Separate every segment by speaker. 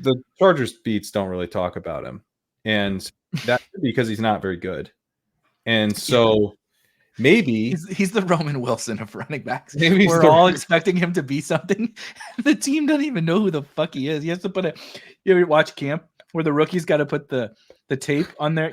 Speaker 1: the Chargers beats don't really talk about him, and that's because he's not very good. And so maybe
Speaker 2: he's the Roman Wilson of running backs.
Speaker 1: Maybe
Speaker 2: we're all expecting him to be something. The team doesn't even know who the fuck he is. He has to put you watch camp where the rookies got to put the tape on there.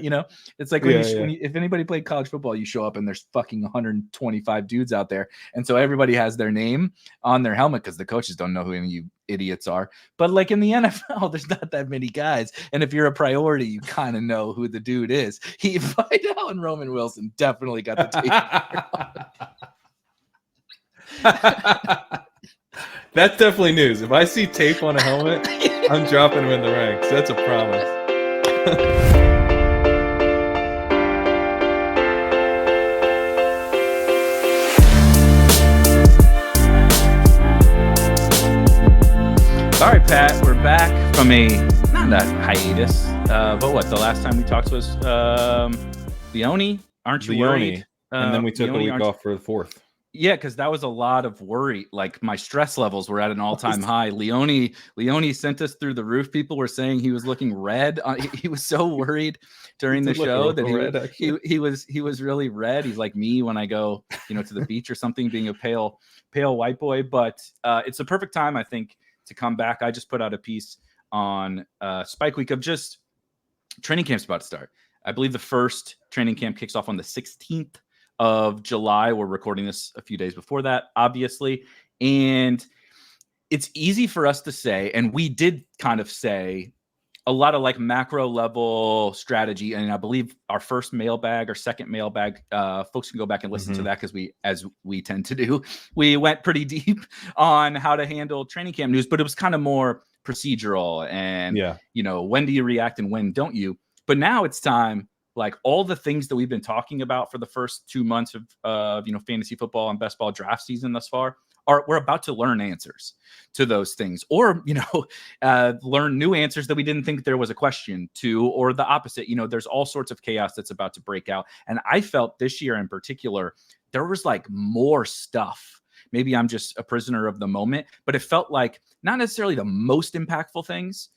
Speaker 2: It's like if anybody played college football, you show up and there's fucking 125 dudes out there, and so everybody has their name on their helmet because the coaches don't know who any of you idiots are. But like in the NFL, there's not that many guys, and if you're a priority, you kind of know who the dude is. Vidal and Roman Wilson definitely got the
Speaker 1: tape. That's definitely news. If I see tape on a helmet, I'm dropping him in the ranks. That's a promise.
Speaker 2: All right, Pat, we're back from not a hiatus, but what, the last time we talked was Leone? Aren't you worried?
Speaker 1: And then we took a week off for the 4th.
Speaker 2: Yeah, because that was a lot of worry. Like my stress levels were at an all-time high. Leone sent us through the roof. People were saying he was looking red. He was so worried during the show that he was really red. He's like me when I go, to the beach or something, being a pale white boy. But it's the perfect time, I think, to come back. I just put out a piece on Spike Week of just training camp's about to start. I believe the first training camp kicks off on the 16th of July. We're recording this a few days before that, obviously. And it's easy for us to say, and we did kind of say a lot of like macro level strategy. And I believe our first mailbag or second mailbag, folks can go back and listen to that because as we tend to do, we went pretty deep on how to handle training camp news, but it was kind of more procedural and, when do you react and when don't you? But now it's time. Like all the things that we've been talking about for the first 2 months of fantasy football and best ball draft season thus far, we're about to learn answers to those things, or learn new answers that we didn't think there was a question to, or the opposite. There's all sorts of chaos that's about to break out, and I felt this year in particular there was like more stuff. Maybe I'm just a prisoner of the moment, but it felt like not necessarily the most impactful things,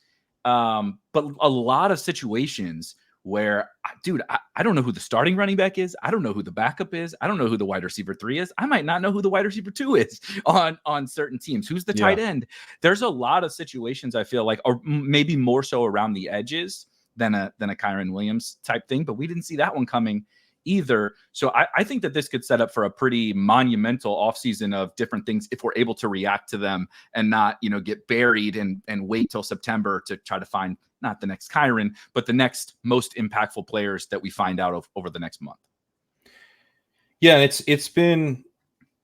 Speaker 2: but a lot of situations where, dude, I don't know who the starting running back is. I don't know who the backup is. I don't know who the wide receiver 3 is. I might not know who the wide receiver 2 is on certain teams. Who's the tight end? There's a lot of situations I feel like, or maybe more so around the edges than a Kyren Williams type thing, but we didn't see that one coming either. So I think that this could set up for a pretty monumental offseason of different things if we're able to react to them and not, get buried and wait till September to try to find not the next Kyren, but the next most impactful players that we find out of over the next month.
Speaker 1: Yeah, and it's been,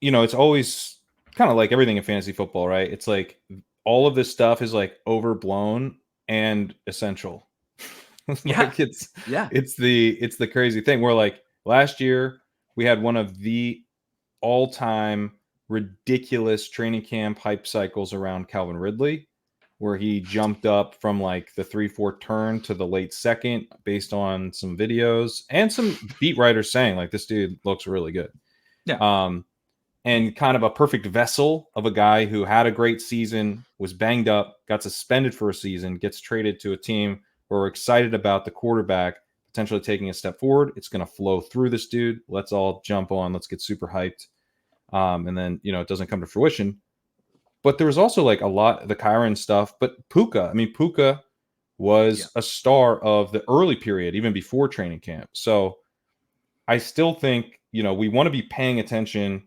Speaker 1: it's always kind of like everything in fantasy football, right? It's like all of this stuff is like overblown and essential. It's the crazy thing. We're like, last year we had one of the all-time ridiculous training camp hype cycles around Calvin Ridley, where he jumped up from like the 3-4 turn to the late second based on some videos and some beat writers saying like, this dude looks really good.
Speaker 2: Yeah.
Speaker 1: And kind of a perfect vessel of a guy who had a great season, was banged up, got suspended for a season, gets traded to a team where we're excited about the quarterback potentially taking a step forward. It's going to flow through this dude. Let's all jump on. Let's get super hyped. And then, it doesn't come to fruition. But there was also like a lot of the Kyren stuff. But Puka was a star of the early period, even before training camp. So I still think, we want to be paying attention.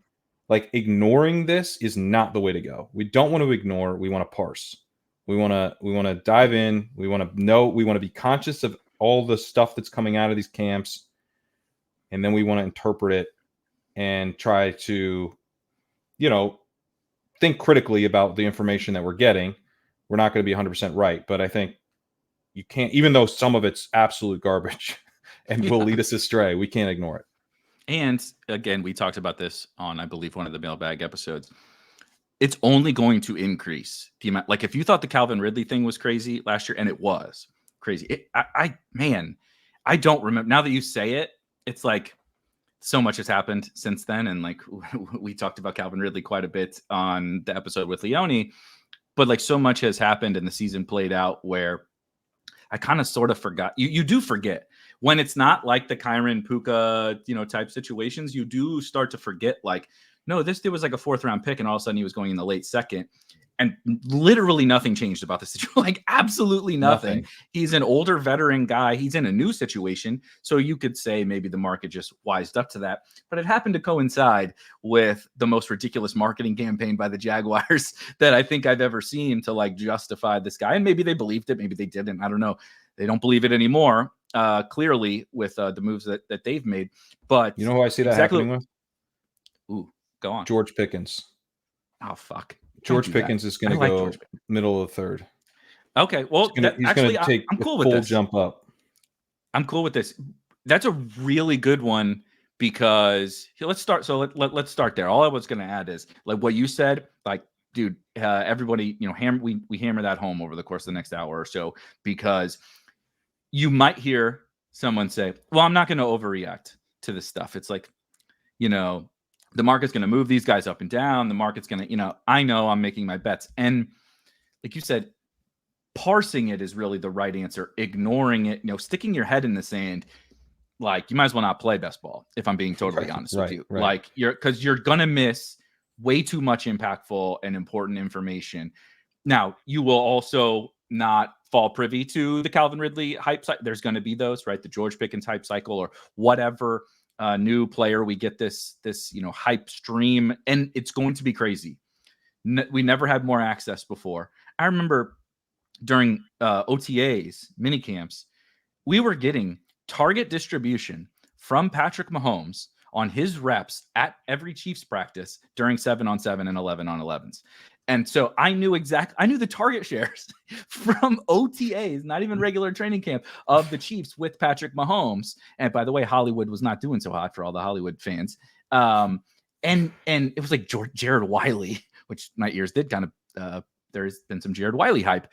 Speaker 1: Like ignoring this is not the way to go. We don't want to ignore. We want to parse. We want to dive in. We want to know. We want to be conscious of all the stuff that's coming out of these camps. And then we want to interpret it and try to, think critically about the information that we're getting. We're not going to be 100% right, but I think you can't, even though some of it's absolute garbage and will lead us astray, we can't ignore it.
Speaker 2: And again, we talked about this on, I believe, one of the mailbag episodes. It's only going to increase the amount. Like if you thought the Calvin Ridley thing was crazy last year, and it was crazy. I don't remember. Now that you say it, it's like so much has happened since then. And like we talked about Calvin Ridley quite a bit on the episode with Leone. but like so much has happened and the season played out where I kind of sort of forgot. You do forget when it's not like the Kyren Puka, type situations. You do start to forget, like, no, this dude was like a 4th round pick, and all of a sudden he was going in the late 2nd, and literally nothing changed about the situation. Like absolutely nothing. He's an older veteran guy. He's in a new situation, so you could say maybe the market just wised up to that. But it happened to coincide with the most ridiculous marketing campaign by the Jaguars that I think I've ever seen to like justify this guy. And maybe they believed it, maybe they didn't. I don't know. They don't believe it anymore. Clearly, with the moves that they've made. But
Speaker 1: you know who I see that happening with?
Speaker 2: Ooh, go on.
Speaker 1: George Pickens.
Speaker 2: Oh fuck.
Speaker 1: George Pickens is going to go middle of the 3rd.
Speaker 2: Okay, well,
Speaker 1: he's going to take
Speaker 2: I'm cool
Speaker 1: a
Speaker 2: with this.
Speaker 1: Jump up.
Speaker 2: I'm cool with this. That's a really good one because let's start. So let's start there. All I was going to add is like what you said. Like, dude, everybody, we hammer that home over the course of the next hour or so, because you might hear someone say, "Well, I'm not going to overreact to this stuff." It's like, the market's going to move these guys up and down. The market's going to, I know I'm making my bets. And like you said, parsing it is really the right answer. Ignoring it, sticking your head in the sand, like you might as well not play best ball, if I'm being totally honest with you.
Speaker 1: Right.
Speaker 2: Like because you're going to miss way too much impactful and important information. Now, you will also not fall privy to the Calvin Ridley hype cycle. There's going to be those, right? The George Pickens hype cycle or whatever. New player, we get this hype stream, and it's going to be crazy. We never had more access before. I remember during OTAs, mini camps, we were getting target distribution from Patrick Mahomes on his reps at every Chiefs practice during 7-on-7 and 11-on-11s. And so I knew the target shares from OTAs, not even regular training camp, of the Chiefs with Patrick Mahomes. And by the way, Hollywood was not doing so hot for all the Hollywood fans. And it was like Jared Wiley, which my ears did kind of, there's been some Jared Wiley hype.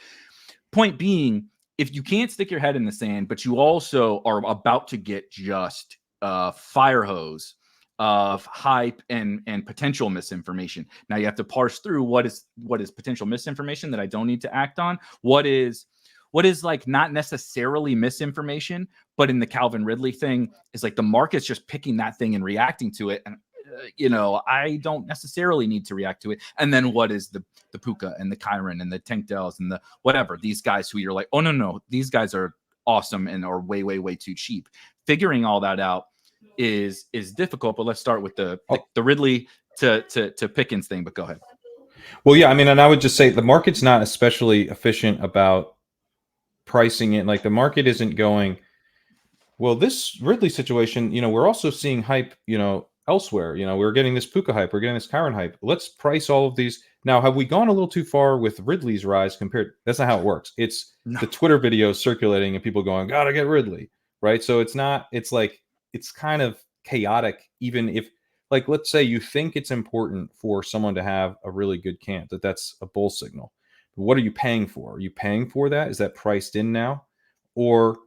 Speaker 2: Point being, if you can't stick your head in the sand, but you also are about to get just fire hose of hype and potential misinformation. Now you have to parse through what is potential misinformation that I don't need to act on. What is like not necessarily misinformation, but in the Calvin Ridley thing is like the market's just picking that thing and reacting to it. And I don't necessarily need to react to it. And then what is the Puka and the Kyren and the Tank Dells and the whatever, these guys who you're like, oh no, these guys are awesome and are way, way, way too cheap. Figuring all that out is difficult, but let's start with the Ridley to Pickens thing, but go ahead.
Speaker 1: Well, yeah, I mean, and I would just say the market's not especially efficient about pricing it. Like the market isn't going, well, this Ridley situation, we're also seeing hype, elsewhere. We're getting this Puka hype, we're getting this Kyren hype. Let's price all of these. Now, have we gone a little too far with Ridley's rise compared? That's not how it works. It's the Twitter videos circulating and people going, gotta get Ridley, right? So it's not, it's like, it's kind of chaotic, even if, like, let's say you think it's important for someone to have a really good camp, that's a bull signal. What are you paying for? Are you paying for that? Is that priced in now? Or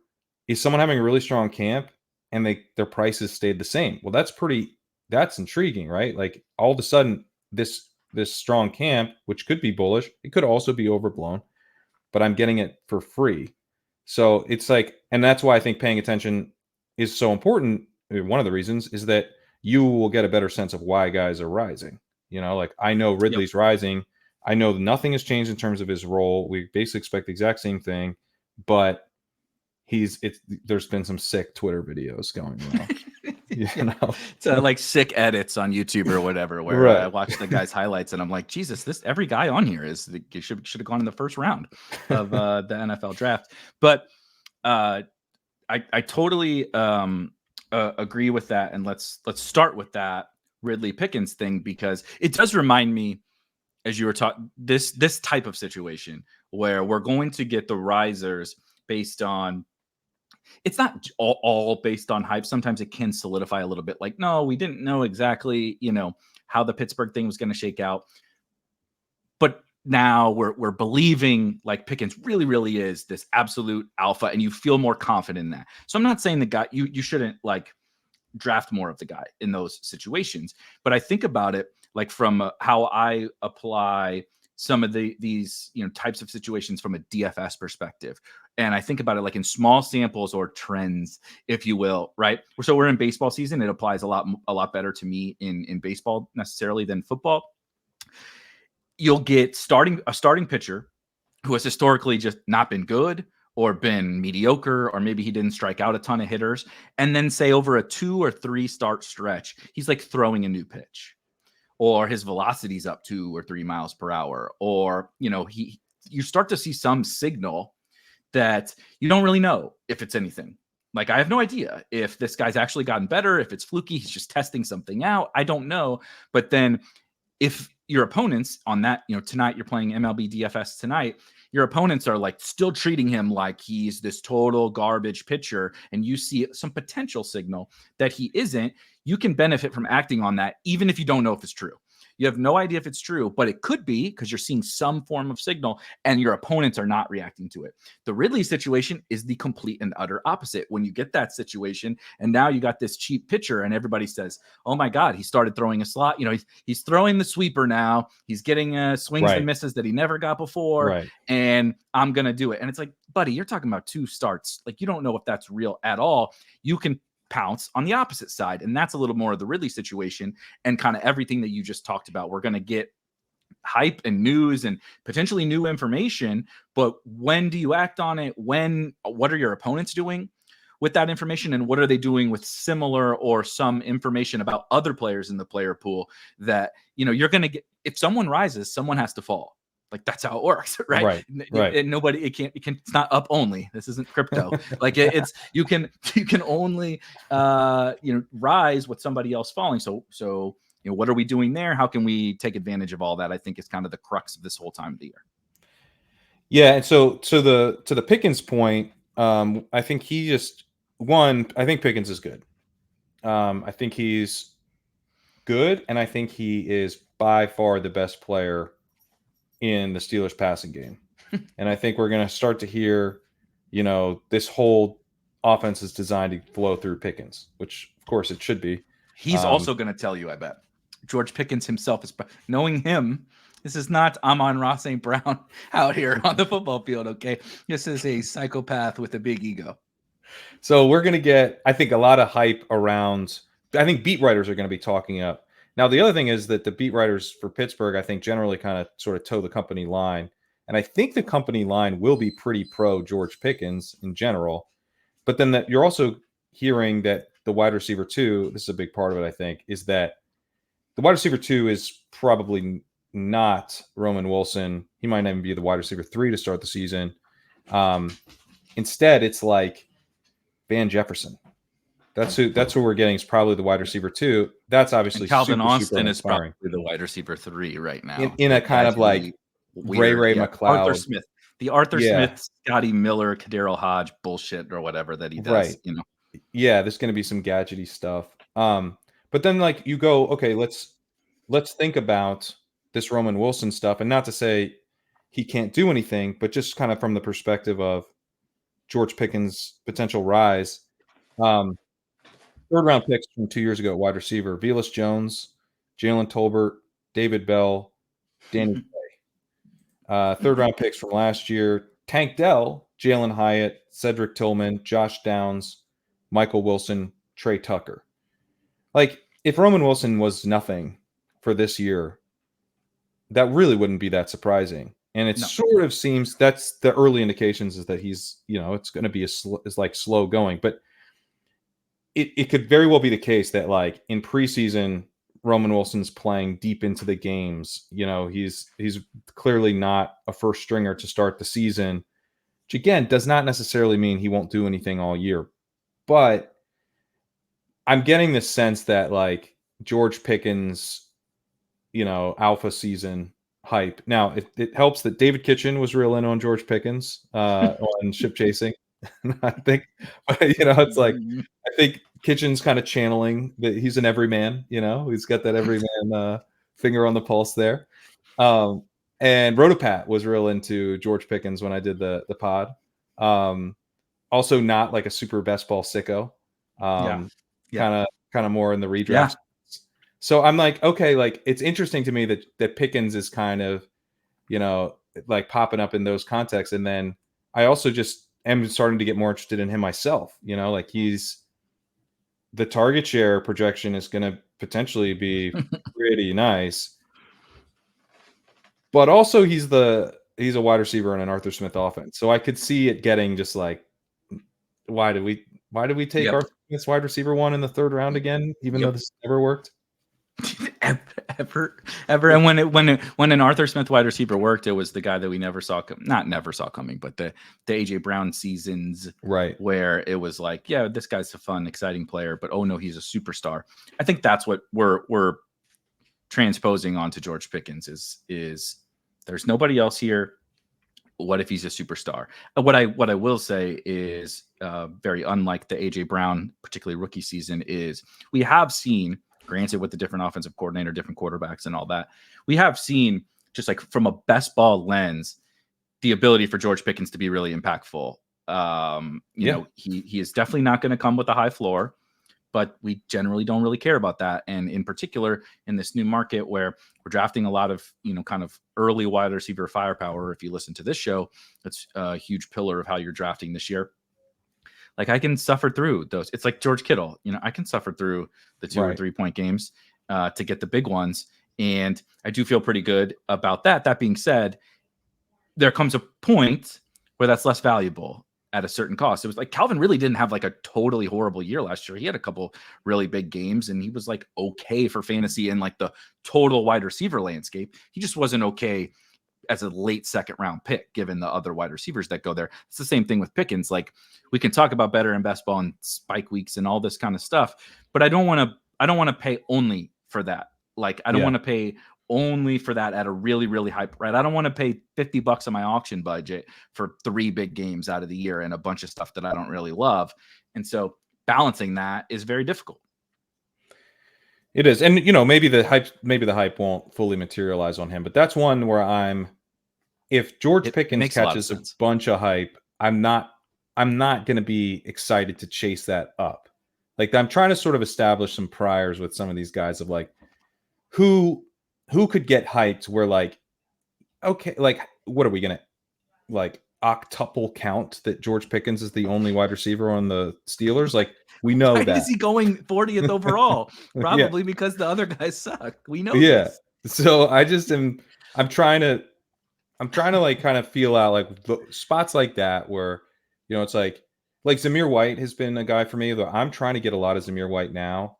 Speaker 1: is someone having a really strong camp and their prices stayed the same? Well, that's intriguing, right? Like all of a sudden this strong camp, which could be bullish, it could also be overblown, but I'm getting it for free. So it's like, and that's why I think paying attention is so important. One of the reasons is that you will get a better sense of why guys are rising. Like I know Ridley's rising. I know nothing has changed in terms of his role. We basically expect the exact same thing, but there's been some sick Twitter videos going on.
Speaker 2: It's like sick edits on YouTube or whatever, where
Speaker 1: right.
Speaker 2: I watch the guy's highlights and I'm like, Jesus, every guy on here should have gone in the first round of the NFL draft. But I totally agree with that, and let's start with that Ridley Pickens thing, because it does remind me, as you were talking, this type of situation where we're going to get the risers based on. It's not all based on hype. Sometimes it can solidify a little bit. Like, no, we didn't know exactly, how the Pittsburgh thing was going to shake out. But now we're believing like Pickens really, really is this absolute alpha, and you feel more confident in that. So I'm not saying the guy, you shouldn't like draft more of the guy in those situations. But I think about it like from how I apply some of these types of situations from a DFS perspective. And I think about it like in small samples or trends, if you will, right? So we're in baseball season. It applies a lot better to me in baseball necessarily than football. You'll get a starting pitcher who has historically just not been good or been mediocre, or maybe he didn't strike out a ton of hitters. And then say over a 2 or 3 start stretch, he's like throwing a new pitch, or his velocity's up 2 or 3 miles per hour, or, you start to see some signal that you don't really know if it's anything. Like, I have no idea if this guy's actually gotten better, if it's fluky, he's just testing something out. I don't know. But then if your opponents on that, tonight you're playing MLB DFS tonight, your opponents are like still treating him like he's this total garbage pitcher, and you see some potential signal that he isn't, you can benefit from acting on that, even if you don't know if it's true. You have no idea if it's true, but it could be because you're seeing some form of signal and your opponents are not reacting to it. The Ridley situation is the complete and utter opposite. When you get that situation and now you got this cheap pitcher and everybody says, oh my God, he started throwing a slot. He's throwing the sweeper now. He's getting swings and misses that he never got before. And I'm going to do it. And it's like, buddy, you're talking about 2 starts. Like, you don't know if that's real at all. You can pounce on the opposite side. And that's a little more of the Ridley situation and kind of everything that you just talked about. We're going to get hype and news and potentially new information, but when do you act on it? What are your opponents doing with that information? And what are they doing with similar or some information about other players in the player pool that, you're going to get? If someone rises, someone has to fall. Like, that's how it works, right? And nobody, it's not up only. This isn't crypto. Like, you can only, rise with somebody else falling. So, what are we doing there? How can we take advantage of all that? I think is kind of the crux of this whole time of the year.
Speaker 1: Yeah. And so to the Pickens point, I think I think Pickens is good. I think he's good. And I think he is by far the best player in the Steelers passing game. And I think we're going to start to hear, this whole offense is designed to flow through Pickens, which of course it should be.
Speaker 2: He's also going to tell you, I bet. George Pickens himself is knowing him. This is not Amon-Ra St. Brown out here on the football field. Okay. This is a psychopath with a big ego.
Speaker 1: So we're going to get, I think, a lot of hype around, I think beat writers are going to be talking up. Now, the other thing is that the beat writers for Pittsburgh, I think, generally kind of sort of toe the company line. And I think the company line will be pretty pro George Pickens in general. But then you're also hearing that the wide receiver 2, this is a big part of it, I think, is that the wide receiver 2 is probably not Roman Wilson. He might not even be the wide receiver 3 to start the season. Instead, it's like Van Jefferson. That's who we're getting is probably the wide receiver 2. That's obviously
Speaker 2: and Calvin
Speaker 1: super,
Speaker 2: Austin
Speaker 1: super
Speaker 2: is probably the wide receiver 3 right now.
Speaker 1: In a kind of like Ray McLeod.
Speaker 2: Arthur Smith. The Arthur Smith, Scotty Miller, Kadarius Hodge bullshit or whatever that he does.
Speaker 1: Yeah, there's going to be some gadgety stuff. But then like you go, okay, let's think about this Roman Wilson stuff, and not to say he can't do anything, but just kind of from the perspective of George Pickens' potential rise. Third round picks from 2 years ago at wide receiver: Velus Jones, Jalen Tolbert, David Bell, Danny Gray. Third round picks from last year: Tank Dell, Jalen Hyatt, Cedric Tillman, Josh Downs, Michael Wilson, Trey Tucker. Like, if Roman Wilson was nothing for this year, that really wouldn't be that surprising. And it sort of seems that's the early indications is that he's, it's going to be slow going. But it could very well be the case that like in preseason, Roman Wilson's playing deep into the games. He's clearly not a first stringer to start the season, which again does not necessarily mean he won't do anything all year. But I'm getting this sense that like George Pickens, alpha season hype. Now it helps that David Kitchen was real in on George Pickens on ship chasing. I think, it's like I think Kitchen's kind of channeling that he's an everyman. He's got that everyman finger on the pulse there. And Rotopat was real into George Pickens when I did the pod. Also not like a super best ball sicko. Kind of more in the redraft. Yeah. So I'm like, okay, like it's interesting to me that Pickens is kind of like popping up in those contexts. And then I also just am starting to get more interested in him myself. Like the target share projection is going to potentially be pretty nice. But also he's a wide receiver in an Arthur Smith offense. So I could see it getting just like, why did we take Arthur Smith's wide receiver one in the third round again, even though this never worked?
Speaker 2: ever. And when an Arthur Smith wide receiver worked, it was the guy that we never saw coming, but the AJ Brown seasons,
Speaker 1: right,
Speaker 2: where it was like, yeah, this guy's a fun, exciting player, but oh no, he's a superstar. I think that's what we're transposing onto George Pickens is there's nobody else here. What if he's a superstar? What I will say is very unlike the AJ Brown, particularly rookie season, is we have seen, granted with the different offensive coordinator, different quarterbacks and all that, we have seen, just like from a best ball lens, the ability for George Pickens to be really impactful. You know, he is definitely not going to come with a high floor, but we generally don't really care about that. And in particular, in this new market where we're drafting a lot of, kind of early wide receiver firepower, if you listen to this show, that's a huge pillar of how you're drafting this year. Like, I can suffer through those. It's like George Kittle. I can suffer through the 2 or 3 point games to get the big ones. And I do feel pretty good about that. That being said, there comes a point where that's less valuable at a certain cost. It was like Calvin really didn't have like a totally horrible year last year. He had a couple really big games and he was like okay for fantasy in like the total wide receiver landscape. He just wasn't okay as a late second round pick, given the other wide receivers that go there. It's the same thing with Pickens. Like, we can talk about better and best ball and spike weeks and all this kind of stuff, but I don't want to pay only for that. Like, I don't want to pay only for that at a really, really high price. I don't want to pay $50 on my auction budget for 3 big games out of the year and a bunch of stuff that I don't really love. And so balancing that is very difficult.
Speaker 1: It is. And maybe the hype won't fully materialize on him, but that's one where if George Pickens catches a bunch of hype, I'm not going to be excited to chase that up. Like, I'm trying to sort of establish some priors with some of these guys of like, who could get hyped where like, okay, like, what are we going to like octuple count that George Pickens is the only wide receiver on the Steelers? Like, we know
Speaker 2: Why
Speaker 1: that.
Speaker 2: is he going 40th overall? Probably because the other guys suck. We know this.
Speaker 1: So I'm trying to like kind of feel out like the spots like that where, it's like Zamir White has been a guy for me, though I'm trying to get a lot of Zamir White now.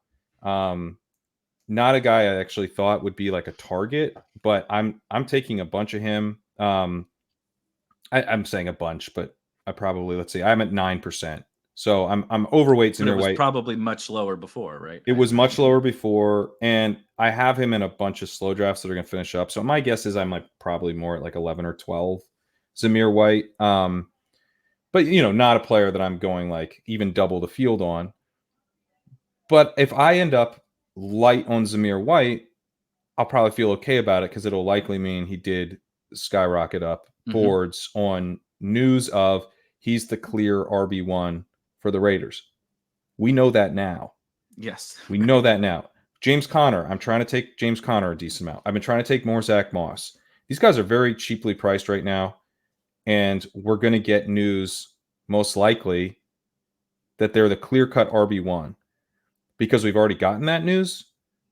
Speaker 1: Not a guy I actually thought would be like a target, but I'm taking a bunch of him. I'm saying a bunch, but I'm at 9%. So I'm overweight Zamir White.
Speaker 2: Probably much lower before, right?
Speaker 1: It was much lower before, and I have him in a bunch of slow drafts that are going to finish up. So my guess is I'm like probably more at like 11 or 12 Zamir White. But not a player that I'm going like even double the field on. But if I end up light on Zamir White, I'll probably feel okay about it because it'll likely mean he did skyrocket up boards on news of he's the clear RB1 for the Raiders. We know that now.
Speaker 2: Yes.
Speaker 1: We know that now. James Conner. I'm trying to take James Conner a decent amount. I've been trying to take more Zach Moss. These guys are very cheaply priced right now. And we're going to get news most likely that they're the clear-cut RB1 because we've already gotten that news.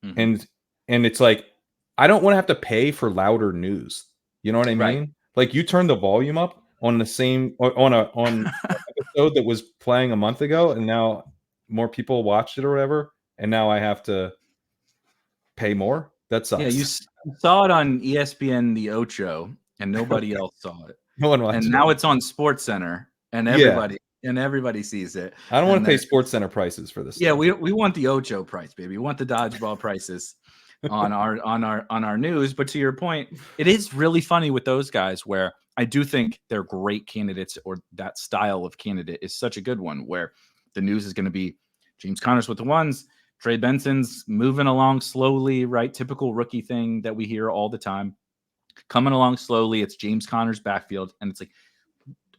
Speaker 1: And it's like, I don't want to have to pay for louder news. You know what I mean?
Speaker 2: Right.
Speaker 1: Like, you turn the volume up on the same on an episode that was playing a month ago, and now more people watched it or whatever, and now I have to pay more. That sucks.
Speaker 2: Yeah, you saw it on ESPN the Ocho, and nobody else saw it.
Speaker 1: No one watched
Speaker 2: and
Speaker 1: it.
Speaker 2: Now it's on SportsCenter, and everybody sees it.
Speaker 1: I don't want to pay SportsCenter prices for this.
Speaker 2: Yeah, we want the Ocho price, baby. We want the dodgeball prices on our news. But to your point, it is really funny with those guys where I do think they're great candidates, or that style of candidate is such a good one where the news is going to be James Conner's with the ones, Trey Benson's moving along slowly, right? Typical rookie thing that we hear all the time. Coming along slowly, it's James Conner's backfield, and it's like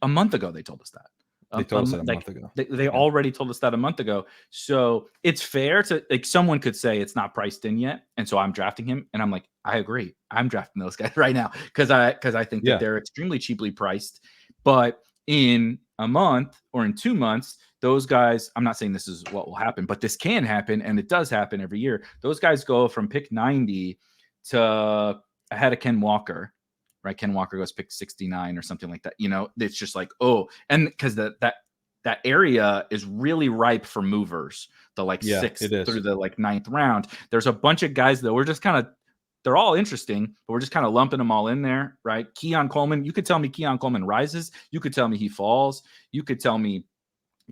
Speaker 2: a month ago they told us that.
Speaker 1: They told us that a month ago.
Speaker 2: They already told us that a month ago. So it's fair to, like, someone could say it's not priced in yet, and so I'm drafting him, and I'm like, I agree. I'm drafting those guys right now because I think that they're extremely cheaply priced. But in a month or in 2 months, those guys, I'm not saying this is what will happen, but this can happen, and it does happen every year. Those guys go from pick 90 to ahead of Ken Walker. Right, Ken Walker goes pick 69 or something like that. You know, it's just like, oh, and because that area is really ripe for movers. The sixth through the ninth round. There's a bunch of guys that we're just kind of, they're all interesting, but we're just kind of lumping them all in there, right? Keon Coleman, you could tell me Keon Coleman rises. You could tell me he falls. You could tell me,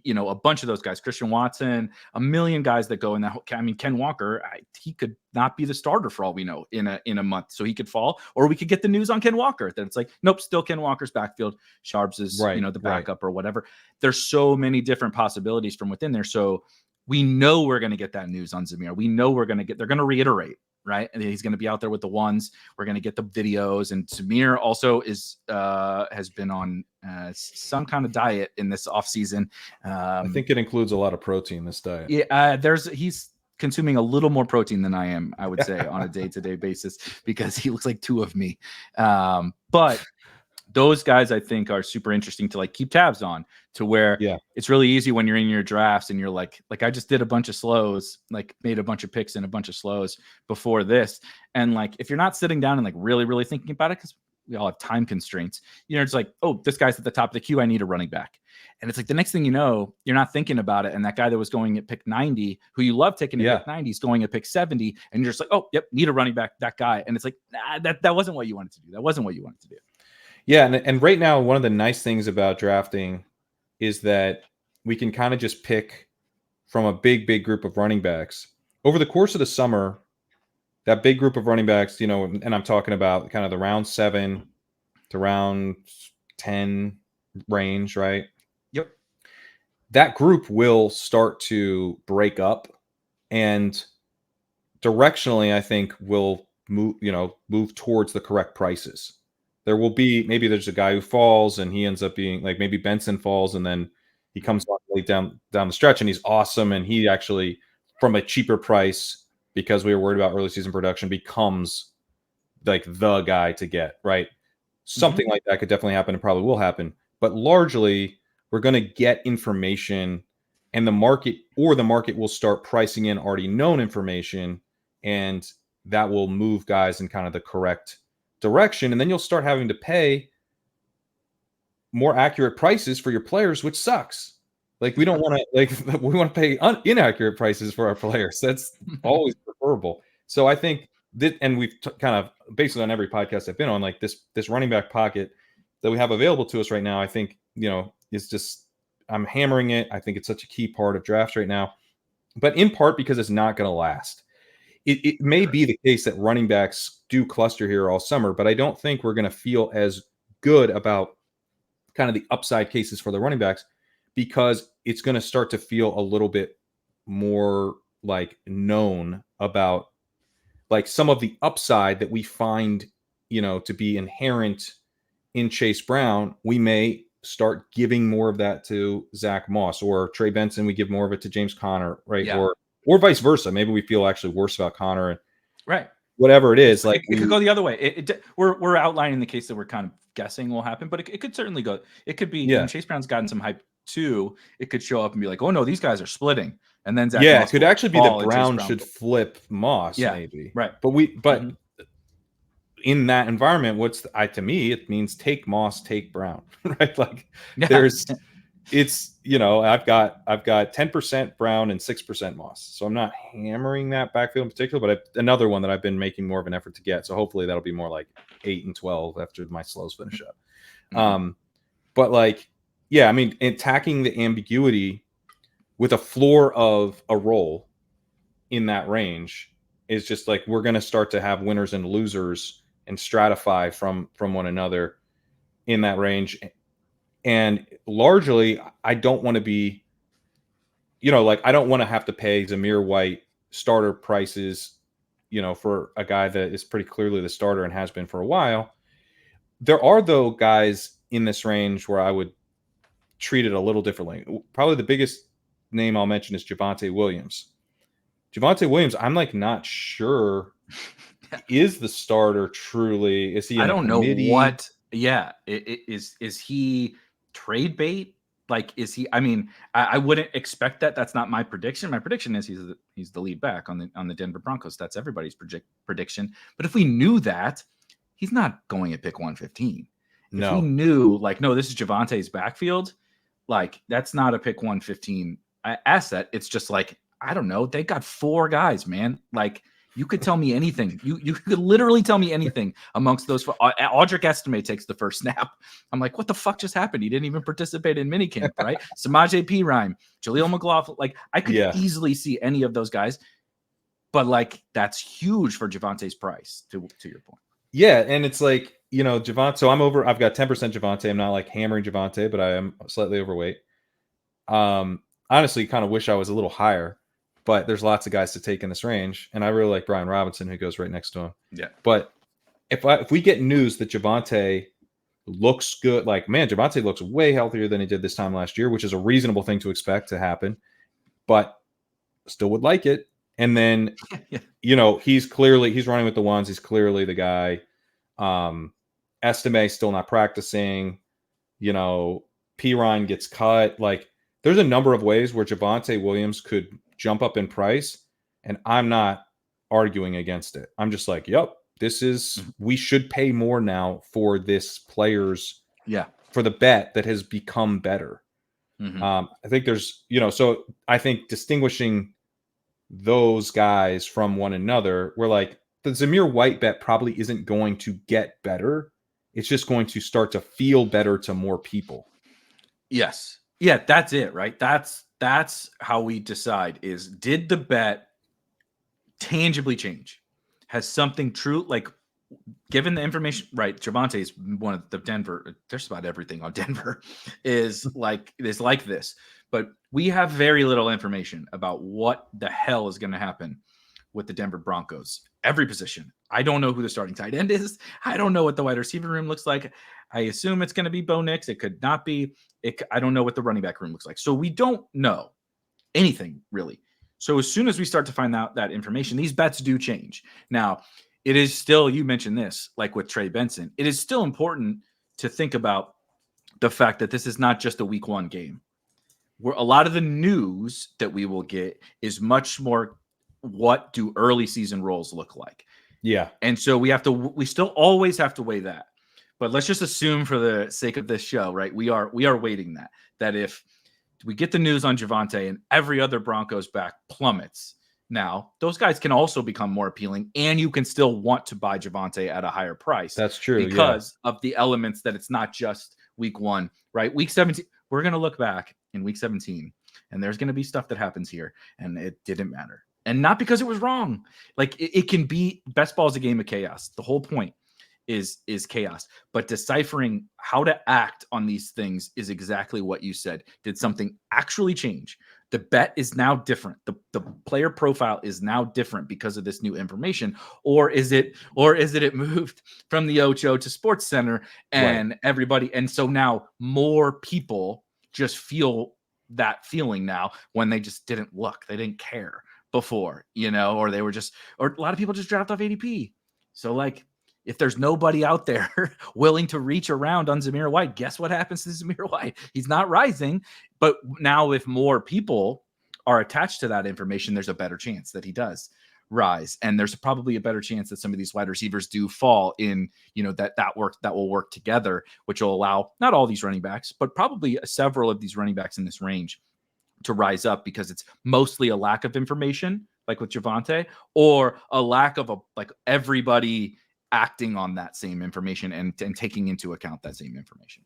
Speaker 2: a bunch of those guys, Christian Watson, a million guys that go in that. I mean, Ken Walker, he could not be the starter for all we know in a month, so he could fall, or we could get the news on Ken Walker that it's like, nope, still Ken Walker's backfield. Sharps is the backup or whatever. There's so many different possibilities from within there, so we know we're going to get that news on Zamir. We know they're going to reiterate. Right. And he's going to be out there with the ones. We're going to get the videos. And Zamir also has been on some kind of diet in this offseason.
Speaker 1: I think it includes a lot of protein, this diet.
Speaker 2: Yeah. He's consuming a little more protein than I am, I would say, on a day-to-day basis, because he looks like two of me. But those guys, I think, are super interesting to keep tabs on, to where it's really easy when you're in your drafts and you're like I just did a bunch of slows, made a bunch of picks and a bunch of slows before this. And if you're not sitting down and really, really thinking about it, because we all have time constraints, it's like, oh, this guy's at the top of the queue, I need a running back. And it's like the next thing you know, you're not thinking about it. And that guy that was going at pick 90, who you love taking at pick 90, is going at pick 70. And you're just like, oh, yep, need a running back, that guy. And it's like, nah, that wasn't what you wanted to do. That wasn't what you wanted to do.
Speaker 1: Yeah, and right now, one of the nice things about drafting is that we can kind of just pick from a big group of running backs. Over the course of the summer, that big group of running backs, and I'm talking about kind of the round 7 to round 10 range, right?
Speaker 2: Yep.
Speaker 1: That group will start to break up, and directionally, I think will move towards the correct prices. There will be, maybe there's a guy who falls and he ends up being maybe Benson falls and then he comes down the stretch and he's awesome. And he actually, from a cheaper price, because we were worried about early season production, becomes the guy to get, right? Something like that could definitely happen and probably will happen. But largely, we're going to get information, and the market will start pricing in already known information, and that will move guys in kind of the correct direction. And then you'll start having to pay more accurate prices for your players, which sucks. We don't want to we want to pay inaccurate prices for our players. That's always preferable. So I think that, and we've kind of, based on every podcast I've been on, this running back pocket that we have available to us right now, I think, is just, I'm hammering it. I think it's such a key part of drafts right now, but in part because it's not going to last. It may be the case that running backs do cluster here all summer, but I don't think we're going to feel as good about kind of the upside cases for the running backs, because it's going to start to feel a little bit more known about some of the upside that we find, to be inherent in Chase Brown. We may start giving more of that to Zach Moss, or Trey Benson, we give more of it to James Conner, right?
Speaker 2: Yeah.
Speaker 1: Or vice versa. Maybe we feel actually worse about Conner,
Speaker 2: right?
Speaker 1: Whatever it is,
Speaker 2: it could go the other way. We're outlining the case that we're kind of guessing will happen, but it could certainly go. It could be. Yeah. Chase Brown's gotten some hype too. It could show up and be like, oh no, these guys are splitting, and then Zach Moss
Speaker 1: it could actually be that Brown should flip Moss, maybe.
Speaker 2: Right.
Speaker 1: But in that environment, to me, it means take Moss, take Brown, right? It's, I've got 10% Brown and 6% Moss. So I'm not hammering that backfield in particular, but another one that I've been making more of an effort to get. So hopefully that'll be more 8 and 12 after my slows finish up. But I mean, attacking the ambiguity with a floor of a role in that range is just we're going to start to have winners and losers and stratify from one another in that range. And largely, I don't want to be, I don't want to have to pay Zamir White starter prices, for a guy that is pretty clearly the starter and has been for a while. There are, though, guys in this range where I would treat it a little differently. Probably the biggest name I'll mention is Javonte Williams. Javonte Williams, I'm like not sure is the starter truly. Is he in
Speaker 2: I
Speaker 1: a
Speaker 2: don't know
Speaker 1: committee?
Speaker 2: what. Yeah, is he trade bait? Like, is he? I mean, I wouldn't expect that. That's not my prediction. My prediction is he's the lead back on the Denver Broncos. That's everybody's prediction. But if we knew that, he's not going at pick 115. If we
Speaker 1: No.
Speaker 2: knew, like, no, this is Javonte's backfield, like that's not a pick 115 asset. It's just like, I don't know. They got 4 guys, man. Like, you could tell me anything. You could literally tell me anything amongst those. Audric Estime takes the first snap. I'm like, what the fuck just happened? He didn't even participate in minicamp, right? Samaje Perine, Jaleel McLaughlin. Like, I could easily see any of those guys. But, like, that's huge for Javonte's price, to your point.
Speaker 1: Yeah, and it's like, you know, Javonte. So I've got 10% Javonte. I'm not like hammering Javonte, but I am slightly overweight. Honestly, kind of wish I was a little higher, but there's lots of guys to take in this range, and I really like Brian Robinson, who goes right next to him.
Speaker 2: Yeah.
Speaker 1: But if we get news that Javonte looks good, like, man, Javonte looks way healthier than he did this time last year, which is a reasonable thing to expect to happen, but still would like it. And then, you know, he's running with the ones. He's clearly the guy. Estime still not practicing. You know, Perine gets cut. Like, there's a number of ways where Javonte Williams could jump up in price, and I'm not arguing against it. I'm just like, yep, this is, we should pay more now for this player's, for the bet that has become better. I think there's, you know, so I think distinguishing those guys from one another, we're like, the Zamir White bet probably isn't going to get better. It's just going to start to feel better to more people.
Speaker 2: Yes. Yeah, that's it, right? That's how we decide is, did the bet tangibly change? Has something true, like, given the information, right? Javonte is one of the Denver, there's about everything on Denver is like this, but we have very little information about what the hell is going to happen with the Denver Broncos. Every position. I don't know who the starting tight end is. I don't know what the wide receiver room looks like. I assume it's going to be Bo Nix. It could not be. I don't know what the running back room looks like. So we don't know anything really. So as soon as we start to find out that information, these bets do change. Now, it is still, you mentioned this, like with Trey Benson, it is still important to think about the fact that this is not just a week 1 game. Where a lot of the news that we will get is much more, what do early season roles look like?
Speaker 1: Yeah.
Speaker 2: And so we still always have to weigh that. But let's just assume, for the sake of this show, right, we are weighting that if we get the news on Javonte and every other Broncos back plummets, now those guys can also become more appealing, and you can still want to buy Javonte at a higher price.
Speaker 1: That's true.
Speaker 2: Because of the elements that it's not just week 1, right? Week 17, we're going to look back in week 17, and there's going to be stuff that happens here, and it didn't matter. And not because it was wrong. Like, it can be, best ball is a game of chaos. The whole point is chaos. But deciphering how to act on these things is exactly what you said. Did something actually change? The bet is now different. The player profile is now different because of this new information. Or is it moved from the Ocho to Sports Center and everybody? And so now more people just feel that feeling now, when they just didn't look. They didn't care before, you know, or they were just, or a lot of people just dropped off ADP. So, like, if there's nobody out there willing to reach around on Zamir White, guess what happens to Zamir White? He's not rising. But now, if more people are attached to that information, there's a better chance that he does rise. And there's probably a better chance that some of these wide receivers do fall in, you know, that will work together, which will allow not all these running backs, but probably several of these running backs in this range to rise up, because it's mostly a lack of information, like with Javonte, or a lack of everybody acting on that same information and taking into account that same information.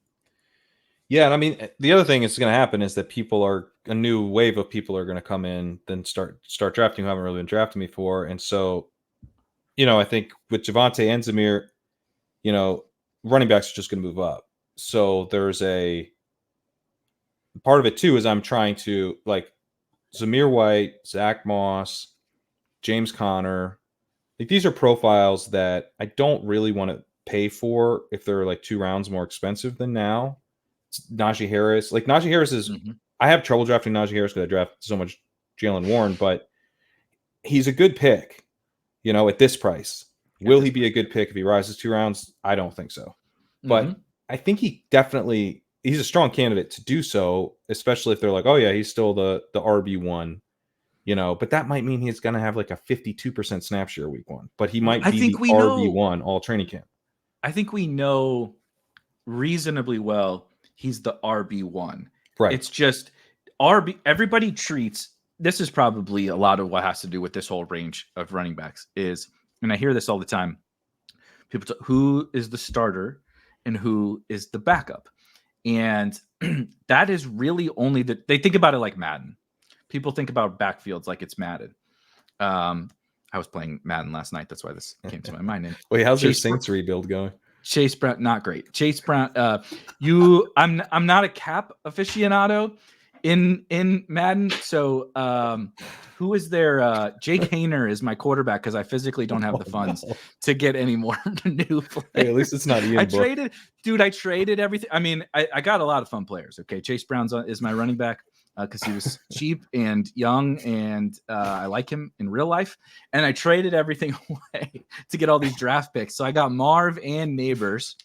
Speaker 1: Yeah, and I mean, the other thing that's going to happen is that a new wave of people are going to come in, then start drafting who haven't really been drafting before. And so, you know, I think with Javonte and Zamir, you know, running backs are just going to move up. So there's a part of it too, is I'm trying to, like, Zamir White, Zach Moss, James Conner, like, these are profiles that I don't really want to pay for if they're like 2 rounds more expensive than now. Najee Harris. Like Najee Harris is, I have trouble drafting Najee Harris because I draft so much Jalen Warren, but he's a good pick, at this price. Will he be a good pick if he rises 2 rounds? I don't think so. But I think he's a strong candidate to do so, especially if they're like, oh yeah, he's still the RB1, but that might mean he's going to have like a 52% snap share week 1, but he might be the RB1 all training camp.
Speaker 2: I think we know reasonably well he's the RB1.
Speaker 1: Right.
Speaker 2: It's just everybody treats, this is probably a lot of what has to do with this whole range of running backs is, and I hear this all the time, people who is the starter and who is the backup. And that is really only they think about it like Madden. People think about backfields like it's Madden. I was playing Madden last night. That's why this came to my mind. And
Speaker 1: wait, how's your Saints rebuild going?
Speaker 2: Chase Brown, not great. Chase Brown, I'm not a cap aficionado in Madden. So who is there? Jake Hayner is my quarterback because I physically don't have the funds to get any more new players.
Speaker 1: Hey, at least it's not Ian
Speaker 2: I traded everything. I mean, I got a lot of fun players. Okay, Chase Brown is my running back because he was cheap and young, and I like him in real life. And I traded everything away to get all these draft picks. So I got Marv and Neighbors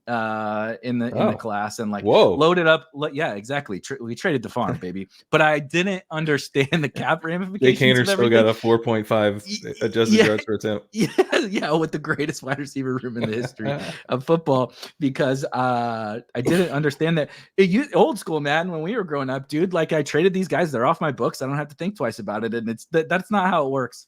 Speaker 2: in the class, and loaded up. Yeah, exactly. We traded the farm, baby. But I didn't understand the cap ramifications.
Speaker 1: Jake Hayner still got a 4.5 adjusted yards per attempt.
Speaker 2: Yeah, with the greatest wide receiver room in the history of football, because I didn't understand that. Old school Madden, when we were growing up, dude. Like I traded these guys; they're off my books. I don't have to think twice about it, and that's not how it works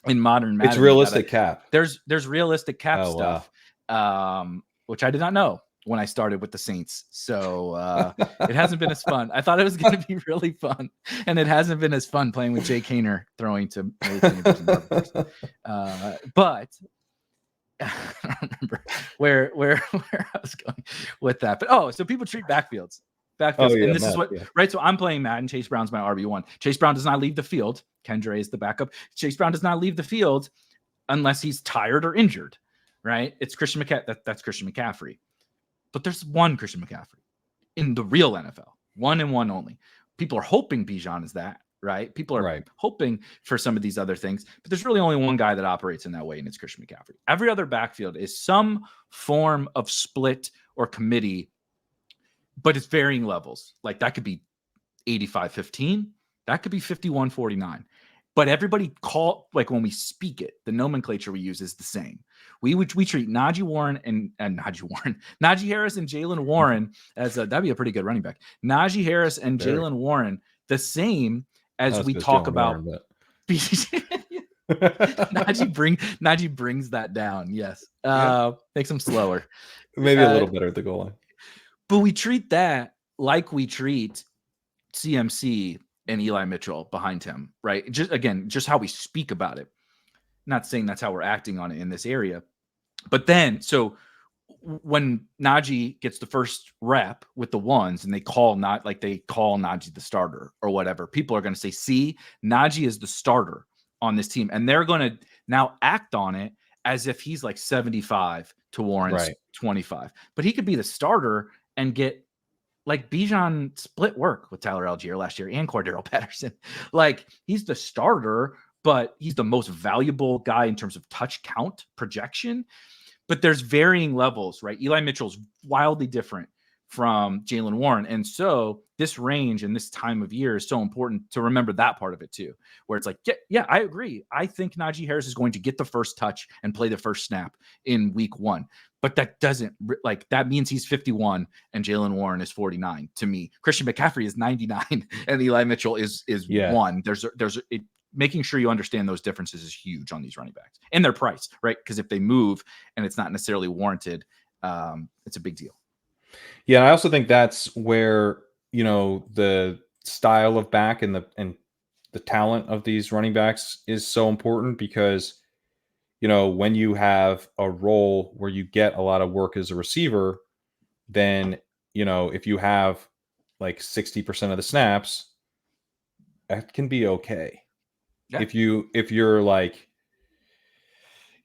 Speaker 2: in modern Madden.
Speaker 1: It's realistic cap.
Speaker 2: There's realistic cap stuff. Wow. Which I did not know when I started with the Saints. So it hasn't been as fun. I thought it was going to be really fun, and it hasn't been as fun playing with Jake Hayner throwing to but I don't remember where I was going with that. But so people treat backfields. And this is what right. So I'm playing Madden. Chase Brown's my RB1. Chase Brown does not leave the field. Kendra is the backup. Chase Brown does not leave the field unless he's tired or injured. Right? It's Christian McCaffrey. That's Christian McCaffrey. But there's one Christian McCaffrey in the real NFL. One and one only. People are hoping Bijan is that, right? People are hoping for some of these other things, but there's really only one guy that operates in that way, and it's Christian McCaffrey. Every other backfield is some form of split or committee, but it's varying levels. Like that could be 85-15. That could be 51-49. But everybody when we speak it, the nomenclature we use is the same. We treat Najee Harris and Jalen Warren as that'd be a pretty good running back. Najee Harris and Jalen Warren the same as we talk about. Najee brings that down. Yes, makes him slower,
Speaker 1: maybe a little better at the goal line.
Speaker 2: But we treat that like we treat CMC and Eli Mitchell behind him, right? Just how we speak about it. Not saying that's how we're acting on it in this area. But then, so when Najee gets the first rep with the ones and they call Najee the starter or whatever, people are going to say, see, Najee is the starter on this team. And they're going to now act on it as if he's like 75 to Warren's 25. But he could be the starter and get like Bijan split work with Tyler Algier last year and Cordero Patterson. Like he's the starter, but he's the most valuable guy in terms of touch count projection. But there's varying levels, right? Eli Mitchell's wildly different from Jalen Warren. And so this range and this time of year is so important to remember that part of it too, where it's like, yeah, I agree. I think Najee Harris is going to get the first touch and play the first snap in week 1. But that doesn't that means he's 51 and Jalen Warren is 49 to me. Christian McCaffrey is 99 and Eli Mitchell is 1. Making sure you understand those differences is huge on these running backs and their price, right? Because if they move and it's not necessarily warranted, it's a big deal.
Speaker 1: Yeah, I also think that's where the style of back and the talent of these running backs is so important because when you have a role where you get a lot of work as a receiver, then if you have like 60% of the snaps, that can be okay. Yeah. If you're like,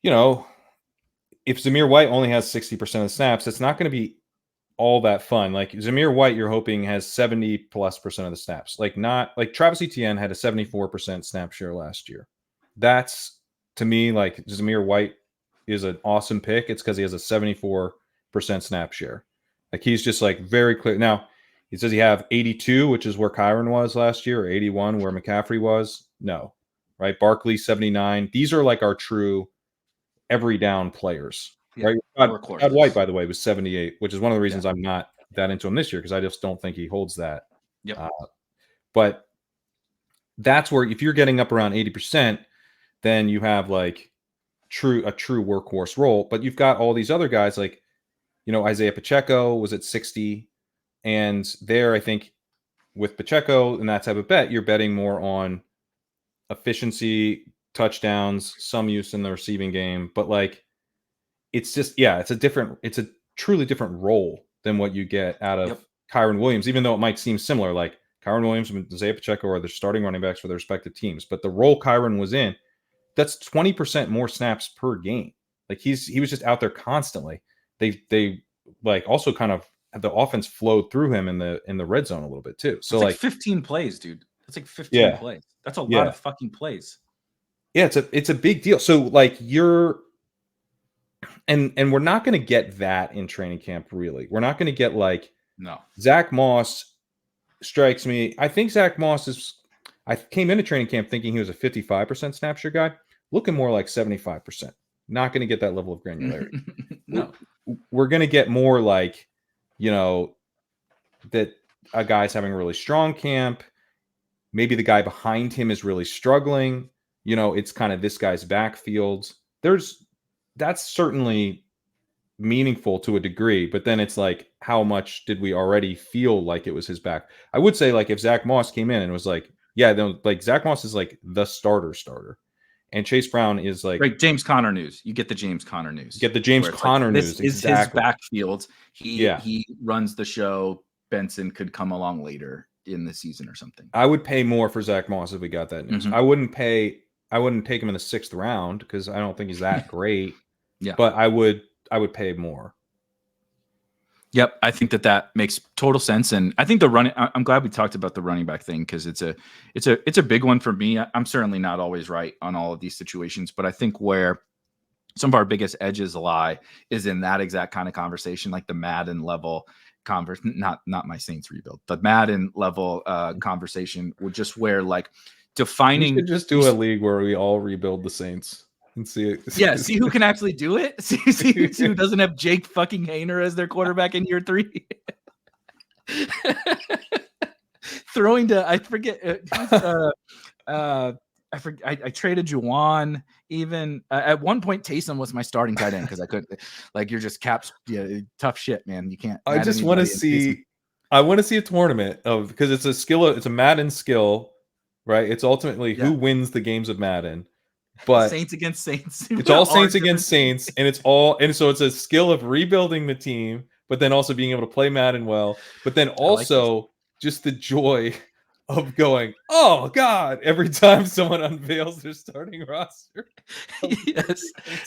Speaker 1: if Zamir White only has 60% of the snaps, it's not going to be all that fun. Like Zamir White, you're hoping has 70+% of the snaps. Like not like Travis Etienne had a 74% snap share last year. That's to me like Zamir White is an awesome pick. It's because he has a 74% snap share. Like he's just like very clear. Now he says he have 82, which is where Kyren was last year, or 81, where McCaffrey was. No, right? Barkley 79. These are like our true every down players.
Speaker 2: Yeah,
Speaker 1: right? Todd White, by the way, was 78, which is one of the reasons I'm not that into him this year because I just don't think he holds that.
Speaker 2: Yep.
Speaker 1: But that's where if you're getting up around 80%, then you have like a true workhorse role. But you've got all these other guys like, Isaiah Pacheco was at 60. And there, I think with Pacheco and that type of bet, you're betting more on efficiency, touchdowns, some use in the receiving game. But like, it's just, it's a truly different role than what you get out of Kyren Williams, even though it might seem similar. Like Kyren Williams and Isaiah Pacheco are the starting running backs for their respective teams. But the role Kyren was in, that's 20% more snaps per game. Like he was just out there constantly. They like also kind of have the offense flowed through him in the red zone a little bit too. So
Speaker 2: like 15 plays, dude. That's like 15 plays. That's a lot of fucking plays. Yeah,
Speaker 1: it's a big deal. So like you're and we're not going to get that in training camp, really. We're not going to get like Zach Moss strikes me. I think Zach Moss I came into training camp thinking he was a 55% snap share guy, looking more like 75%. Not going to get that level of granularity.
Speaker 2: No.
Speaker 1: We're going to get more like, that a guy's having a really strong camp. Maybe the guy behind him is really struggling. It's kind of this guy's backfield. That's certainly meaningful to a degree, but then it's like, how much did we already feel like it was his back? I would say like if Zach Moss came in and was like, then like Zach Moss is like the starter. And Chase Brown is like
Speaker 2: James Conner news. You get the James Conner news.
Speaker 1: Get the James Conner news.
Speaker 2: This is his backfield. He runs the show. Benson could come along later in the season or something.
Speaker 1: I would pay more for Zach Moss if we got that news. Mm-hmm. I wouldn't take him in the 6th round because I don't think he's that great. But I would pay more.
Speaker 2: Yep, I think that makes total sense, and I think I'm glad we talked about the running back thing because it's a big one for me. I'm certainly not always right on all of these situations, but I think where some of our biggest edges lie is in that exact kind of conversation, like the Madden level not my Saints rebuild, the Madden level conversation, just where like defining.
Speaker 1: We should just do a league where we all rebuild the Saints. And see
Speaker 2: who can actually do it. See who doesn't have Jake fucking Hayner as their quarterback in year 3. Throwing to I traded Juwan. Even at one point, Taysom was my starting tight end because I couldn't. Like you're just caps. Yeah, tough shit, man. You can't.
Speaker 1: I just want to see. I want to see a tournament because it's a skill. It's a Madden skill, right? It's ultimately who wins the games of Madden. But
Speaker 2: Saints against Saints.
Speaker 1: It's all Saints against Saints, and so it's a skill of rebuilding the team, but then also being able to play Madden well, but then also just the joy of going, oh God, every time someone unveils their starting roster.
Speaker 2: Yes,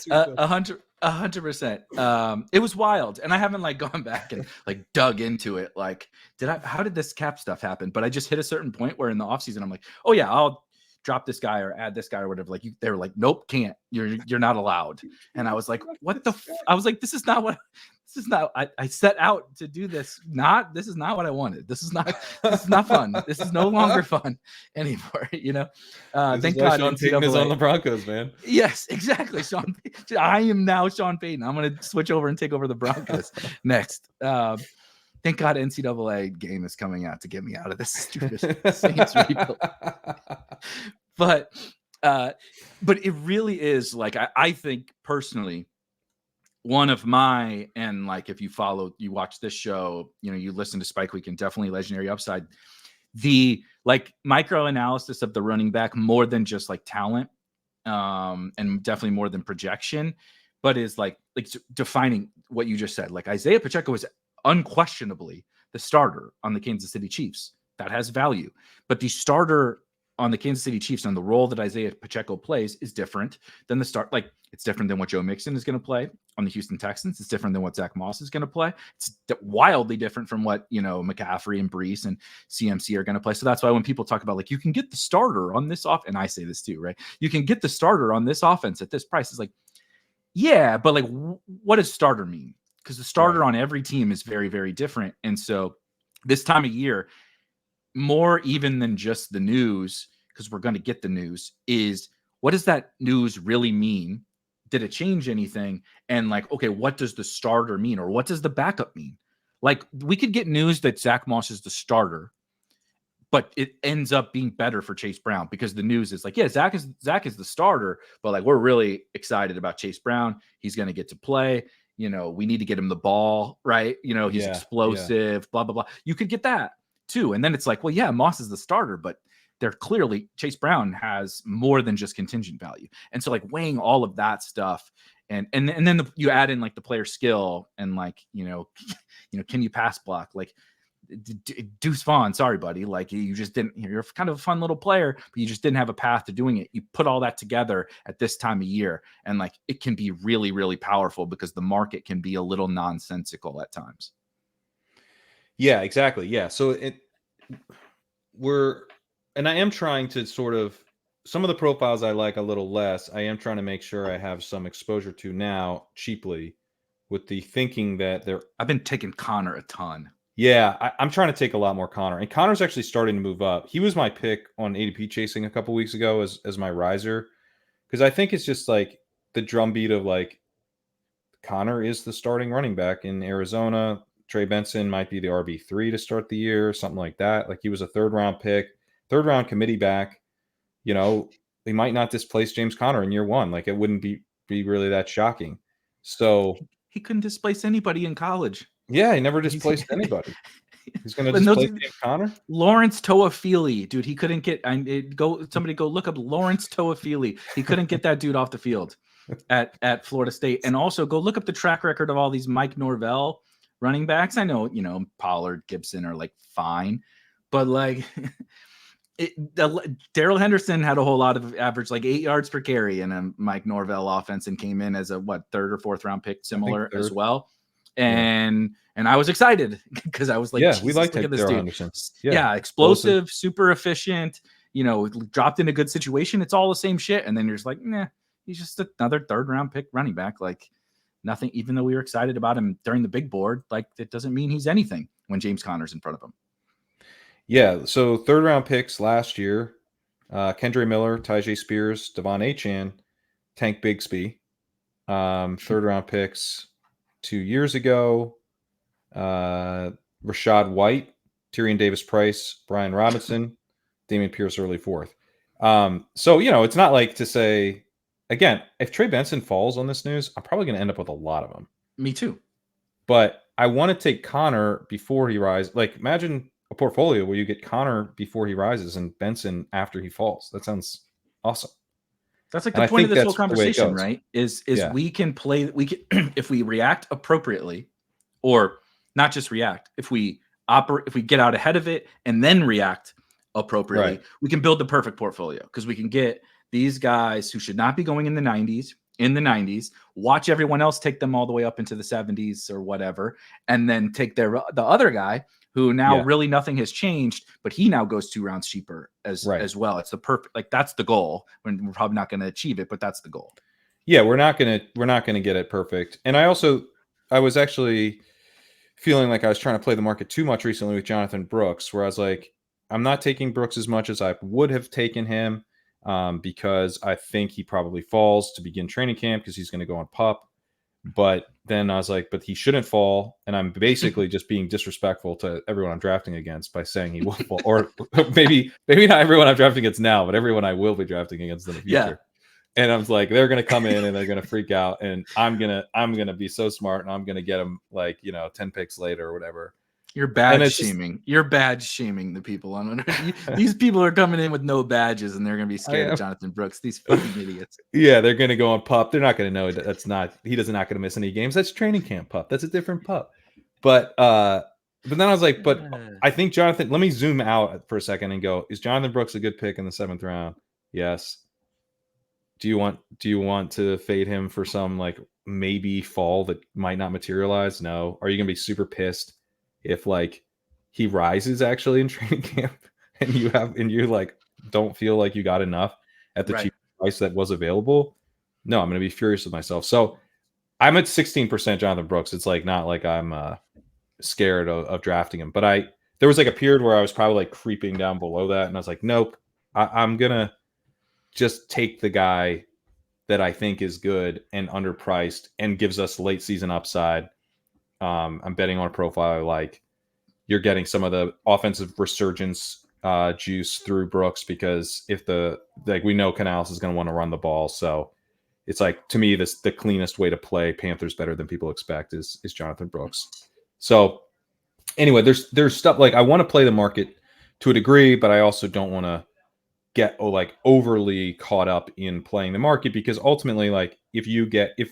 Speaker 2: 100%. It was wild, and I haven't like gone back and like dug into it. Like, how did this cap stuff happen? But I just hit a certain point where in the offseason, I'm like, oh yeah, I'll drop this guy or add this guy or whatever. Like they were like, nope, can't. You're not allowed. And I was like, what the? I was like, this is not. I set out to do this. This is not what I wanted. This is not fun. This is no longer fun anymore.
Speaker 1: Thank God Sean Payton is on the Broncos, man.
Speaker 2: Yes, exactly. Sean. I am now Sean Payton. I'm going to switch over and take over the Broncos next. Thank God NCAA game is coming out to get me out of this stupid Saints rebuild. But it really is like I think personally one of my, and like if you watch this show, you listen to Spike Week and definitely Legendary Upside, the like micro analysis of the running back more than just like talent, and definitely more than projection, but is like defining what you just said. Like Isaiah Pacheco is unquestionably the starter on the Kansas City Chiefs. That has value. But the starter on the Kansas City Chiefs and the role that Isaiah Pacheco plays is different than the start. Like, it's different than what Joe Mixon is going to play on the Houston Texans. It's different than what Zach Moss is going to play. It's wildly different from what, McCaffrey and Brees and CMC are going to play. So that's why when people talk about, like, you can get the starter on this off, and I say this too, right? You can get the starter on this offense at this price. It's like, yeah, but like, what does starter mean? Because the starter on every team is very, very different. And so this time of year, more even than just the news, because we're going to get the news, is what does that news really mean? Did it change anything? And like, okay, what does the starter mean? Or what does the backup mean? Like, we could get news that Zach Moss is the starter, but it ends up being better for Chase Brown because the news is like, yeah, Zach is the starter, but like, we're really excited about Chase Brown. He's going to get to play. We need to get him the ball, right? He's explosive, blah, blah, blah. You could get that too. And then it's like, well, yeah, Moss is the starter, but they're clearly, Chase Brown has more than just contingent value. And so like weighing all of that stuff and then you add in like the player skill and like, can you pass block? Like Deuce Vaughn, sorry, buddy. Like you just didn't, you're kind of a fun little player, but you just didn't have a path to doing it. You put all that together at this time of year and like, it can be really, really powerful because the market can be a little nonsensical at times.
Speaker 1: Yeah, exactly. Yeah. So and I am trying to sort of, some of the profiles I like a little less, I am trying to make sure I have some exposure to now cheaply with the thinking that
Speaker 2: I've been taking Connor a ton.
Speaker 1: Yeah, I'm trying to take a lot more Connor. And Connor's actually starting to move up. He was my pick on ADP chasing a couple weeks ago as my riser. Because I think it's just like the drumbeat of like Connor is the starting running back in Arizona. Trey Benson might be the RB3 to start the year, something like that. Like he was a third-round pick, third-round committee back. They might not displace James Conner in year one. Like it wouldn't be really that shocking. So
Speaker 2: he couldn't displace anybody in college.
Speaker 1: Yeah, he never displaced anybody. He's going to displace James Conner?
Speaker 2: Lawrence Toafili, dude. He couldn't get. Somebody go look up Lawrence Toafili. He couldn't get that dude off the field at Florida State. And also go look up the track record of all these Mike Norvell running backs. I know Pollard, Gibson are like fine, but like Darrell Henderson had a whole lot of average, like 8 yards per carry in a Mike Norvell offense, and came in as a third or fourth round pick, similar as well. And I was excited because I was like,
Speaker 1: yeah, we like
Speaker 2: this
Speaker 1: dude.
Speaker 2: Henderson. Yeah, explosive, super efficient, dropped in a good situation. It's all the same shit. And then you're just like, nah, he's just another third round pick running back. Like nothing, even though we were excited about him during the big board, like it doesn't mean he's anything when James Conner's in front of him.
Speaker 1: Yeah, so third round picks last year, Kendre Miller, Tyjae Spears, Devon Achane, Tank Bigsby. Third round picks 2 years ago, Rashad White, Tyrion Davis-Price, Brian Robinson, Damian Pierce early fourth. So, it's not like to say, again, if Trey Benson falls on this news, I'm probably going to end up with a lot of them.
Speaker 2: Me too.
Speaker 1: But I want to take Connor before he rises. Like, imagine a portfolio where you get Connor before he rises and Benson after he falls. That sounds awesome.
Speaker 2: That's like the point of this whole conversation, right? Is we can if we react appropriately, or not just react, if we get out ahead of it and then react appropriately, we can build the perfect portfolio because we can get these guys who should not be going in the 90s, watch everyone else take them all the way up into the 70s or whatever, and then take the other guy who now really nothing has changed, but he now goes 2 rounds cheaper as well. It's the perfect, like that's the goal. We're probably not going to achieve it, but that's the goal.
Speaker 1: Yeah, we're not going to get it perfect. And I was actually feeling like I was trying to play the market too much recently with Jonathan Brooks, where I was like, I'm not taking Brooks as much as I would have taken him because I think he probably falls to begin training camp because he's going to go on PUP. But then I was like, but he shouldn't fall. And I'm basically just being disrespectful to everyone I'm drafting against by saying he will fall. Or maybe not everyone I'm drafting against now, but everyone I will be drafting against in the future. Yeah. And I was like, they're going to come in and they're going to freak out. And I'm going to be so smart and I'm going to get them like, 10 picks later or whatever.
Speaker 2: You're badge shaming. You're badge shaming the people on these people are coming in with no badges and they're going to be scared of Jonathan Brooks. These fucking idiots.
Speaker 1: Yeah, they're going to go on PUP. They're not going to know he does not going to miss any games. That's training camp PUP. That's a different PUP. But But then I was like, but I think Jonathan, let me zoom out for a second and go, is Jonathan Brooks a good pick in the 7th round? Yes. Do you want to fade him for some like maybe fall that might not materialize? No. Are you gonna be super pissed if like he rises actually in training camp and you like don't feel like you got enough at the cheap price that was available? No, I'm gonna be furious with myself. So I'm at 16% Jonathan Brooks. It's like not like I'm scared of drafting him, but there was like a period where I was probably like creeping down below that, and I was like, nope, I'm gonna just take the guy that I think is good and underpriced and gives us late season upside. I'm betting on a profile I like. You're getting some of the offensive resurgence juice through Brooks because if we know Canales is going to want to run the ball, so it's like to me the cleanest way to play Panthers better than people expect is Jonathan Brooks. So anyway, there's stuff like I want to play the market to a degree, but I also don't want to get like overly caught up in playing the market because ultimately, like if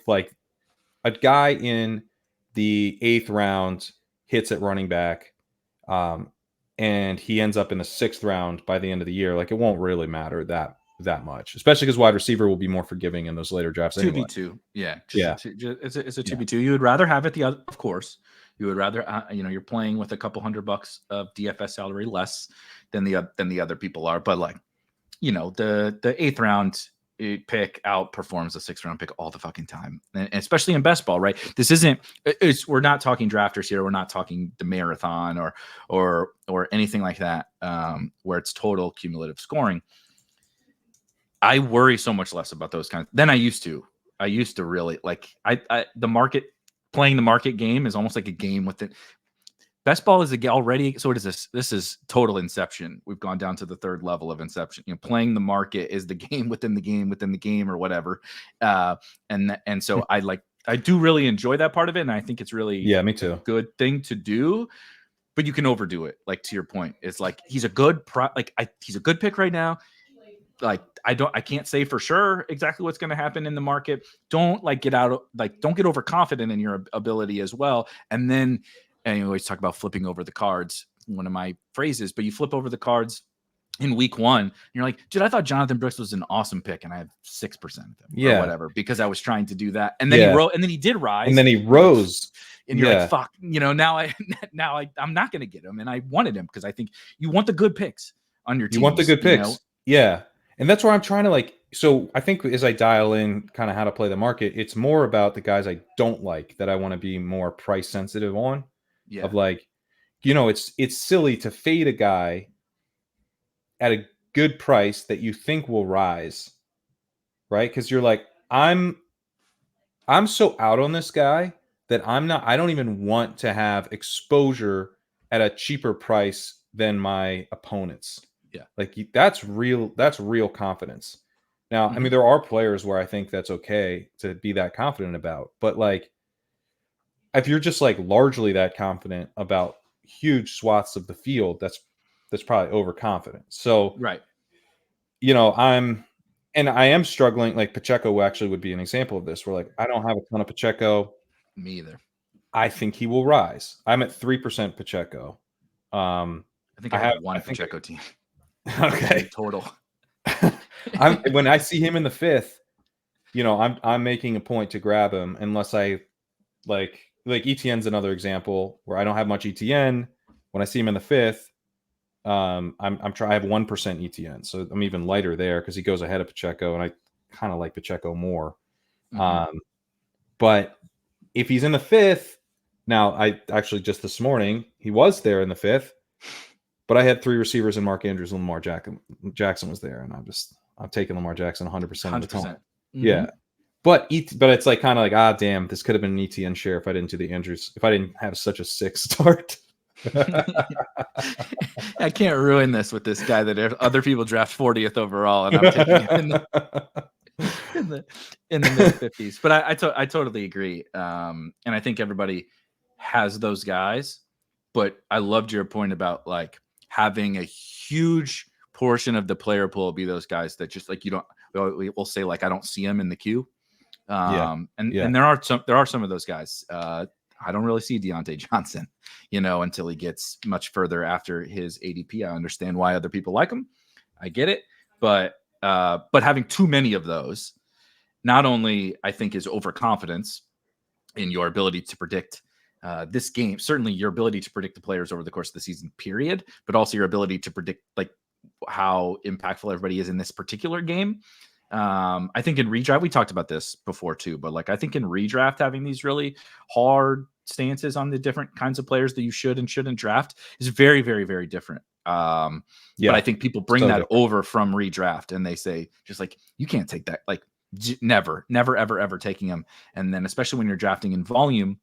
Speaker 1: like a guy in the 8th round hits at running back, and he ends up in the 6th round by the end of the year, like it won't really matter that much, especially because wide receiver will be more forgiving in those later drafts.
Speaker 2: 2B2, yeah. It's a 2B2.
Speaker 1: Yeah.
Speaker 2: You would rather have it the other, of course. You would rather, you're playing with a couple $100 of DFS salary less than the other people are, but like, the 8th round pick outperforms the 6th round pick all the fucking time, and especially in best ball, right? We're not talking drafters here. We're not talking the marathon or anything like that, where it's total cumulative scoring. I worry so much less about those kinds than I used to. I used to really like the market. Playing the market game is almost like a game with it. Best ball is already, so what is this? This is total inception. We've gone down to the 3rd level of inception. Playing the market is the game within the game within the game or whatever. And so I do really enjoy that part of it, and I think it's really
Speaker 1: me too.
Speaker 2: a good thing to do. But you can overdo it. Like to your point, it's like he's a good he's a good pick right now. Like I can't say for sure exactly what's going to happen in the market. Don't get overconfident in your ability as well. And you always talk about flipping over the cards, one of my phrases, but you flip over the cards in week 1 and you're like, dude, I thought Jonathan Brooks was an awesome pick and I have 6% of him or whatever, because I was trying to do that. And then he did rise.
Speaker 1: And then he rose.
Speaker 2: And you're like, fuck, now I'm not going to get him. And I wanted him because I think you want the good picks on your team.
Speaker 1: You want the good picks. Yeah. And that's where I'm trying to so I think as I dial in kind of how to play the market, it's more about the guys I don't like that I want to be more price sensitive on. Yeah. Of it's silly to fade a guy at a good price that you think will rise, right? Because you're like, I'm so out on this guy that I don't even want to have exposure at a cheaper price than my opponents.
Speaker 2: Yeah.
Speaker 1: Like that's real confidence. Now, I mean, there are players where I think that's okay to be that confident about, but like, if you're just like largely that confident about huge swaths of the field, that's probably overconfident. So,
Speaker 2: right.
Speaker 1: I am struggling. Like Pacheco actually would be an example of this, where like, I don't have a ton of Pacheco.
Speaker 2: Me either.
Speaker 1: I think he will rise. I'm at 3% Pacheco.
Speaker 2: I think I have one Pacheco team.
Speaker 1: Okay.
Speaker 2: Total.
Speaker 1: When I see him in the 5th, I'm making a point to grab him unless I like ETN's another example where I don't have much ETN. When I see him in the 5th, I have 1% ETN, so I'm even lighter there because he goes ahead of Pacheco, and I kind of like Pacheco more. But if he's in the 5th, now I actually just this morning he was there in the 5th. But I had 3 receivers in Mark Andrews and Lamar Jackson was there, and I'm taking Lamar Jackson 100% of the time. Yeah, but it's like kind of like damn, this could have been an ETN share if I didn't do the Andrews, if I didn't have such a 6 start.
Speaker 2: I can't ruin this with this guy that other people draft 40th overall, and I'm taking him in the mid 50s. But I totally agree, and I think everybody has those guys. But I loved your point about like having a huge portion of the player pool be those guys that just like we'll say like I don't see them in the queue. And there are some of those guys. I don't really see Deontay Johnson, until he gets much further after his ADP. I understand why other people like him. I get it. But having too many of those, not only I think is overconfidence in your ability to predict this game, certainly your ability to predict the players over the course of the season period, but also your ability to predict like how impactful everybody is in this particular game. I think in redraft, we talked about this before too, but like I think in redraft, having these really hard stances on the different kinds of players that you should and shouldn't draft is very, very, very different. But I think people bring that over from redraft and they say just like, you can't take that, like never, ever, ever taking them. And then especially when you're drafting in volume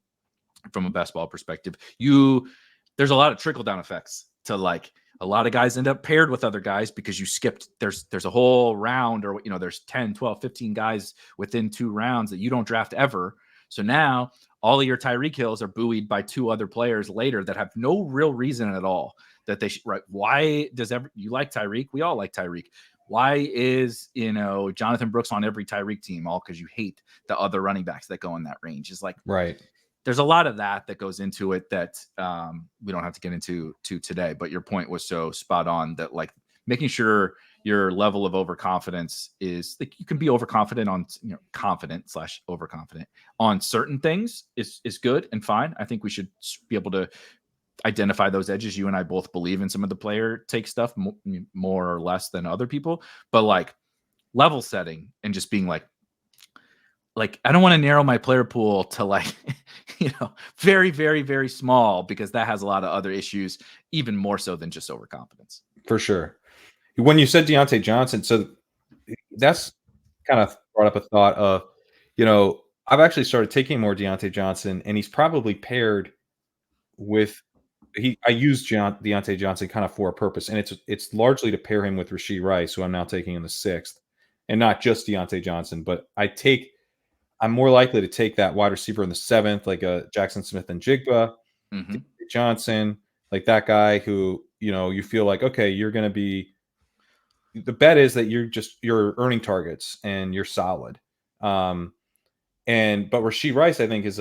Speaker 2: from a best ball perspective, there's a lot of trickle down effects to like, a lot of guys end up paired with other guys because you skipped. There's a whole round, or there's 10, 12, 15 guys within 2 rounds that you don't draft ever. So now all of your Tyreek Hills are buoyed by 2 other players later that have no real reason at all that they should. Right? Why does you like Tyreek? We all like Tyreek. Why is Jonathan Brooks on every Tyreek team? All because you hate the other running backs that go in that range. Is like
Speaker 1: right.
Speaker 2: There's a lot of that goes into it that we don't have to get into today. But your point was so spot on that like making sure your level of overconfidence is like you can be overconfident on confident/overconfident on certain things is good and fine. I think we should be able to identify those edges. You and I both believe in some of the player take stuff more or less than other people, but like level setting and just being like I don't want to narrow my player pool to like, very, very, very small because that has a lot of other issues, even more so than just overconfidence.
Speaker 1: For sure. When you said Deontay Johnson, so that's kind of brought up a thought of, I've actually started taking more Deontay Johnson, and he's probably paired with I use Deontay Johnson kind of for a purpose, and it's largely to pair him with Rashee Rice, who I'm now taking in the 6th, and not just Deontay Johnson, but I'm more likely to take that wide receiver in the 7th, like a Jackson Smith and Jigba, Johnson, like that guy who, you feel like, okay, you're going to be, the bet is that you're earning targets and you're solid. But Rashee Rice, I think is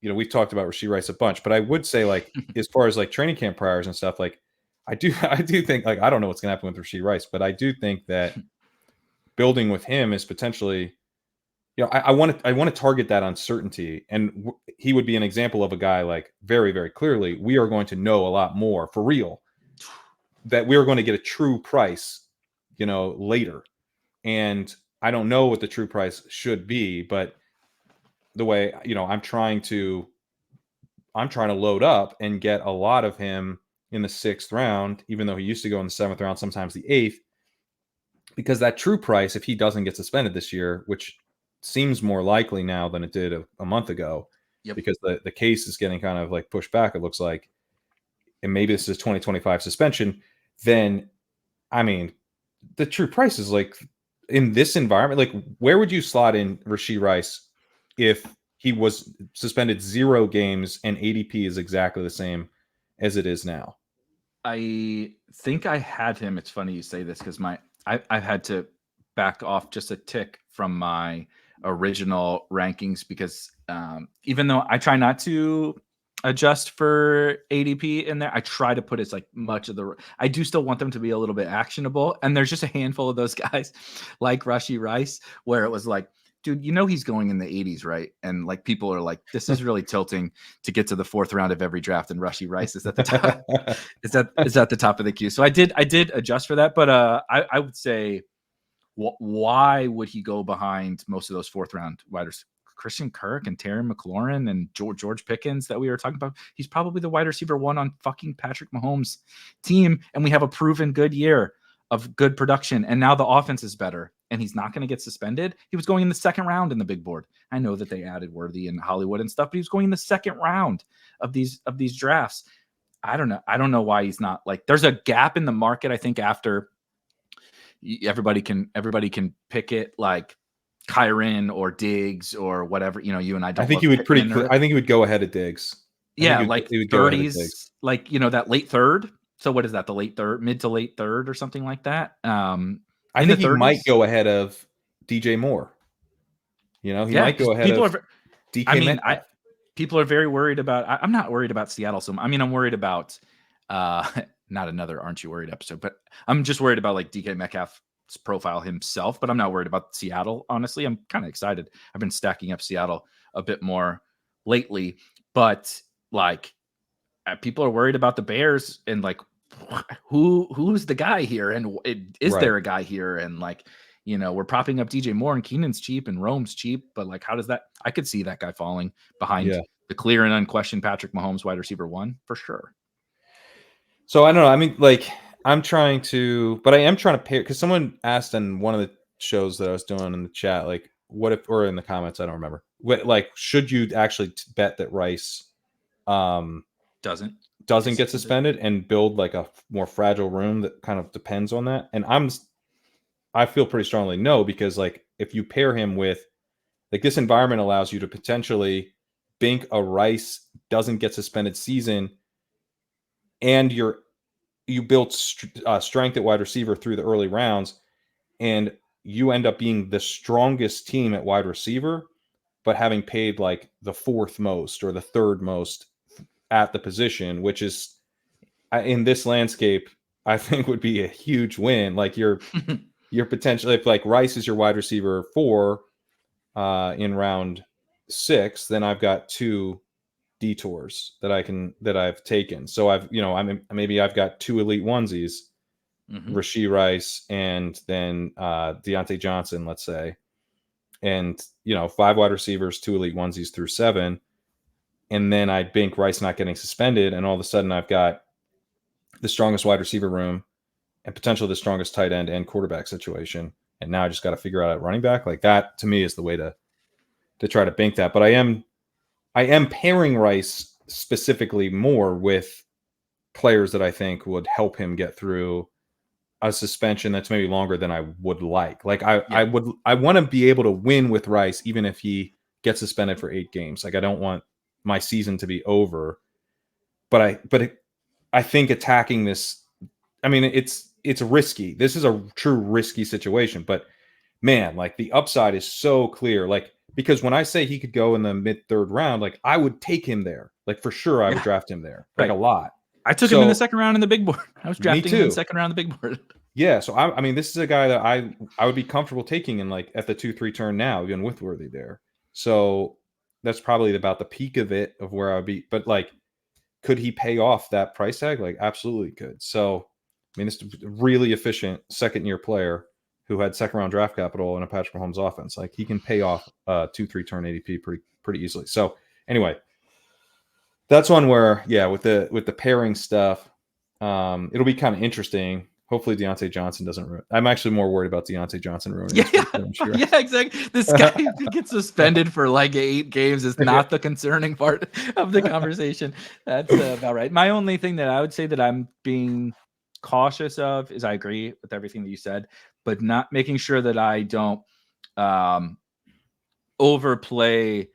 Speaker 1: we've talked about Rashee Rice a bunch, but I would say like, as far as like training camp priors and stuff, like I do think like, I don't know what's going to happen with Rashee Rice, but I do think that building with him is potentially, I want to target that uncertainty, and he would be an example of a guy like very, very clearly we are going to know a lot more for real, that we are going to get a true price, later, and I don't know what the true price should be, but the way I'm trying to load up and get a lot of him in the 6th round, even though he used to go in the 7th round, sometimes the 8th, because that true price, if he doesn't get suspended this year, which seems more likely now than it did a month ago, because the case is getting kind of like pushed back, it looks like, and maybe this is 2025 suspension, then I mean the true price is like in this environment, like where would you slot in Rashee Rice if he was suspended 0 games and ADP is exactly the same as it is now?
Speaker 2: I think I had him. It's funny you say this because I've had to back off just a tick from my original rankings because even though I try not to adjust for ADP in there, I try to put as like much of I do still want them to be a little bit actionable. And there's just a handful of those guys like Rashee Rice where it was like, dude, he's going in the 80s, right? And like people are like, this is really tilting to get to the 4th round of every draft, and Rashee Rice is at the top. is at the top of the queue. So I did adjust for that, but I would say, why would he go behind most of those 4th round wide receivers? Christian Kirk and Terry McLaurin and George Pickens that we were talking about. He's probably the wide receiver 1 on fucking Patrick Mahomes' team, and we have a proven good year of good production, and now the offense is better, and he's not going to get suspended. He was going in the 2nd round in the big board. I know that they added Worthy and Hollywood and stuff, but he was going in the 2nd round of these drafts. I don't know why he's not like. There's a gap in the market. I think after everybody can pick it like Kyren or Diggs or whatever, you and I don't.
Speaker 1: I think he would I think he would go ahead of Diggs.
Speaker 2: Yeah, like 30s, like that late 3rd. So what is that? The late 3rd, mid to late 3rd, or something like that.
Speaker 1: I think he might go ahead of DJ Moore. He might go ahead of DK Metcalf.
Speaker 2: people are very worried about. I'm not worried about Seattle. So I mean, I'm worried about not another "Aren't You Worried" episode, but I'm just worried about like DK Metcalf's profile himself. But I'm not worried about Seattle. Honestly, I'm kind of excited. I've been stacking up Seattle a bit more lately, but like people are worried about the Bears and like who's the guy here, and is there a guy here, and like. We're propping up DJ Moore and Keenan's cheap and Rome's cheap, but like, how does that? I could see that guy falling behind the clear and unquestioned Patrick Mahomes wide receiver 1 for sure.
Speaker 1: So I don't know. I mean, like, I am trying to pair, because someone asked on one of the shows that I was doing in the chat, like, what if, or in the comments, I don't remember. Like, should you actually bet that Rice doesn't get suspended and build like a more fragile room that kind of depends on that? And I feel pretty strongly no, because like if you pair him with like this environment allows you to potentially bank a Rice doesn't get suspended season, and you built strength at wide receiver through the early rounds, and you end up being the strongest team at wide receiver, but having paid like the 4th most or the 3rd most at the position, which is in this landscape, I think would be a huge win. Like you're potentially, if like Rice is your wide receiver 4 in round 6, then I've got 2 detours that I've taken. So maybe I've got 2 elite onesies, Rashee Rice and then Deontay Johnson, let's say, and 5 wide receivers, 2 elite onesies through 7, and then I bank Rice not getting suspended, and all of a sudden I've got the strongest wide receiver room and potentially the strongest tight end and quarterback situation. And now I just got to figure out a running back. Like that to me is the way to try to bank that. But I am pairing Rice specifically more with players that I think would help him get through a suspension that's maybe longer than I would like. Like I want to be able to win with Rice, even if he gets suspended for 8 games. Like I don't want my season to be over, but I think attacking this, I mean, it's risky. This is a true risky situation, but man, like the upside is so clear. Like, because when I say he could go in the mid-3rd round, like I would take him there. Like for sure I would draft him there. Like a lot.
Speaker 2: I took him in the 2nd round in the big board. I was drafting him in the 2nd round in the big board.
Speaker 1: Yeah. So I mean, this is a guy that I would be comfortable taking in like at the 2-3 turn now, even with Worthy there. So that's probably about the peak of it, of where I would be. But like, could he pay off that price tag? Like absolutely could. So I mean, it's a really efficient 2nd-year player who had 2nd round draft capital in a Patrick Mahomes offense. Like he can pay off 2-3 turn ADP pretty easily. So anyway, that's one where, with the pairing stuff, it'll be kind of interesting. Hopefully Deontay Johnson doesn't ruin. I'm actually more worried about Deontay Johnson ruining.
Speaker 2: Yeah, exactly. This guy gets suspended for like 8 games is not the concerning part of the conversation. That's about right. My only thing that I would say that I'm being cautious of is I agree with everything that you said, but not making sure that I don't overplay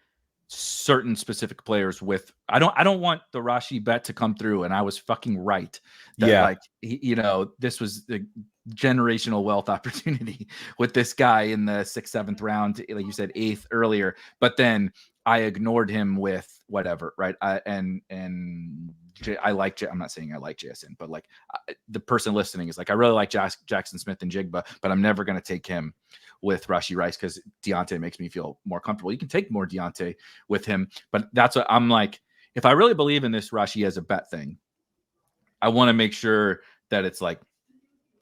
Speaker 2: certain specific players with. I don't want the Rashee bet to come through, and I was fucking right. That like this was the generational wealth opportunity with this guy in the 6th, 7th round, like you said, 8th earlier, but then I ignored him with whatever, right? I'm not saying I like JSN, but like the person listening is like, I really like Jackson Smith and Jigba, but I'm never going to take him with Rashee Rice because Deontay makes me feel more comfortable. You can take more Deontay with him, but that's what I'm like. If I really believe in this Rashee as a bet thing, I want to make sure that it's like,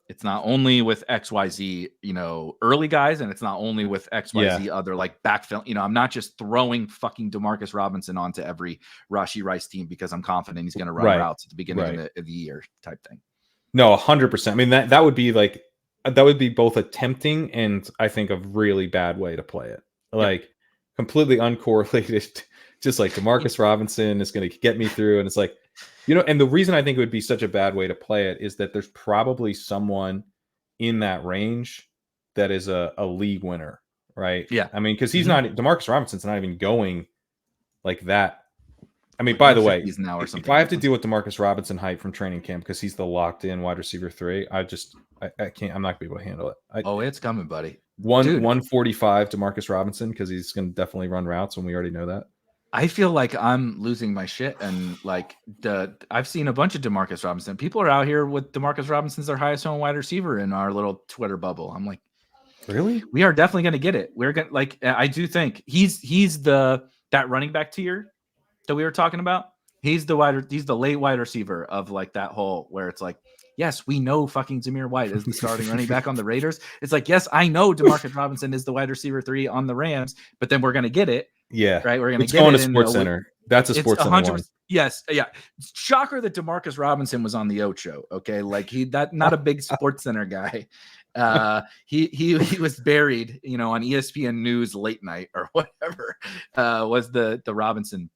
Speaker 2: it's not only with XYZ, early guys, and it's not only with XYZ other like backfill. I'm not just throwing fucking Demarcus Robinson onto every Rashee Rice team because I'm confident he's going to run routes at the beginning of the year type thing.
Speaker 1: No, 100%. I mean, that would be like, that would be both a tempting and I think a really bad way to play it. Like completely uncorrelated, just like Demarcus Robinson is going to get me through. And it's like, and the reason I think it would be such a bad way to play it is that there's probably someone in that range that is a league winner, right?
Speaker 2: Yeah.
Speaker 1: I mean, because he's not, Demarcus Robinson's not even going like that. I mean, by the way,
Speaker 2: now or something,
Speaker 1: if I have to deal with Demarcus Robinson hype from training camp because he's the locked in wide receiver 3, I can't, I'm not going to be able to handle it.
Speaker 2: It's coming, buddy.
Speaker 1: 145 Demarcus Robinson because he's going to definitely run routes, and we already know that.
Speaker 2: I feel like I'm losing my shit, and like I've seen a bunch of Demarcus Robinson. People are out here with Demarcus Robinson's their highest owned wide receiver in our little Twitter bubble. I'm like,
Speaker 1: really?
Speaker 2: We are definitely going to get it. We're going to like. I do think he's that running back tier that we were talking about. He's the late wide receiver of like that whole where it's like, yes, we know fucking Zamir White is the starting running back on the Raiders. It's like, yes, I know Demarcus Robinson is the wide receiver 3 on the Rams, but then we're going to get it.
Speaker 1: Yeah.
Speaker 2: Right. We're going to get
Speaker 1: going
Speaker 2: it
Speaker 1: to Sports Center. That's a Sports Center one.
Speaker 2: Yes. Yeah. Shocker that Demarcus Robinson was on the Ocho. Okay. Like not a big Sports Center guy. He was buried, on ESPN News late night or whatever, was the Robinson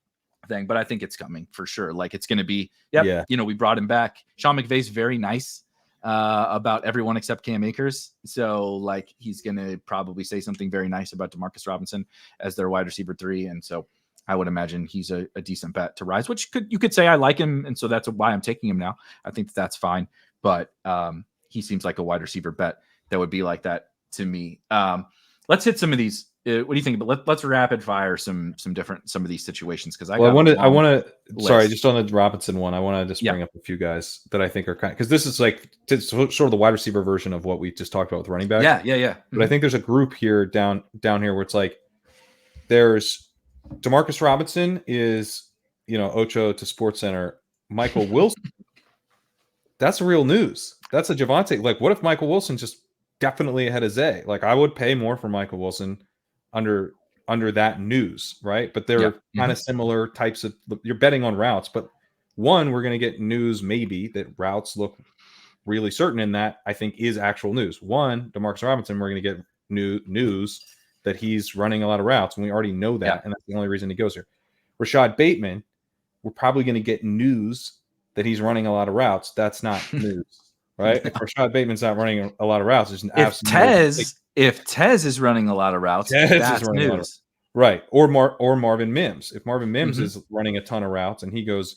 Speaker 2: thing, but I think it's coming for sure. Like it's going to be, we brought him back. Sean McVay's very nice about everyone except Cam Akers. So like he's going to probably say something very nice about Demarcus Robinson as their wide receiver 3. And so I would imagine he's a decent bet to rise, which you could say I like him. And so that's why I'm taking him now. I think that's fine. But he seems like a wide receiver bet that would be like that to me. Let's hit some of these. What do you think? But let's rapid fire some of these situations because I want to.
Speaker 1: Sorry, just on the Robinson one, I want to just bring up a few guys that I think are kind of because this is like sort of the wide receiver version of what we just talked about with running backs.
Speaker 2: Yeah.
Speaker 1: But I think there's a group here down here where it's like there's Demarcus Robinson is Ocho to Sports Center. Michael Wilson. That's real news. That's a Javonte. Like, what if Michael Wilson just definitely ahead of Zay? Like, I would pay more for Michael Wilson under that news, right? But they're kind of similar types of. You're betting on routes, but one, we're going to get news maybe that routes look really certain, and that I think is actual news. One, Demarcus Robinson, we're going to get news that he's running a lot of routes, and we already know that, and that's the only reason he goes here. Rashad Bateman, we're probably going to get news that he's running a lot of routes. That's not news, right? If Rashad Bateman's not running a lot of routes, there's an
Speaker 2: if Tez is running a lot to routes, that's news.
Speaker 1: Right. Or Marvin Mims. If Marvin Mims is running a ton of routes and he goes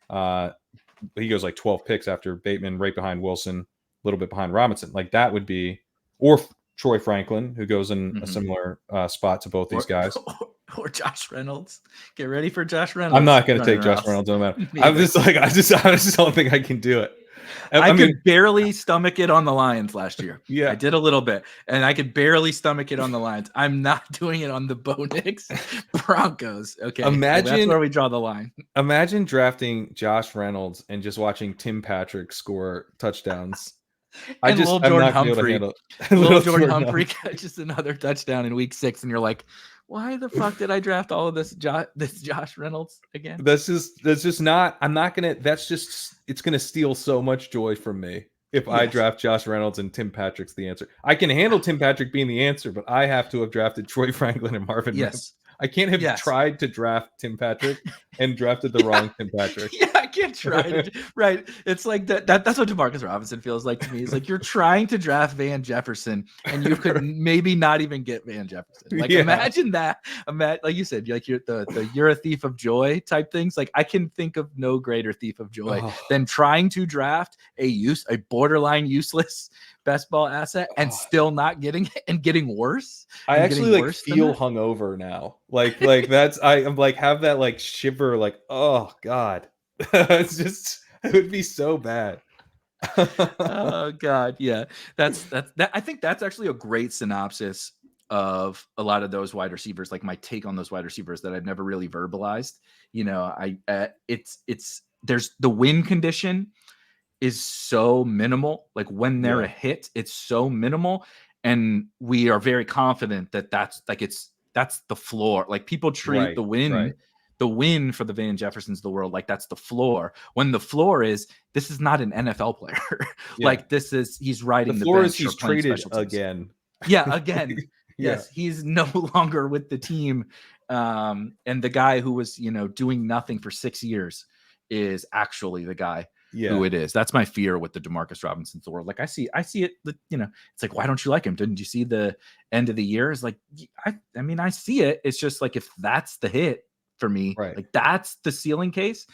Speaker 1: like 12 picks after Bateman, right behind Wilson, a little bit behind Robinson, like that would be, or Troy Franklin, who goes in a similar spot to both these guys.
Speaker 2: Or Josh Reynolds. Get ready for Josh Reynolds.
Speaker 1: I'm not going to take Josh Reynolds. No matter. I just don't think I can do it.
Speaker 2: I could barely stomach it on the Lions last year.
Speaker 1: Yeah,
Speaker 2: I did a little bit, and I could barely stomach it on the Lions. I'm not doing it on the Bo Nix Broncos. Okay,
Speaker 1: imagine
Speaker 2: that's where we draw the line.
Speaker 1: Imagine drafting Josh Reynolds and just watching Tim Patrick score touchdowns.
Speaker 2: Little Jordan Humphrey catches another touchdown in week 6, and you're like, why the fuck did I draft all of this Josh Reynolds again?
Speaker 1: That's just not. I'm not gonna. That's just. It's gonna steal so much joy from me if I draft Josh Reynolds and Tim Patrick's the answer. I can handle Tim Patrick being the answer, but I have to have drafted Troy Franklin and Marvin.
Speaker 2: Yes.
Speaker 1: I can't have tried to draft Tim Patrick and drafted the wrong Tim Patrick.
Speaker 2: Yeah, I can't try. Right. It's like that's what Demarcus Robinson feels like to me. It's like you're trying to draft Van Jefferson and you could maybe not even get Van Jefferson. Like imagine that. Like you said, like you're you're a thief of joy type things. Like I can think of no greater thief of joy than trying to draft a borderline useless best ball asset and still not getting it and getting worse.
Speaker 1: I actually like feel hungover now. Like that's I'm like have that like shiver like oh god. It's just it would be so bad.
Speaker 2: Oh god, yeah. That's I think that's actually a great synopsis of a lot of those wide receivers, like my take on those wide receivers that I've never really verbalized. It's there's the win condition is so minimal. Like when they're a hit, it's so minimal. And we are very confident that that's the floor. Like people treat the win for the Van Jeffersons of the world. Like that's the floor. When the floor is, this is not an NFL player. Like this is, he's riding the
Speaker 1: floor
Speaker 2: bench.
Speaker 1: Is he's traded again.
Speaker 2: Yeah. Again. Yes. He's no longer with the team. And the guy who was, doing nothing for 6 years is actually the guy who it is. That's my fear with the Demarcus Robinsons of the world. Like I see it, it's like, why don't you like him? Didn't you see the end of the year? It's like, I mean, I see it. It's just like, if that's the hit for me, like that's the ceiling case.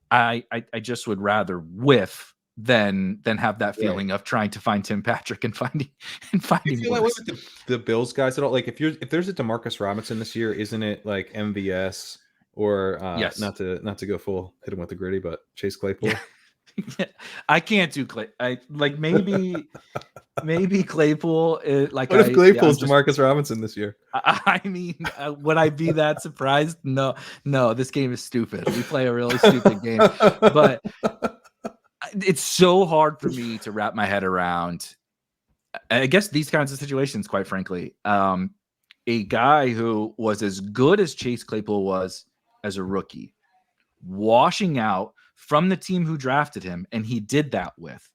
Speaker 2: I just would rather whiff than have that feeling of trying to find Tim Patrick and finding
Speaker 1: you feel that way with the Bills guys at all? Like if there's a Demarcus Robinson this year, isn't it like MVS or
Speaker 2: Yes.
Speaker 1: not to go full hit him with the gritty, but Chase Claypool.
Speaker 2: I can't do maybe Claypool.
Speaker 1: What if Claypool's Demarcus Robinson this year?
Speaker 2: I mean, would I be that surprised? No. This game is stupid. We play a really stupid game, but it's so hard for me to wrap my head around. I guess these kinds of situations, quite frankly, a guy who was as good as Chase Claypool was as a rookie, washing out from the team who drafted him, and he did that with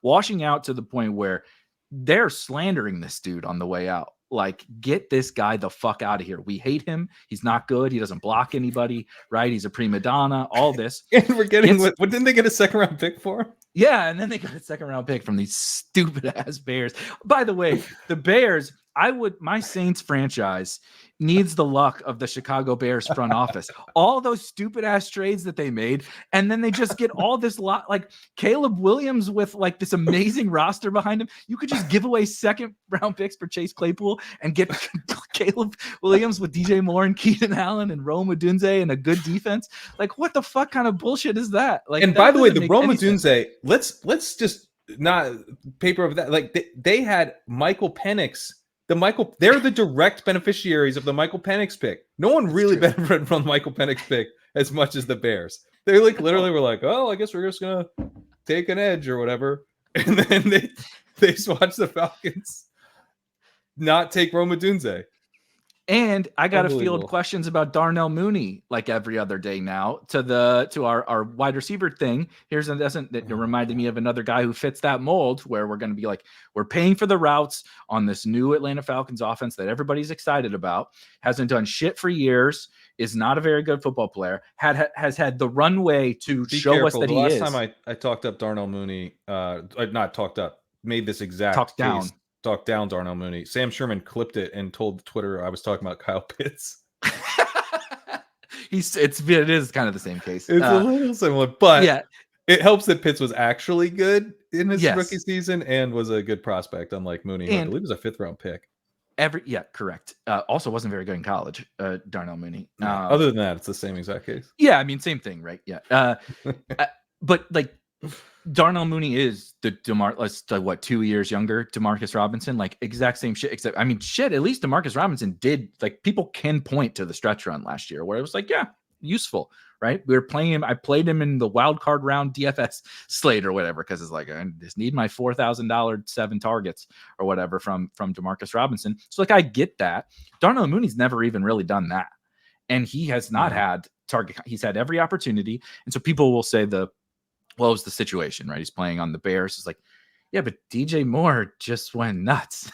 Speaker 2: washing out to the point where they're slandering this dude on the way out. Like, get this guy the fuck out of here. We hate him. He's not good. He doesn't block anybody, right? He's a prima donna, all this.
Speaker 1: And we're getting, what didn't they get a second round pick for him?
Speaker 2: Yeah, and then they got a second round pick from these stupid ass Bears. By the way, the Bears, my Saints franchise needs the luck of the Chicago Bears front office. All those stupid ass trades that they made, and then they just get all this lot, like Caleb Williams with like this amazing roster behind him. You could just give away second round picks for Chase Claypool and get Caleb Williams with DJ Moore and Keenan Allen and Rome Odunze and a good defense. Like, what the fuck kind of bullshit is that? Like,
Speaker 1: and by the way, the Rome Odunze, let's just not paper over that. Like, they had Michael Penix. They're the direct beneficiaries of the Michael Penix pick. No one really benefited from the Michael Penix pick as much as the Bears. They like literally were like, oh, I guess we're just gonna take an edge or whatever, and then they watched the Falcons not take Rome Odunze.
Speaker 2: And I got to field questions about Darnell Mooney like every other day now to our wide receiver thing. Here's a lesson that reminded me of another guy who fits that mold, where we're going to be like, we're paying for the routes on this new Atlanta Falcons offense that everybody's excited about, hasn't done shit for years, is not a very good football player, has had the runway to show us that he is.
Speaker 1: The last time I talked up Darnell Mooney, not talked up, made this exact case. Talk down Darnell Mooney. Sam Sherman clipped it and told Twitter I was talking about Kyle Pitts.
Speaker 2: It is kind of the same case.
Speaker 1: It's a little similar, but yeah, it helps that Pitts was actually good in his rookie season and was a good prospect, unlike Mooney, who I believe was a 5th round pick.
Speaker 2: Correct. Also wasn't very good in college, Darnell Mooney.
Speaker 1: Other than that, it's the same exact case.
Speaker 2: Yeah, I mean, same thing, right? Yeah. But like, Darnell Mooney is the 2 years younger Demarcus Robinson, like exact same shit, except I mean, shit, at least Demarcus Robinson did, like, people can point to the stretch run last year where it was like, yeah, useful, right? We were playing him. I played him in the wild card round DFS slate or whatever, because it's like, I just need my $4,000 7 targets or whatever from Demarcus Robinson. So like, I get that. Darnell Mooney's never even really done that, and he has not had target. He's had every opportunity, and so people will say well, it was the situation, right? He's playing on the Bears. It's like, yeah, but DJ Moore just went nuts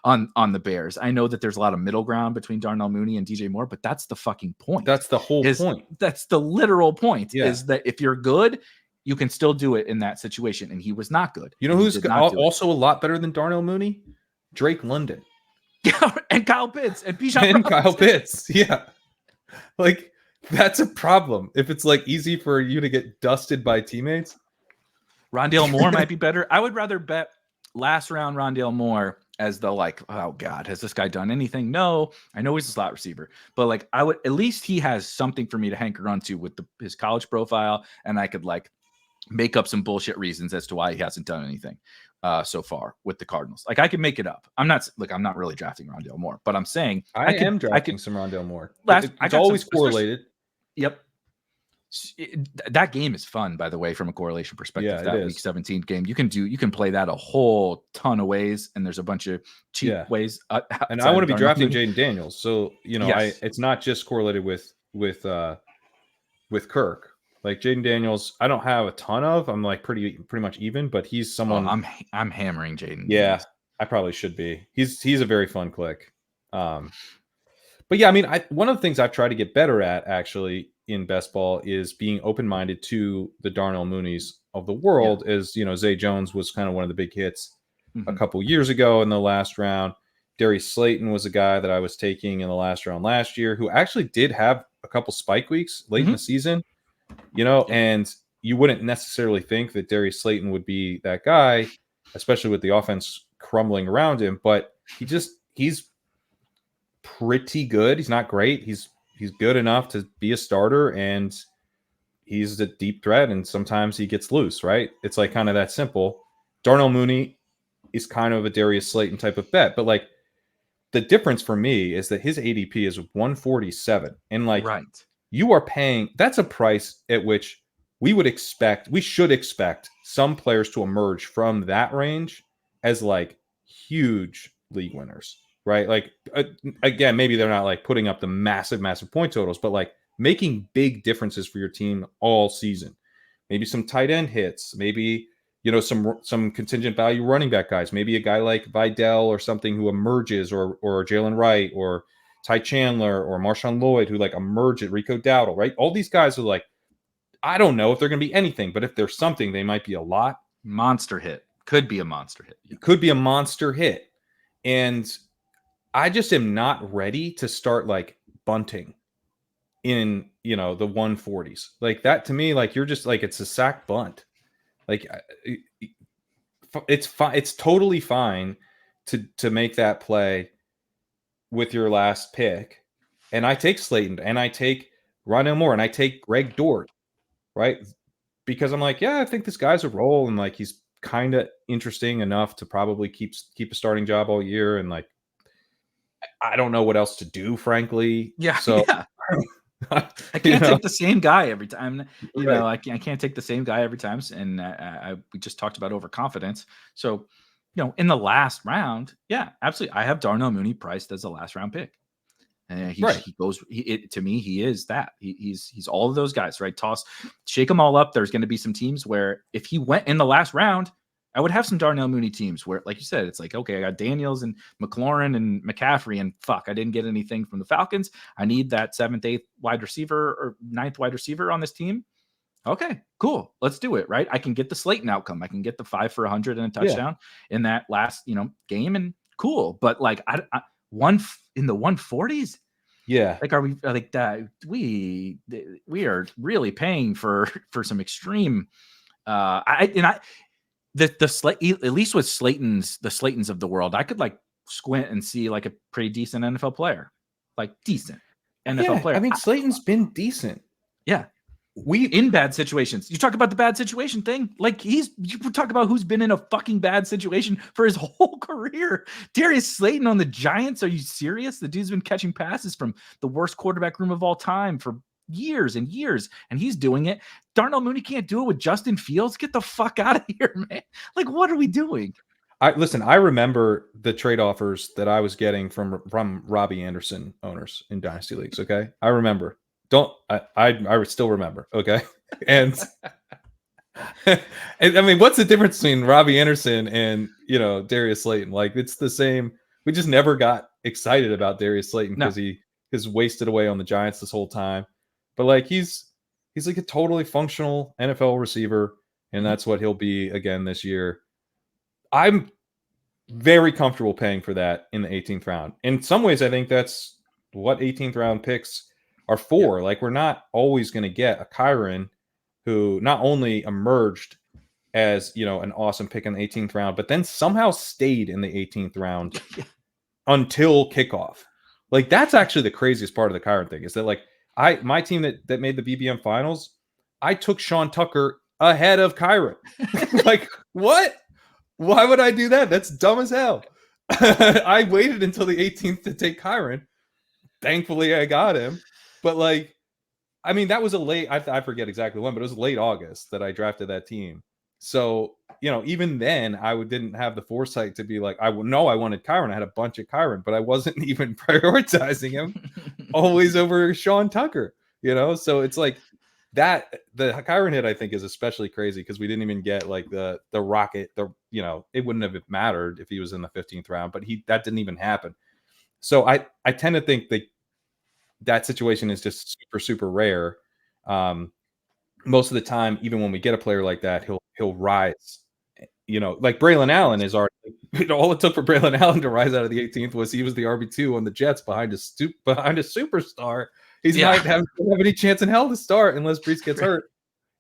Speaker 2: on the Bears. I know that there's a lot of middle ground between Darnell Mooney and DJ Moore, but that's the fucking point.
Speaker 1: That's the whole point.
Speaker 2: That's the literal point, is that if you're good, you can still do it in that situation. And he was not good.
Speaker 1: You know who's also a lot better than Darnell Mooney? Drake London.
Speaker 2: And Kyle Pitts. And Bijan
Speaker 1: and Kyle Pitts. Yeah. Like, that's a problem. If it's like easy for you to get dusted by teammates.
Speaker 2: Rondale Moore might be better. I would rather bet last round Rondale Moore as the like, oh God, has this guy done anything? No, I know he's a slot receiver, but like, I would, at least he has something for me to hanker onto with his college profile. And I could like make up some bullshit reasons as to why he hasn't done anything so far with the Cardinals. Like, I could make it up. I'm not really drafting Rondale Moore, but I'm saying
Speaker 1: I am drafting some Rondale Moore. It's always correlated.
Speaker 2: Yep. That game is fun, by the way, from a correlation perspective.
Speaker 1: Yeah,
Speaker 2: that Week 17 game, you can play that a whole ton of ways, and there's a bunch of cheap ways.
Speaker 1: And I want to be drafting Jaden Daniels, so it's not just correlated with Kirk. Like, Jaden Daniels, I don't have a ton of. I'm like pretty much even, but he's someone.
Speaker 2: I'm hammering Jaden.
Speaker 1: Yeah, Daniels. I probably should be. He's a very fun click. But yeah, I mean, one of the things I've tried to get better at actually in best ball is being open-minded to the Darnell Mooneys of the world. As Zay Jones was kind of one of the big hits a couple years ago in the last round. Darius Slayton was a guy that I was taking in the last round last year, who actually did have a couple spike weeks late in the season, and you wouldn't necessarily think that Darius Slayton would be that guy, especially with the offense crumbling around him, but he's pretty good. He's not great. He's good enough to be a starter, and he's a deep threat, and sometimes he gets loose, right? It's like kind of that simple. Darnell Mooney is kind of a Darius Slayton type of bet, but like the difference for me is that his ADP is 147, and like you are paying, that's a price at which we should expect some players to emerge from that range as like huge league winners, right? Like again, maybe they're not like putting up the massive point totals, but like making big differences for your team all season. Maybe some tight end hits, maybe some contingent value running back guys, maybe a guy like Vidal or something who emerges, or Jalen Wright or Ty Chandler or Marshawn Lloyd who like emerge at Rico Dowdle, right? All these guys are like, I don't know if they're going to be anything, but if they're something, they might be a lot.
Speaker 2: Monster hit. Could be a monster hit.
Speaker 1: It could be a monster hit. And I just am not ready to start like bunting in, the 140s. Like that to me, like you're just like, it's a sack bunt. Like it's fine. It's totally fine to make that play with your last pick. And I take Slayton, and I take Rondale Moore, and I take Greg Dort, right? Because I'm like, yeah, I think this guy's a role, and like he's kind of interesting enough to probably keep a starting job all year. And like, I don't know what else to do, frankly.
Speaker 2: Yeah.
Speaker 1: So
Speaker 2: yeah. I can't take the same guy every time. I can't take the same guy every time. And we just talked about overconfidence. So, in the last round, yeah, absolutely. I have Darnell Mooney priced as a last round pick. And he goes, to me, he is that. He's all of those guys, right? Shake them all up. There's going to be some teams where if he went in the last round, I would have some Darnell Mooney teams where, like you said, it's like, okay, I got Daniels and McLaurin and McCaffrey, and fuck, I didn't get anything from the Falcons. I need that 7th, 8th wide receiver or 9th wide receiver on this team. Okay, cool. Let's do it, right? I can get the Slayton outcome. I can get the 5 for 100 and a touchdown in that last, game, and cool. But like one in the 140s, like are we like that? We are really paying for some extreme. At least with the Slaytons of the world, I could like squint and see like a pretty decent NFL player, like decent NFL player.
Speaker 1: I mean, Slayton's been decent.
Speaker 2: Yeah. In bad situations. You talk about the bad situation thing. Like you talk about who's been in a fucking bad situation for his whole career. Darius Slayton on the Giants. Are you serious? The dude's been catching passes from the worst quarterback room of all time for years and years, and he's doing it. Darnell Mooney can't do it with Justin Fields. Get the fuck out of here, man. Like, what are we doing?
Speaker 1: I remember the trade offers that I was getting from Robbie Anderson owners in Dynasty Leagues. Okay. I remember. I still remember. Okay. And I mean, what's the difference between Robbie Anderson and, Darius Slayton? Like, it's the same. We just never got excited about Darius Slayton because he has wasted away on the Giants this whole time. But like, he's like a totally functional NFL receiver, and that's what he'll be again this year. I'm very comfortable paying for that in the 18th round. In some ways, I think that's what 18th round picks are for. Like, we're not always going to get a Kyren who not only emerged as, an awesome pick in the 18th round, but then somehow stayed in the 18th round until kickoff. Like, that's actually the craziest part of the Kyren thing, is that like my team that made the BBM finals, I took Sean Tucker ahead of Kyren. Like, what? Why would I do that? That's dumb as hell. I waited until the 18th to take Kyren. Thankfully, I got him. But like, I mean, that was a late, I forget exactly when, but it was late August that I drafted that team. So, even then I didn't have the foresight to be like, I wanted Kyren. I had a bunch of Kyren, but I wasn't even prioritizing him always over Sean Tucker, So it's like that, the Kyren hit, I think, is especially crazy because we didn't even get like the rocket, it wouldn't have mattered if he was in the 15th round, but that didn't even happen. So I tend to think that situation is just super, super rare. Most of the time, even when we get a player like that, he'll rise. Like Braylon Allen is already. All it took for Braylon Allen to rise out of the 18th was he was the RB2 on the Jets behind a superstar. He's not have any chance in hell to start unless Brees gets hurt,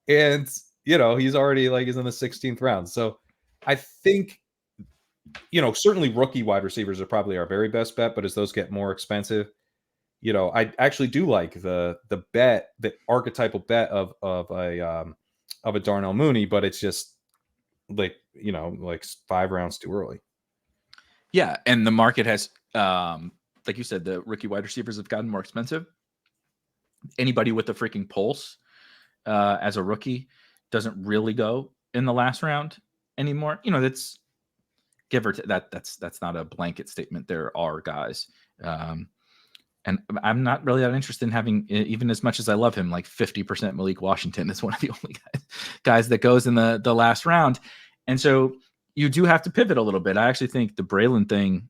Speaker 1: and he's already like is in the 16th round. So I think certainly rookie wide receivers are probably our very best bet, but as those get more expensive, I actually do like the archetypal bet of a Darnell Mooney, but it's just like 5 rounds too early.
Speaker 2: Yeah, and the market has, like you said, the rookie wide receivers have gotten more expensive. Anybody with a freaking pulse as a rookie doesn't really go in the last round anymore. That's give or that's not a blanket statement. There are guys. And I'm not really that interested in having, even as much as I love him, like 50% Malik Washington is one of the only guys that goes in the last round. And so you do have to pivot a little bit. I actually think the Braylon thing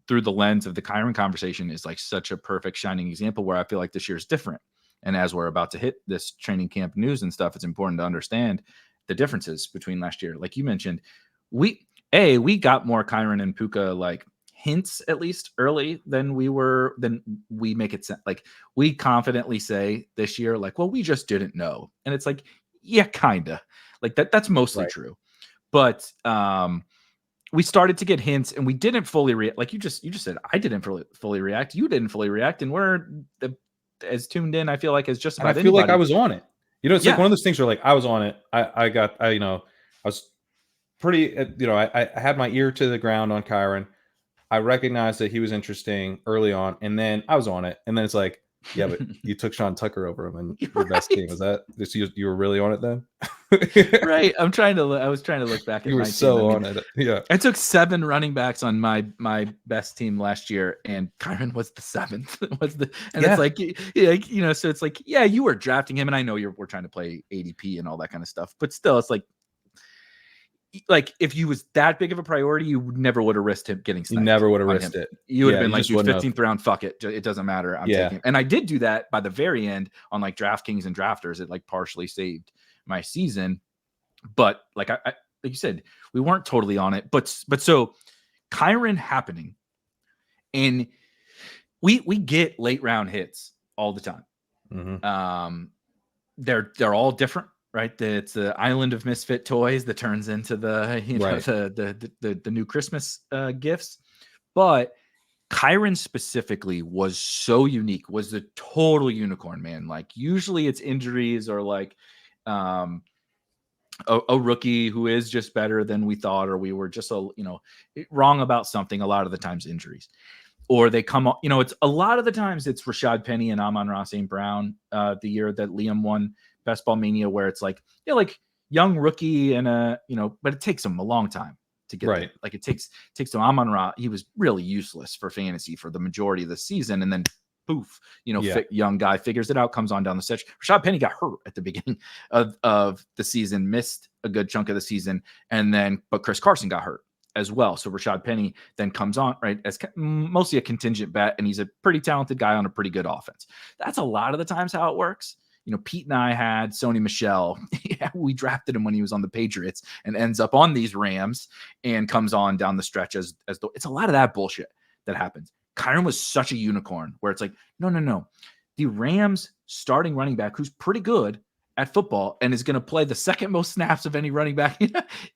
Speaker 2: through the lens of the Kyren conversation is like such a perfect shining example where I feel like this year is different. And as we're about to hit this training camp news and stuff, it's important to understand the differences between last year. Like you mentioned, we got more Kyren and Puka like hints at least early than we make it like we confidently say this year, like, well, we just didn't know. And it's like, yeah, kinda like that's mostly true. But we started to get hints and we didn't fully react. Like you just said, I didn't fully react. You didn't fully react. And we're as tuned in, I feel like, as just about
Speaker 1: anybody. I feel
Speaker 2: anybody.
Speaker 1: like I was on it. It's like one of those things where like I was on it. I was pretty, I had my ear to the ground on Kyren. I recognized that he was interesting early on, and then I was on it. And then it's like, yeah, but you took Sean Tucker over him, and your best team. Was that you were really on it then?
Speaker 2: Right. I was trying to look back at
Speaker 1: you were so on it. Yeah.
Speaker 2: I took 7 running backs on my best team last year, and Kyren was the 7th. It's like, yeah, so it's like, yeah, you were drafting him, and I know we're trying to play ADP and all that kind of stuff, but still, it's like if you was that big of a priority, you never would have risked him getting sniped.
Speaker 1: You never would have risked it.
Speaker 2: You would have been like, dude, 15th round, fuck it. It doesn't matter. I'm taking him. And I did do that by the very end on like DraftKings and Drafters. It like partially saved my season. But like like you said, we weren't totally on it. But so Kyren happening, and we get late round hits all the time.
Speaker 1: Mm-hmm.
Speaker 2: They're all different. Right, it's the island of misfit toys that turns into the the new Christmas gifts. But Kyren specifically was so unique, was the total unicorn, man. Like usually it's injuries or like a rookie who is just better than we thought, or we were just wrong about something. A lot of the times injuries, or they come on. It's a lot of the times it's Rashad Penny and Amon-Ra St. Brown the year that Liam won Best Ball Mania, where it's like, like young rookie and but it takes him a long time to get there. Like it takes him. Amon-Ra, he was really useless for fantasy for the majority of the season, and then poof, young guy figures it out, comes on down the stretch. Rashad Penny got hurt at the beginning of the season, missed a good chunk of the season, but Chris Carson got hurt as well. So Rashad Penny then comes on, right, as mostly a contingent bet, and he's a pretty talented guy on a pretty good offense. That's a lot of the times how it works. Pete and I had Sony Michel. We drafted him when he was on the Patriots and ends up on these Rams and comes on down the stretch as it's a lot of that bullshit that happens. Kyren was such a unicorn where it's like, no. The Rams starting running back who's pretty good at football and is going to play the second most snaps of any running back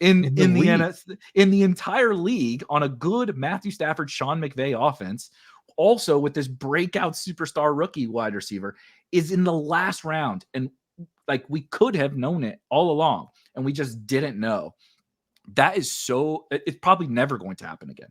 Speaker 2: in the entire league on a good Matthew Stafford, Sean McVay offense. Also with this breakout superstar rookie wide receiver is in the last round. And like, we could have known it all along and we just didn't know. That is it's probably never going to happen again.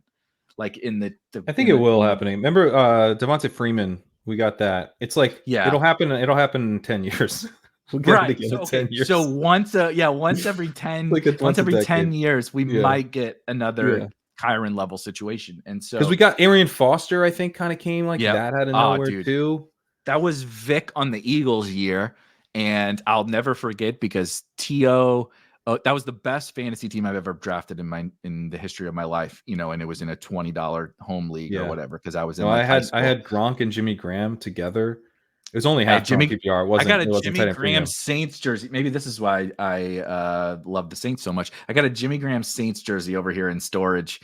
Speaker 2: Like I
Speaker 1: think it will happen. Remember Devonta Freeman, we got that. It's like, it'll happen in 10 years. We'll get it again in 10 years.
Speaker 2: So once every 10 once every 10 years we might get another Kyren level situation. And so
Speaker 1: because we got Arian Foster, I think kind of came like that out of nowhere too.
Speaker 2: That was Vic on the Eagles year, and I'll never forget because T.O. That was the best fantasy team I've ever drafted in the history of my life, and it was in a $20 home league or whatever, because I was in
Speaker 1: I had Gronk and Jimmy Graham together. It was only half PPR.
Speaker 2: I got a Jimmy Graham Saints jersey. Maybe this is why I love the Saints so much. I got a Jimmy Graham Saints jersey over here in storage.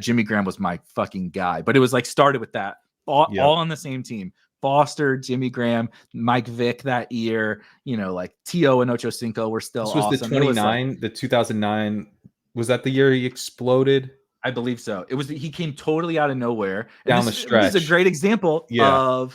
Speaker 2: Jimmy Graham was my fucking guy, but it was like started with that all on the same team. Foster, Jimmy Graham, Mike Vick that year. Like T.O. and Ocho Cinco were still.
Speaker 1: This was
Speaker 2: awesome.
Speaker 1: The 2009 was that the year he exploded?
Speaker 2: I believe so. He came totally out of nowhere. And
Speaker 1: Down the
Speaker 2: this
Speaker 1: stretch.
Speaker 2: is a great example
Speaker 1: Yeah.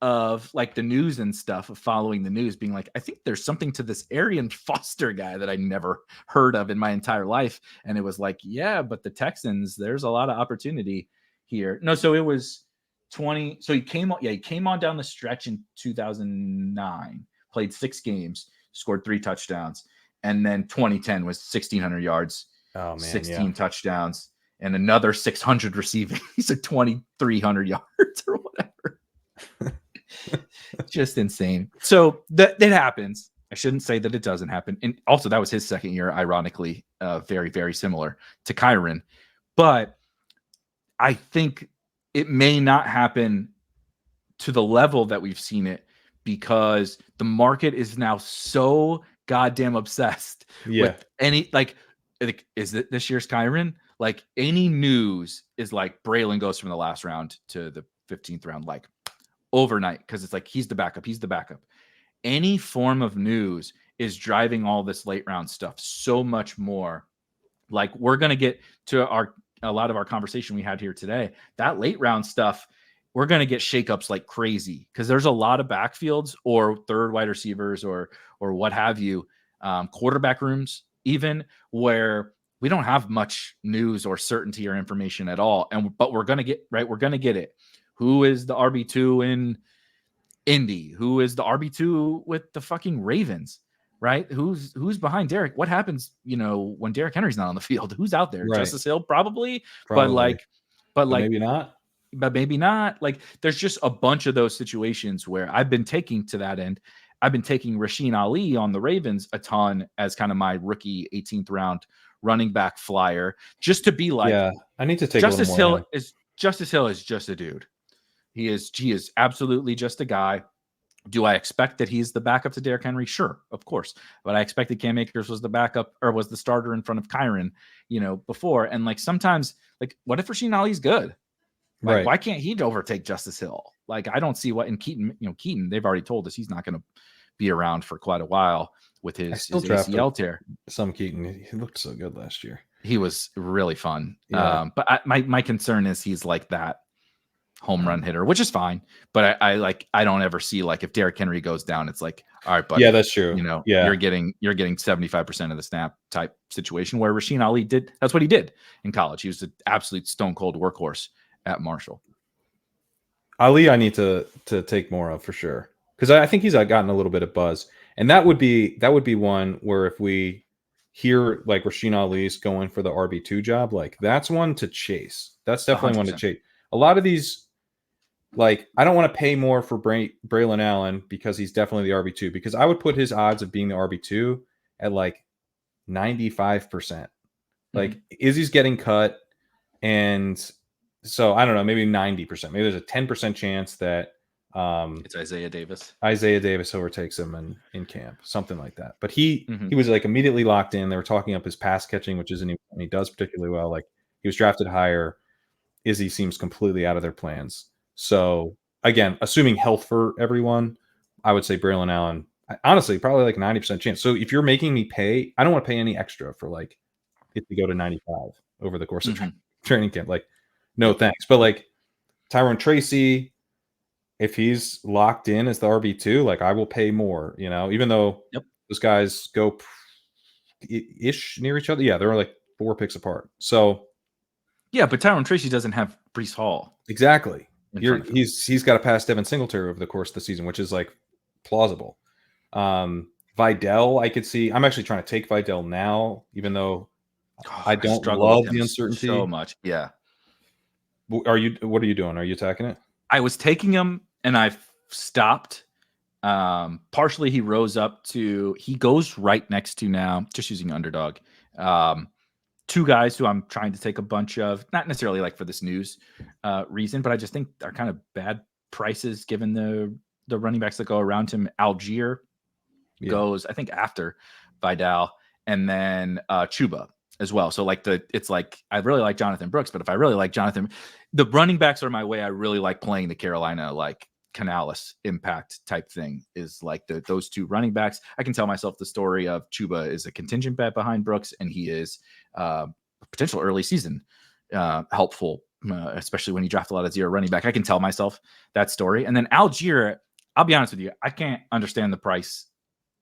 Speaker 2: of like the news and stuff, of following the news, being like, I think there's something to this Arian Foster guy that I never heard of in my entire life. And it was like, yeah, but the Texans, there's a lot of opportunity here. No, so it was 20. So he came on down the stretch in 2009, played 6 games, scored 3 touchdowns. And then 2010 was 1,600 yards, 16 touchdowns, and another 600 receiving. He's at 2,300 yards or whatever. Just insane. So that happens. I shouldn't say that it doesn't happen. And also, that was his second year, ironically, very, very similar to Kyren. But I think it may not happen to the level that we've seen it, because the market is now so goddamn obsessed with any, like, is it this year's Kyren? Like, any news is like Braylon goes from the last round to the 15th round, like overnight, because it's like he's the backup. Any form of news is driving all this late round stuff so much more. Like, we're gonna get to a lot of our conversation we had here today. That late round stuff, we're going to get shakeups like crazy, because there's a lot of backfields or third wide receivers or what have you, quarterback rooms even, where we don't have much news or certainty or information at all. But we're going to get right. We're going to get it. Who is the RB2 in Indy? Who is the RB2 with the fucking Ravens? Right? Who's behind Derek? What happens, when Derrick Henry's not on the field? Who's out there?
Speaker 1: Right.
Speaker 2: Justice Hill, probably. But
Speaker 1: maybe not.
Speaker 2: But maybe not. Like, there's just a bunch of those situations where I've been taking, to that end, I've been taking Rasheen Ali on the Ravens a ton as kind of my rookie 18th round running back flyer, just to be like,
Speaker 1: I need to take
Speaker 2: Justice
Speaker 1: a little more.
Speaker 2: Justice Hill is just a dude. He is absolutely just a guy. Do I expect that he's the backup to Derrick Henry? Sure, of course. But I expected Cam Akers was the backup, or was the starter in front of Kyren, before. And like, sometimes, like, what if Rasheen Ali's good? Like,
Speaker 1: right.
Speaker 2: Why can't he overtake Justice Hill? Like, I don't see what in Keaton, they've already told us he's not going to be around for quite a while with his ACL tear.
Speaker 1: Some Keaton, he looked so good last year.
Speaker 2: He was really fun.
Speaker 1: Yeah.
Speaker 2: But my concern is he's like that home run hitter, which is fine. But I don't ever see, like, if Derrick Henry goes down, it's like, all right, buddy.
Speaker 1: Yeah, that's true.
Speaker 2: You're getting 75% of the snap type situation, where Rasheen Ali that's what he did in college. He was an absolute stone cold workhorse at Marshall.
Speaker 1: Ali, I need to take more of, for sure, because I think he's gotten a little bit of buzz, and that would be one where, if we hear like Rasheen Ali's going for the RB2 job, like, that's one to chase. That's definitely 100%. One to chase. A lot of these, like, I don't want to pay more for Braylon Allen because he's definitely the RB2, because I would put his odds of being the RB2 at like 95%. Like, Izzy's getting cut, and so I don't know, maybe 90%. Maybe there's a 10% chance that
Speaker 2: it's Isaiah Davis
Speaker 1: overtakes him in camp, something like that. But he was like immediately locked in. They were talking up his pass catching, which isn't even, he does particularly well. Like, he was drafted higher. Izzy seems completely out of their plans. So again, assuming health for everyone, I would say Braylon Allen, honestly, probably like 90% chance. So if you're making me pay, I don't want to pay any extra for like it to go to 95 over the course of training camp. Like, no thanks. But like Tyrone Tracy, if he's locked in as the RB2, like, I will pay more, even though those guys go ish near each other. Yeah, they're like 4 picks apart. So
Speaker 2: yeah, but Tyrone Tracy doesn't have Breece Hall.
Speaker 1: Exactly. He's got to pass Devin Singletary over the course of the season, which is like plausible. Vidal, I could see. I'm actually trying to take Vidal now, even though I don't love the uncertainty
Speaker 2: so much. Yeah.
Speaker 1: What are you doing? Are you attacking it?
Speaker 2: I was taking him and I've stopped. Partially he goes right next to, now, just using Underdog, 2 guys who I'm trying to take a bunch of, not necessarily like for this news reason, but I just think they're kind of bad prices given the running backs that go around him. Algier goes, I think, after Vidal, and then Chuba as well. So like it's like, I really like Jonathan Brooks, but if I really like Jonathan, the running backs are my way. I really like playing the Carolina, like, Canales impact type thing, is like those 2 running backs. I can tell myself the story of Chuba is a contingent bet behind Brooks, and he is a potential early season helpful, especially when you draft a lot of zero running back. I can tell myself that story. And then Algier, I'll be honest with you, I can't understand the price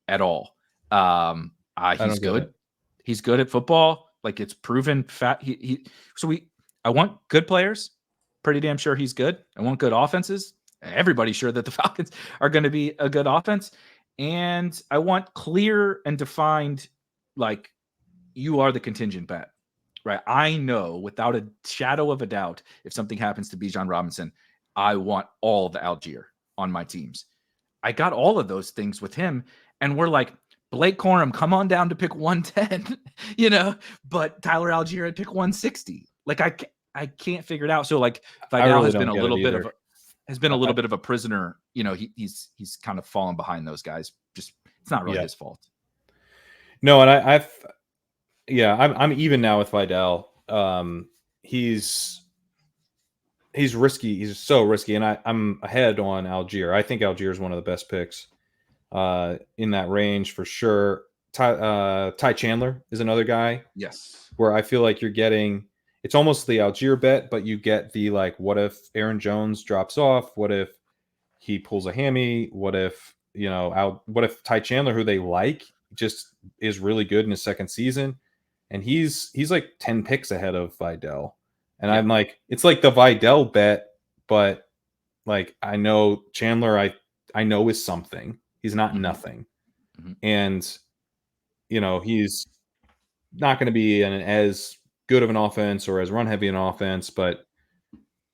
Speaker 2: at all. He's good. He's good at football. Like, it's proven fat. I want good players. Pretty damn sure he's good. I want good offenses. Everybody's sure that the Falcons are going to be a good offense. And I want clear and defined, like, you are the contingent bet, right? I know without a shadow of a doubt, if something happens to Bijan Robinson, I want all the Algier on my teams. I got all of those things with him. And we're like, Blake Corum, come on down to pick 110, but Tyler Algier at pick 160. Like, I can't figure it out. So, like, Vidal really has been a little bit of a prisoner. He's kind of fallen behind those guys. Just, it's not really his fault.
Speaker 1: No, and I'm even now with Vidal. He's risky. He's so risky, and I'm ahead on Algier. I think Algier is one of the best picks in that range for sure. Ty Chandler is another guy.
Speaker 2: Yes,
Speaker 1: where I feel like you're getting. It's almost the Algier bet, but you get the, like, what if Aaron Jones drops off? What if he pulls a hammy? What if what if Ty Chandler, who they like, just is really good in his second season, and he's like 10 picks ahead of Vidal. And I'm like, it's like the Vidal bet, but like, I know Chandler, I know is something. He's not nothing. Mm-hmm. And he's not going to be as good of an offense or as run heavy an offense, but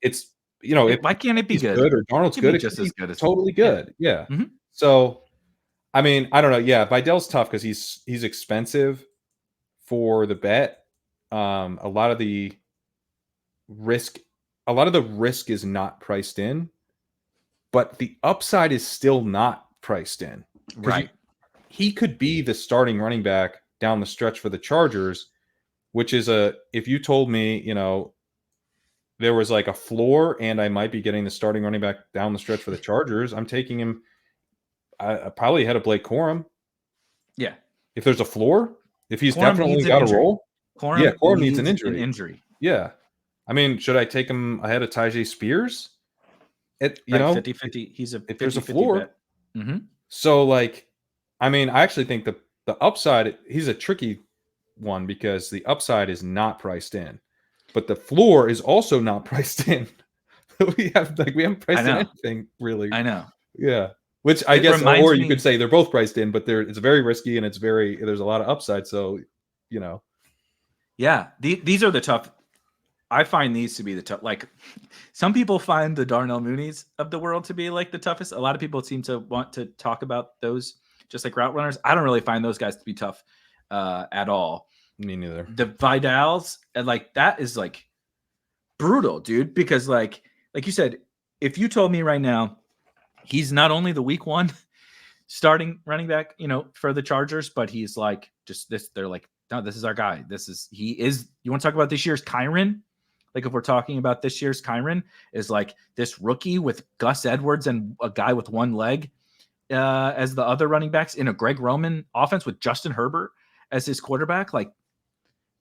Speaker 1: it's
Speaker 2: why can't it be good?
Speaker 1: Or Darnold's good,
Speaker 2: just as good as
Speaker 1: totally good. Yeah.
Speaker 2: Mm-hmm.
Speaker 1: So, I mean, I don't know. Yeah, Vidal's tough because he's expensive for the bet. A lot of the risk is not priced in, but the upside is still not priced in.
Speaker 2: Right.
Speaker 1: He could be the starting running back down the stretch for the Chargers, which is if you told me, there was like a floor and I might be getting the starting running back down the stretch for the Chargers, I'm taking him probably ahead of Blake Corum.
Speaker 2: Yeah.
Speaker 1: If there's a floor, if he's
Speaker 2: Corum
Speaker 1: definitely got a role. Corum needs an injury. Yeah. I mean, should I take him ahead of Tyjae Spears?
Speaker 2: 50-50. He's if
Speaker 1: there's a floor.
Speaker 2: Mm-hmm.
Speaker 1: So, like, I mean, I actually think the upside, he's a tricky one because the upside is not priced in, but the floor is also not priced in. we haven't priced in anything really.
Speaker 2: I know.
Speaker 1: Yeah. Which I guess, or you could say they're both priced in, but it's very risky and there's a lot of upside. So,
Speaker 2: Yeah. These are the tough. I find these to be the tough. Like, some people find the Darnell Mooneys of the world to be like the toughest. A lot of people seem to want to talk about those just like route runners. I don't really find those guys to be tough at all.
Speaker 1: Me neither.
Speaker 2: The Vidals, and like, that is like brutal, dude. Because like you said, if you told me right now, he's not only the week 1 starting running back, for the Chargers, but he's like just this. They're like, no, this is our guy. You want to talk about this year's Kyren? Like, if we're talking about this year's Kyren, is like this rookie with Gus Edwards and a guy with one leg as the other running backs in a Greg Roman offense with Justin Herbert as his quarterback. Like,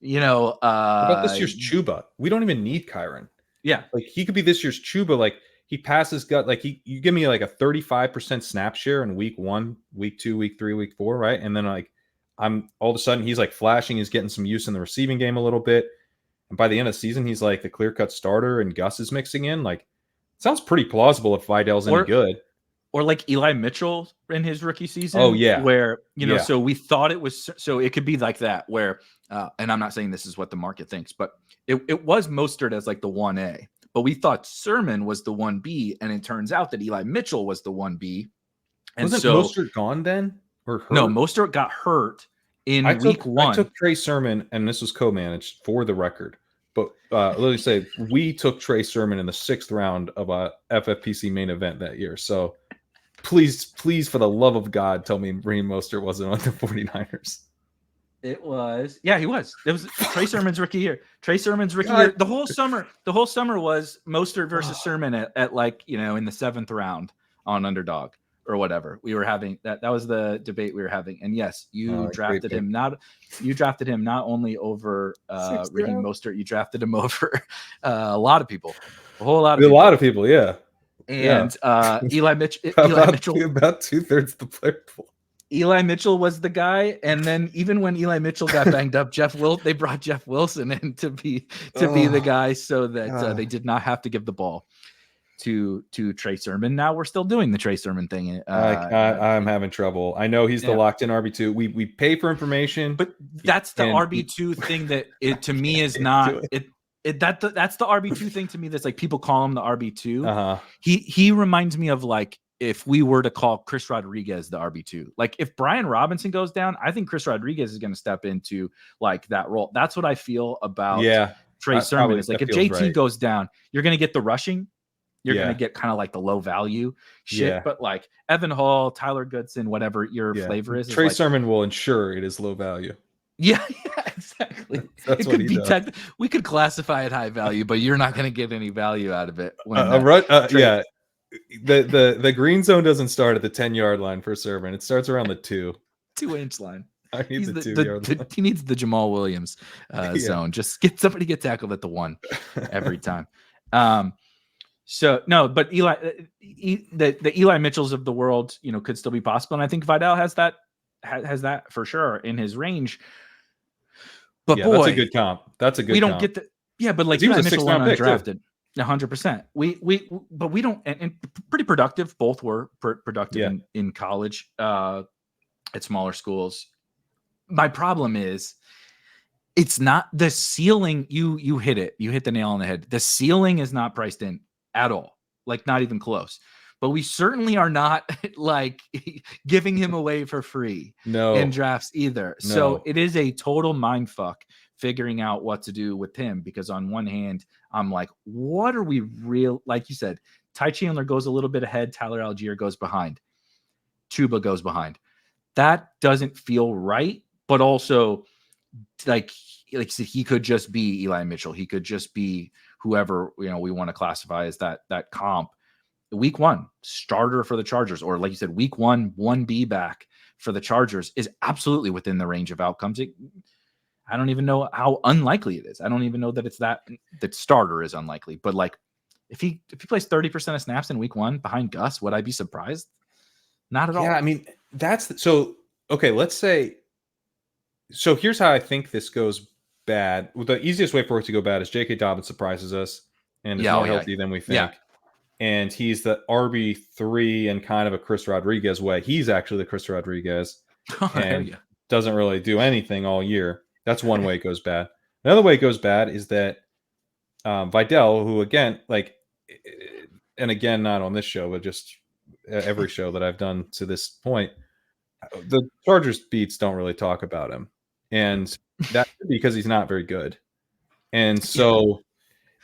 Speaker 2: what
Speaker 1: about this year's Chuba? We don't even need Kyren.
Speaker 2: Yeah.
Speaker 1: Like, he could be this year's Chuba. Like, he passes gut. Like, you give me like a 35% snap share in week 1, week 2, week 3, week 4, right? And then like, I'm all of a sudden he's like flashing. He's getting some use in the receiving game a little bit. And by the end of the season, he's like the clear-cut starter and Gus is mixing in. Like, it sounds pretty plausible if Vidal's any good.
Speaker 2: Or like Eli Mitchell in his rookie season.
Speaker 1: Oh, yeah.
Speaker 2: Where, so we thought it was, so it could be like that where, and I'm not saying this is what the market thinks, but it was Mostert as like the 1A, but we thought Sermon was the 1B. And it turns out that Eli Mitchell was the 1B. And
Speaker 1: wasn't Mostert gone then? Or hurt?
Speaker 2: No, Mostert got hurt in week 1.
Speaker 1: I took Trey Sermon, and this was co-managed for the record. But let me say, we took Trey Sermon in the 6th round of a FFPC main event that year. So please, for the love of God, tell me Raheem Mostert wasn't on the 49ers.
Speaker 2: It was. Yeah, he was. It was Trey Sermon's rookie year. Trey Sermon's rookie year. The whole summer was Mostert versus Sermon at like, in the 7th round on Underdog or whatever. We were having that was the debate we were having. And yes, you drafted him not only over Raheem Mostert, you drafted him over a lot of people. A whole lot of people.
Speaker 1: A lot of people, yeah.
Speaker 2: And Eli Mitchell
Speaker 1: about 2/3 the player pool.
Speaker 2: Eli Mitchell was the guy, and then even when Eli Mitchell got banged up, they brought Jeff Wilson in to be the guy, so that they did not have to give the ball to Trey Sermon. Now we're still doing the Trey Sermon thing.
Speaker 1: I'm having trouble. I know he's the locked in RB2. We pay for information,
Speaker 2: but that's the RB2 thing that it to me is not it. That's the RB2 thing to me. That's like people call him the RB2. He reminds me of like if we were to call Chris Rodriguez the RB2. Like if Brian Robinson goes down, I think Chris Rodriguez is going to step into like that role. That's what I feel about Trey Sermon. It's like if JT goes down, you're going to get the rushing. You're going to get kind of like the low value shit. But like Evan Hall, Tyler Goodson, whatever your flavor is.
Speaker 1: Trey Sermon will ensure it is low value.
Speaker 2: Yeah, exactly.
Speaker 1: That's what he does.
Speaker 2: We could classify it high value, but you're not going to get any value out of it.
Speaker 1: The green zone doesn't start at the 10-yard line for Sermon. It starts around the 2-inch
Speaker 2: line.
Speaker 1: I need the 2-yard line.
Speaker 2: He needs the Jamal Williams zone. Just get somebody get tackled at the 1 every time. So no, but Eli, the Eli Mitchells of the world, could still be possible, and I think Vidal has that for sure in his range. But boy,
Speaker 1: that's a good comp. We
Speaker 2: don't get the but like Eli Mitchell went undrafted. 100%. But we don't, and pretty productive. Both were productive in college, at smaller schools. My problem is, it's not the ceiling. You hit it. You hit the nail on the head. The ceiling is not priced in at all. Like not even close. But we certainly are not like giving him away for free in drafts either. No. So it is a total mind fuck figuring out what to do with him, because on one hand, I'm like, what are we like you said, Ty Chandler goes a little bit ahead. Tyler Algier goes behind. Chuba goes behind. That doesn't feel right. But also like you said, he could just be Eli Mitchell. He could just be whoever, we want to classify as that comp. Week 1 starter for the Chargers, or like you said, week 1, 1B back for the Chargers is absolutely within the range of outcomes. I don't even know how unlikely it is. I don't even know that it's that starter is unlikely, but like if he plays 30% of snaps in week 1 behind Gus, would I be surprised? Not at all.
Speaker 1: Yeah. I mean, okay. Let's say, so here's how I think this goes bad. The easiest way for it to go bad is J.K. Dobbins surprises us and is more healthy than we think. Yeah. And he's the RB3 in kind of a Chris Rodriguez way. He's actually the Chris Rodriguez and doesn't really do anything all year. That's one way it goes bad. Another way it goes bad is that Vidal, who again, and again, not on this show, but just every show that I've done to this point, the Chargers beats don't really talk about him. And that's because he's not very good. And so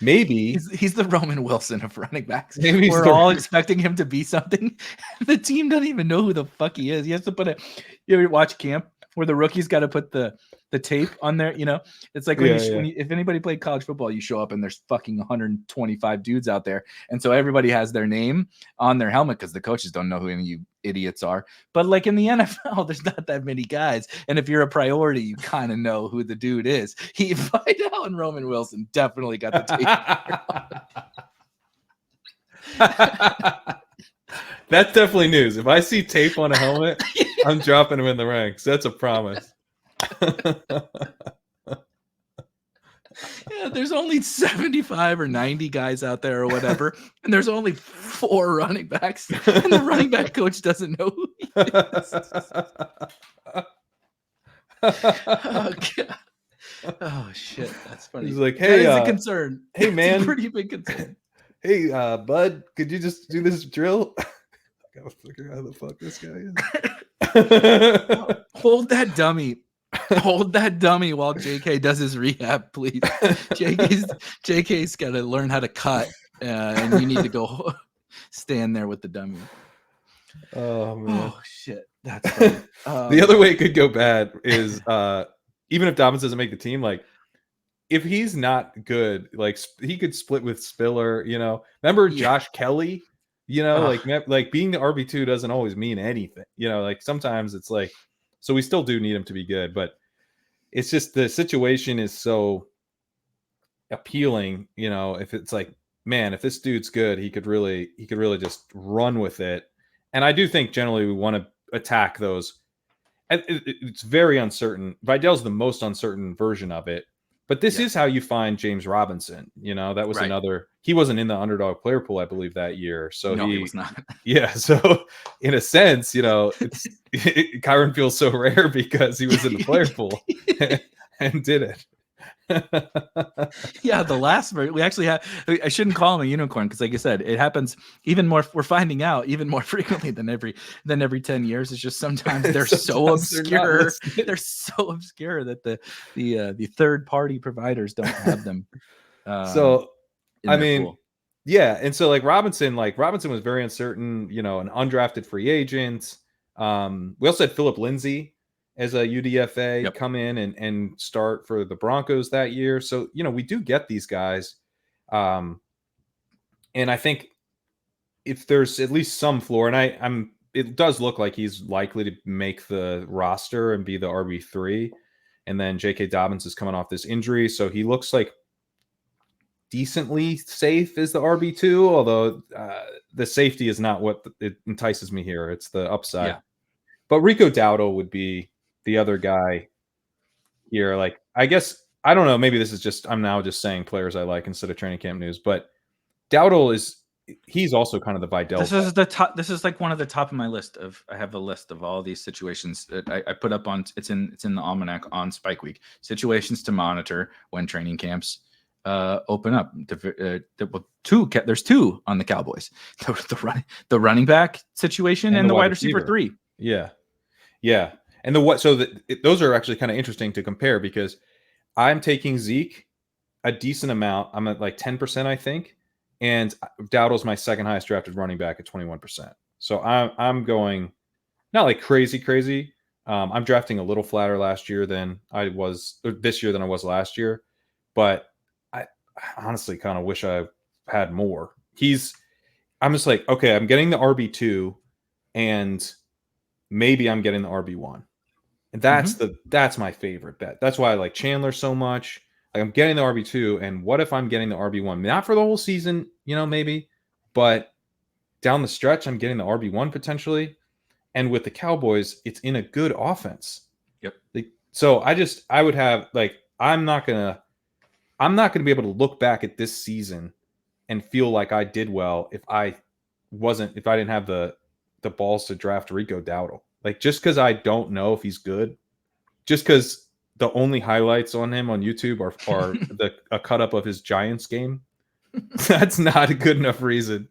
Speaker 1: maybe
Speaker 2: he's the Roman Wilson of running backs. Maybe we're all expecting him to be something. The team doesn't even know who the fuck he is. He has to put you ever watch camp where the rookies got to put the tape on there? It's like if anybody played college football, you show up and there's fucking 125 dudes out there. And so everybody has their name on their helmet because the coaches don't know who any of you idiots are. But like in the NFL, there's not that many guys. And if you're a priority, you kind of know who the dude is. Vidal and Roman Wilson definitely got the
Speaker 1: tape. That's definitely news. If I see tape on a helmet, I'm dropping him in the ranks. That's a promise.
Speaker 2: Yeah, there's only 75 or 90 guys out there or whatever, and there's only 4 running backs, and the running back coach doesn't know who he is. Oh, God. Oh, shit. That's funny.
Speaker 1: He's like, hey,
Speaker 2: that is a concern.
Speaker 1: Hey, man.
Speaker 2: It's a pretty big concern.
Speaker 1: Hey, bud, could you just do this drill? I gotta figure out how the fuck this guy
Speaker 2: is. Hold that dummy. Hold that dummy while JK does his rehab, please. JK's got to learn how to cut, and you need to go stand there with the dummy.
Speaker 1: Oh, man.
Speaker 2: Oh, shit. That's funny.
Speaker 1: The other way it could go bad is even if Dobbins doesn't make the team, like, if he's not good, like he could split with Spiller, Remember Josh Kelly You know, like being the RB2 doesn't always mean anything. You know, like sometimes it's like, so we still do need him to be good, but it's just the situation is so appealing. You know, if it's like, man, if this dude's good, he could really just run with it. And I do think generally we want to attack those. It's very uncertain. Vidal's the most uncertain version of it. But this is how you find James Robinson. You know, that was another. He wasn't in the underdog player pool, I believe, that year. So
Speaker 2: no, he was not.
Speaker 1: Yeah. So in a sense, you know, Kyren feels so rare because he was in the player pool and did it.
Speaker 2: Yeah, the last we actually have. I shouldn't call him a unicorn because, like I said, it happens even more. We're finding out even more frequently than every 10 years. It's just sometimes they're so obscure. They're so obscure that the third party providers don't have them.
Speaker 1: So I mean, pool. Yeah, and so Robinson was very uncertain. You know, an undrafted free agent. We also had Philip Lindsay as a UDFA come in and start for the Broncos that year. So, you know, we do get these guys. And I think if there's at least some floor, and it does look like he's likely to make the roster and be the RB3. And then J.K. Dobbins is coming off this injury. So he looks like decently safe as the RB2, although the safety is not what it entices me here. It's the upside. Yeah. But Rico Dowdle would be the other guy here. Like, I guess, I don't know, maybe this is just, I'm now just saying players I like instead of training camp news, but Dowdle he's also kind of the Vidal.
Speaker 2: This is the top, this is like one of the top of my list I have a list of all these situations that I put up on, it's in the almanac on Spike Week, situations to monitor when training camps open up. There's two on the Cowboys, the running back situation and the wide receiver 3.
Speaker 1: Yeah. Yeah. And those are actually kind of interesting to compare because I'm taking Zeke a decent amount. I'm at like 10%, I think. And Dowdle's my second highest drafted running back at 21%. So I'm going not like crazy. I'm drafting a little flatter last year than I was this year than I was last year. But I honestly kind of wish I had more. I'm just like, okay, I'm getting the RB2 and maybe I'm getting the RB1. And that's my favorite bet. That's why I like Chandler so much. Like, I'm getting the RB2, and what if I'm getting the RB1? Not for the whole season, you know, maybe, but down the stretch, I'm getting the RB1 potentially. And with the Cowboys, it's in a good offense.
Speaker 2: Yep.
Speaker 1: So I would have I'm not gonna be able to look back at this season and feel like I did well if I didn't have the balls to draft Rico Dowdle. Like, just because I don't know if he's good, just because the only highlights on him on YouTube are a cut up of his Giants game, that's not a good enough reason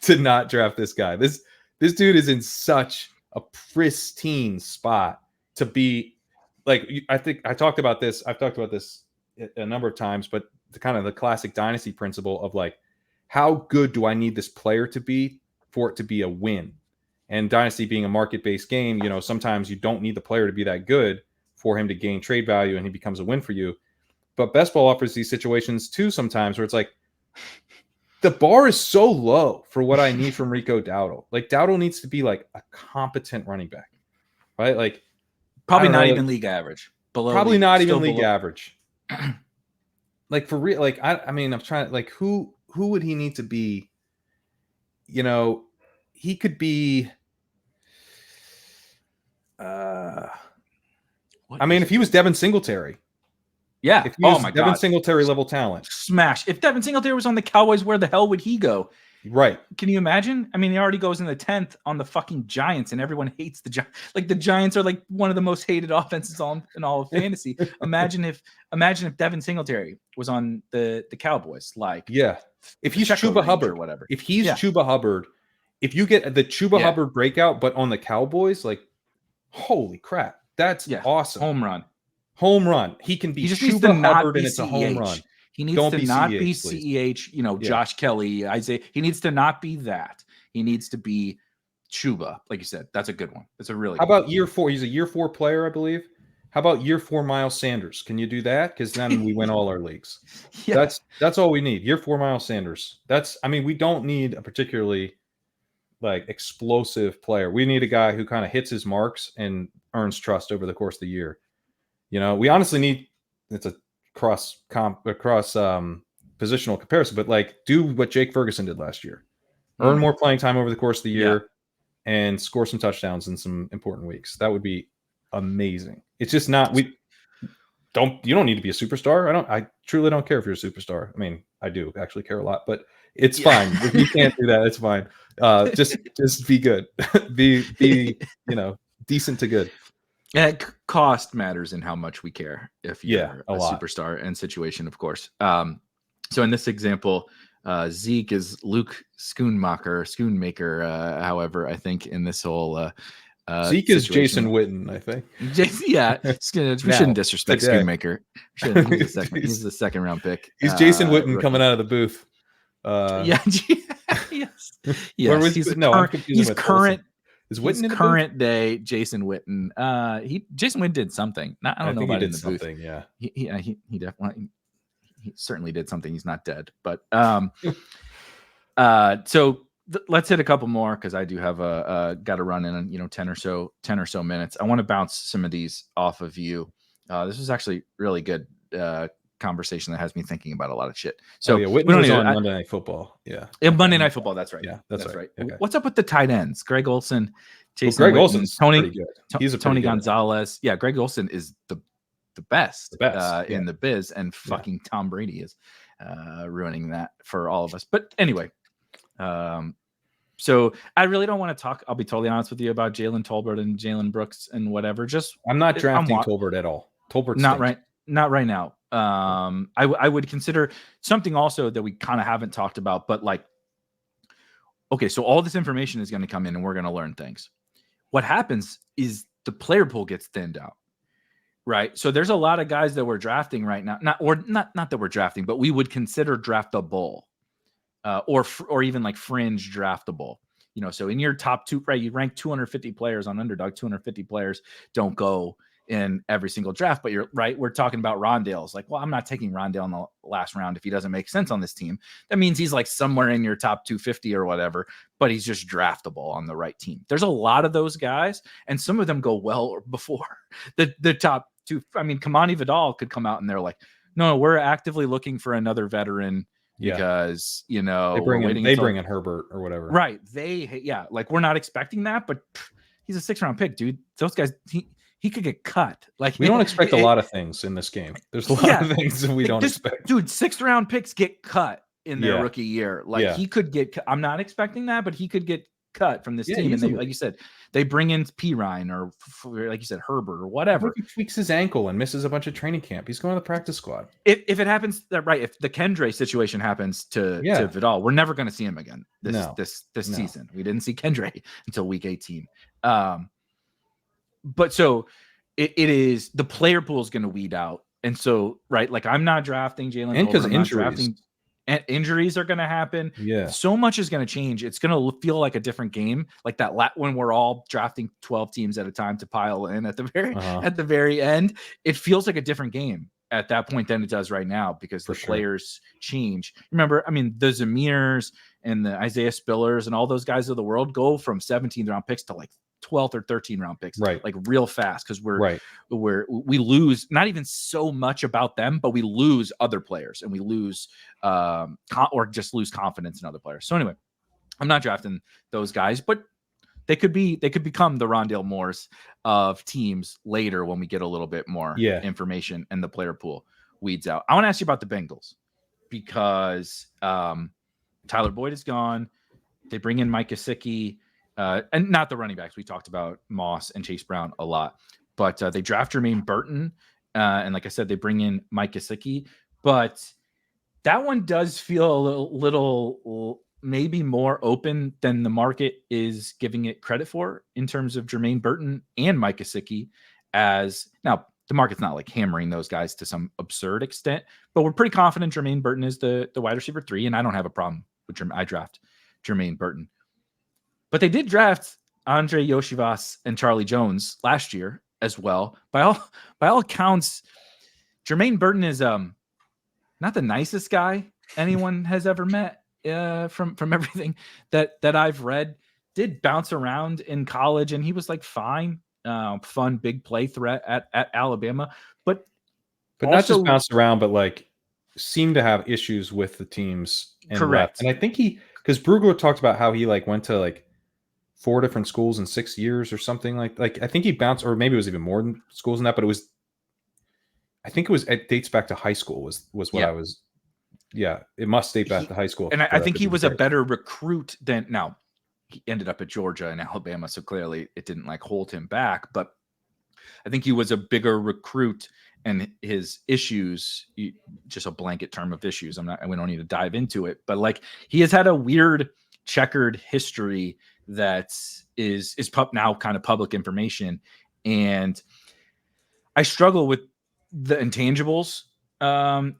Speaker 1: to not draft this guy. This dude is in such a pristine spot to be like. I think I've talked about this a number of times, but the classic dynasty principle of like, how good do I need this player to be for it to be a win? And dynasty being a market-based game, you know, sometimes you don't need the player to be that good for him to gain trade value and he becomes a win for you. But best ball offers these situations too sometimes where it's like the bar is so low for what I need from Rico Dowdle. Like, Dowdle needs to be like a competent running back, right? Like,
Speaker 2: probably not even league average.
Speaker 1: Probably not even league average. Like, for real, like, I mean, I'm trying, like, who would he need to be? You know, he could be. I mean, if he was Devin Singletary.
Speaker 2: Yeah.
Speaker 1: If he was Devin Singletary level talent.
Speaker 2: Smash. If Devin Singletary was on the Cowboys, where the hell would he go?
Speaker 1: Right.
Speaker 2: Can you imagine? I mean, he already goes in the 10th on the fucking Giants, and everyone hates the Giants. Like, the Giants are like one of the most hated offenses in all of fantasy. Imagine if Devin Singletary was on the Cowboys. Like,
Speaker 1: yeah. If he's Chuba Hubbard
Speaker 2: or whatever.
Speaker 1: If he's Chuba Hubbard, if you get the Chuba Hubbard breakout, but on the Cowboys, like, holy crap. That's awesome. Home run. He can be Chuba Hubbard, and it's a home run.
Speaker 2: He needs to not be CEH, you know, Josh Kelly, Isaiah. He needs to not be that. He needs to be Chuba. Like you said, that's a good one. That's a really good one.
Speaker 1: How about year 4? He's a year 4 player, I believe. How about year 4 Miles Sanders? Can you do that? Because then we win all our leagues. That's all we need. Year 4 Miles Sanders. I mean, we don't need a particularly like explosive player. We need a guy who kind of hits his marks and earns trust over the course of the year. You know, we honestly need, it's a cross positional comparison, but like do what Jake Ferguson did last year. Earn more playing time over the course of the year and score some touchdowns in some important weeks. That would be amazing. It's just not, you don't need to be a superstar. I truly don't care if you're a superstar. I mean, I do actually care a lot, but it's fine. If you can't do that, it's fine. Just be good. be decent to good.
Speaker 2: And cost matters in how much we care if you're a
Speaker 1: lot.
Speaker 2: Superstar and situation, of course. So in this example, Zeke is Luke Schoonmaker. However, I think in this whole
Speaker 1: Zeke is Jason Witten, I think.
Speaker 2: We shouldn't disrespect Schoonmaker. He's the second round pick.
Speaker 1: He's Jason Witten coming out of the booth.
Speaker 2: Yes. He's current. Is Witten in the current booth? Day Jason Witten? Jason Witten did something. I don't know about in the
Speaker 1: something,
Speaker 2: booth.
Speaker 1: Yeah,
Speaker 2: he definitely. He certainly did something. He's not dead, but so let's hit a couple more because I do have got to run in 10 or so minutes. I want to bounce some of these off of you. This was actually really good conversation that has me thinking about a lot of shit. So
Speaker 1: Whitney was on Monday Night Football.
Speaker 2: Monday Night Football. That's right.
Speaker 1: Yeah, that's right. Okay.
Speaker 2: What's up with the tight ends? Greg Olsen, Jason
Speaker 1: Greg
Speaker 2: Witten,
Speaker 1: Olsen's pretty good. He's
Speaker 2: Tony Gonzalez. Yeah, Greg Olsen is the best in the biz, and fucking Tom Brady is ruining that for all of us. But anyway, so I really don't want to talk. I'll be totally honest with you about Jalen Tolbert and Jalen Brooks and whatever.
Speaker 1: I'm not drafting Tolbert at all. Tolbert
Speaker 2: not right now. I would consider something also that we kind of haven't talked about, but like, okay, so all this information is going to come in and we're going to learn things. What happens is the player pool gets thinned out. Right. So there's a lot of guys that we're drafting right now. Not that we're drafting, but we would consider draftable or even like fringe draftable. So in your top two, right, you rank 250 players on Underdog. 250 players don't go in every single draft, but you're right. We're talking about Rondale's like, well, I'm not taking Rondale in the last round if he doesn't make sense on this team. That means he's like somewhere in your top 250 or whatever, but he's just draftable on the right team. There's a lot of those guys, and some of them go well before the top two. I mean, Kamani Vidal could come out and they're like, no, we're actively looking for another veteran because,
Speaker 1: they bring in Herbert or whatever.
Speaker 2: Right. Like we're not expecting that, but he's a 6th round pick, dude. Those guys, he could get cut. Like
Speaker 1: we don't expect a lot of things in this game. There's a lot of things that we don't expect.
Speaker 2: Dude, 6th round picks get cut in their rookie year. Like he could get. I'm not expecting that, but he could get cut from this team. And like you said, they bring in P. Ryan or like you said, Herbert or whatever.
Speaker 1: If he tweaks his ankle and misses a bunch of training camp, he's going to the practice squad.
Speaker 2: If it happens, if the Kendre situation happens to Vidal, we're never going to see him again this season. We didn't see Kendre until week 18. But so it is the player pool is going to weed out. And so, right, like I'm not drafting Jalen.
Speaker 1: And because
Speaker 2: injuries are going to happen.
Speaker 1: Yeah.
Speaker 2: So much is going to change. It's going to feel like a different game. Like that when we're all drafting 12 teams at a time to pile in at the very end, it feels like a different game at that point than it does right now because players change. Remember, I mean, the Zamirs and the Isaiah Spillers and all those guys of the world go from 17th round picks to like 12th or 13th round picks,
Speaker 1: right? Like
Speaker 2: real fast because we lose not even so much about them, but we lose other players and we lose or just lose confidence in other players. So anyway, I'm not drafting those guys, but they could become the Rondale Moores of teams later when we get a little bit more information and the player pool weeds out. I want to ask you about the Bengals because Tyler Boyd is gone. They bring in Mike Gesicki. And not the running backs. We talked about Moss and Chase Brown a lot, but they draft Jermaine Burton. And like I said, they bring in Mike Gesicki, but that one does feel a little maybe more open than the market is giving it credit for in terms of Jermaine Burton and Mike Gesicki. As now the market's not like hammering those guys to some absurd extent, but we're pretty confident Jermaine Burton is the wide receiver 3. And I don't have a problem with I draft Jermaine Burton. But they did draft Andre Yoshivas and Charlie Jones last year as well. By all accounts, Jermaine Burton is not the nicest guy anyone has ever met from everything that I've read. did bounce around in college, and he was like fine, fun, big play threat at Alabama. But
Speaker 1: also, not just bounced around, but like seemed to have issues with the teams and
Speaker 2: correct.
Speaker 1: left. And I think because Brugler talked about how he like went to like 4 different schools in 6 years or something like I think he bounced, or maybe it was even more than schools than that, but it dates back to high school was what I was. Yeah, it must date back to high school.
Speaker 2: And I think he was a better recruit than now. He ended up at Georgia and Alabama, so clearly it didn't like hold him back. But I think he was a bigger recruit, and his issues, just a blanket term of issues. We don't need to dive into it, but like he has had a weird checkered history that is now kind of public information. And I struggle with the intangibles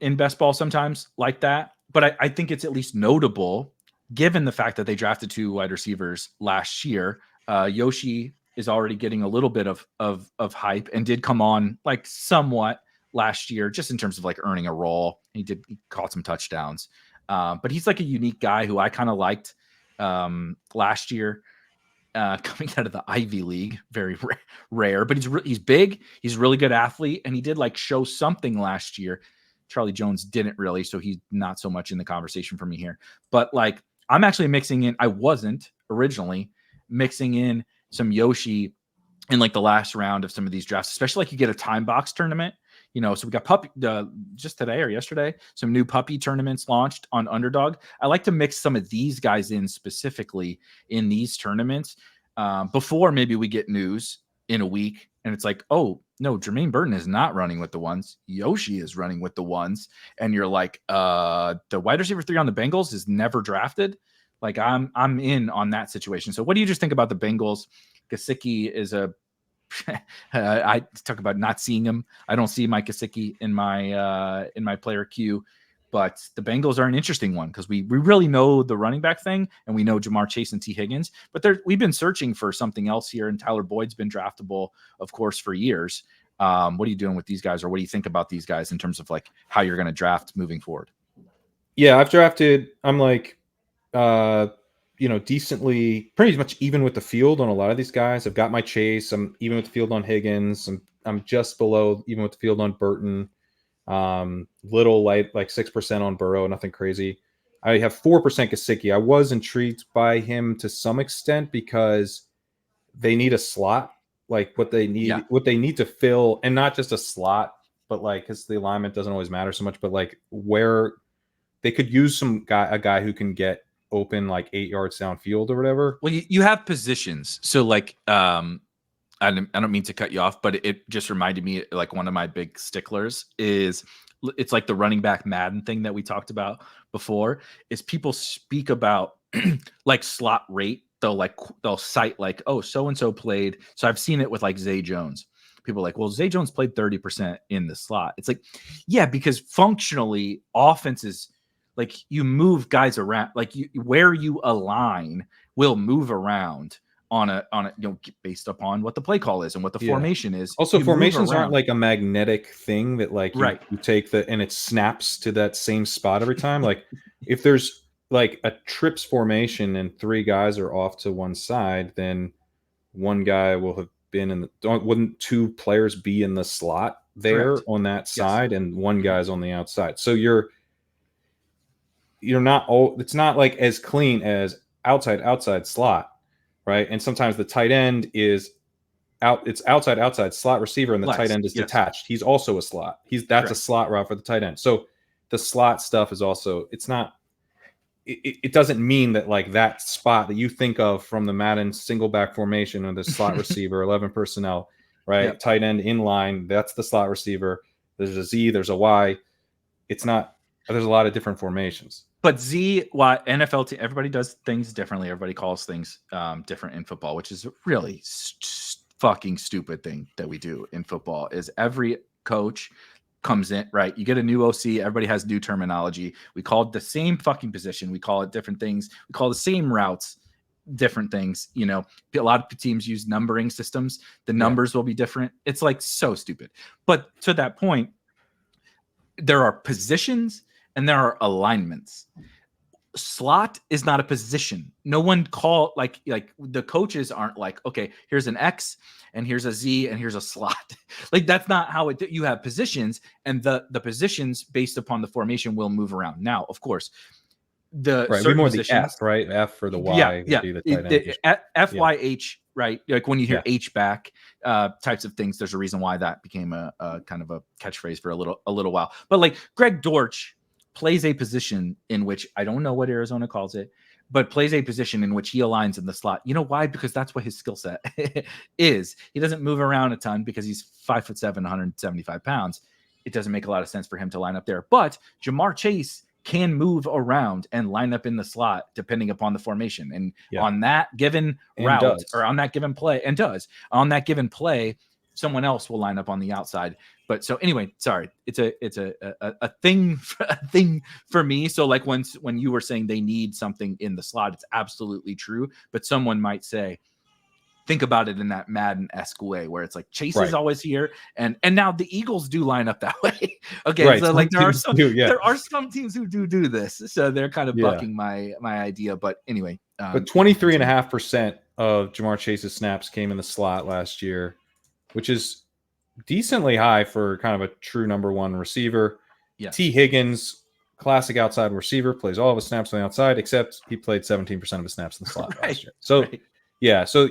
Speaker 2: in best ball sometimes like that. But I think it's at least notable given the fact that they drafted 2 wide receivers last year. Yoshi is already getting a little bit of hype and did come on like somewhat last year, just in terms of like earning a role. He caught some touchdowns. But he's like a unique guy who I kind of liked last year. Coming out of the Ivy League, very rare, but he's big. He's a really good athlete, and he did like show something last year. Charlie Jones didn't really, so he's not so much in the conversation for me here. But like, I'm actually mixing in. I wasn't originally mixing in some Yoshi in like the last round of some of these drafts, especially like you get a time box tournament. So we got puppy just today or yesterday, some new puppy tournaments launched on Underdog. I like to mix some of these guys in specifically in these tournaments before maybe we get news in a week. And it's like, oh, no, Jermaine Burton is not running with the ones. Yoshi is running with the ones. And you're like, the wide receiver 3 on the Bengals is never drafted. Like I'm in on that situation. So what do you just think about the Bengals? Gesicki is I talk about not seeing him. I don't see Mike Gesicki in my player queue, but the Bengals are an interesting one because we really know the running back thing, and we know Jamar Chase and T. Higgins, but we've been searching for something else here, and Tyler Boyd's been draftable, of course, for years. What are you doing with these guys, or what do you think about these guys in terms of like how you're going to draft moving forward?
Speaker 1: Yeah, I've drafted. I'm like, decently, pretty much even with the field on a lot of these guys. I've got my Chase. I'm even with the field on Higgins. I'm just below even with the field on Burton. Little light, like 6% on Burrow, nothing crazy. I have 4% Gesicki. I was intrigued by him to some extent because they need a slot, like what they need to fill, and not just a slot, but like because the alignment doesn't always matter so much, but like where they could use a guy who can get open like 8 yards downfield or whatever.
Speaker 2: Well, you have positions. So like, I don't mean to cut you off, but it just reminded me, like one of my big sticklers is it's like the running back Madden thing that we talked about before is people speak about like slot rate. They'll cite like, oh, so-and-so played. So I've seen it with like Zay Jones. People are like, well, Zay Jones played 30% in the slot. It's like, yeah, because functionally offenses, like you move guys around, like where you align will move around on a based upon what the play call is and what the formation is.
Speaker 1: Also, formations aren't like a magnetic thing that like you take and it snaps to that same spot every time. Like if there's like a trips formation and 3 guys are off to one side, then one guy will have been wouldn't 2 players be in the slot there on that side and one guy's on the outside. So you're not it's not like as clean as outside slot, right? And sometimes the tight end is it's outside slot receiver, and the tight end is detached. He's also a slot. That's a slot route for the tight end. So the slot stuff is also, it's not, it doesn't mean that like that spot that you think of from the Madden single back formation or the slot receiver, 11 personnel, right? Yep. Tight end in line, that's the slot receiver. There's a Z, there's a Y. It's not, there's a lot of different formations.
Speaker 2: But Z, why NFL team, everybody does things differently. Everybody calls things different in football, which is a really fucking stupid thing that we do in football. Is every coach comes in, right? You get a new OC, everybody has new terminology. We call it the same fucking position. We call it different things. We call the same routes different things. A lot of teams use numbering systems. The numbers will be different. It's like so stupid. But to that point, there are positions and there are alignments. slot is not a position. No one like the coaches aren't like, okay, here's an X and here's a Z and here's a slot. Like that's not how you have positions, and the positions based upon the formation will move around. Now, of course, the
Speaker 1: Right. Be
Speaker 2: certain
Speaker 1: more
Speaker 2: positions,
Speaker 1: the F, right? F for the
Speaker 2: yeah,
Speaker 1: Y would
Speaker 2: yeah,
Speaker 1: be the tight end.
Speaker 2: FYH, right? Like when you hear
Speaker 1: Yeah.
Speaker 2: H back types of things, there's a reason why that became a kind of a catchphrase for a little while. But like Greg Dortch plays a position in which I don't know what Arizona calls it, but plays a position in which he aligns in the slot. You know why? Because that's what his skill set is. He doesn't move around a ton because he's 5'7", 175 pounds. It doesn't make a lot of sense for him to line up there. But Jamar Chase can move around and line up in the slot depending upon the formation. And on that given route or on that given play, and does on that given play, someone else will line up on the outside. But so anyway, sorry, it's a thing for me. So like when you were saying they need something in the slot, it's absolutely true. But someone might say, think about it in that Madden-esque way where it's like Chase is always here, and now the Eagles do line up that way. Okay, right. So like there are some teams who do this, so they're kind of bucking my idea. But anyway,
Speaker 1: but 23.5% of Jamar Chase's snaps came in the slot last year, which is decently high for kind of a true number one receiver. Yeah. T. Higgins, classic outside receiver, plays all of his snaps on the outside, except he played 17% of his snaps in the slot last year. So so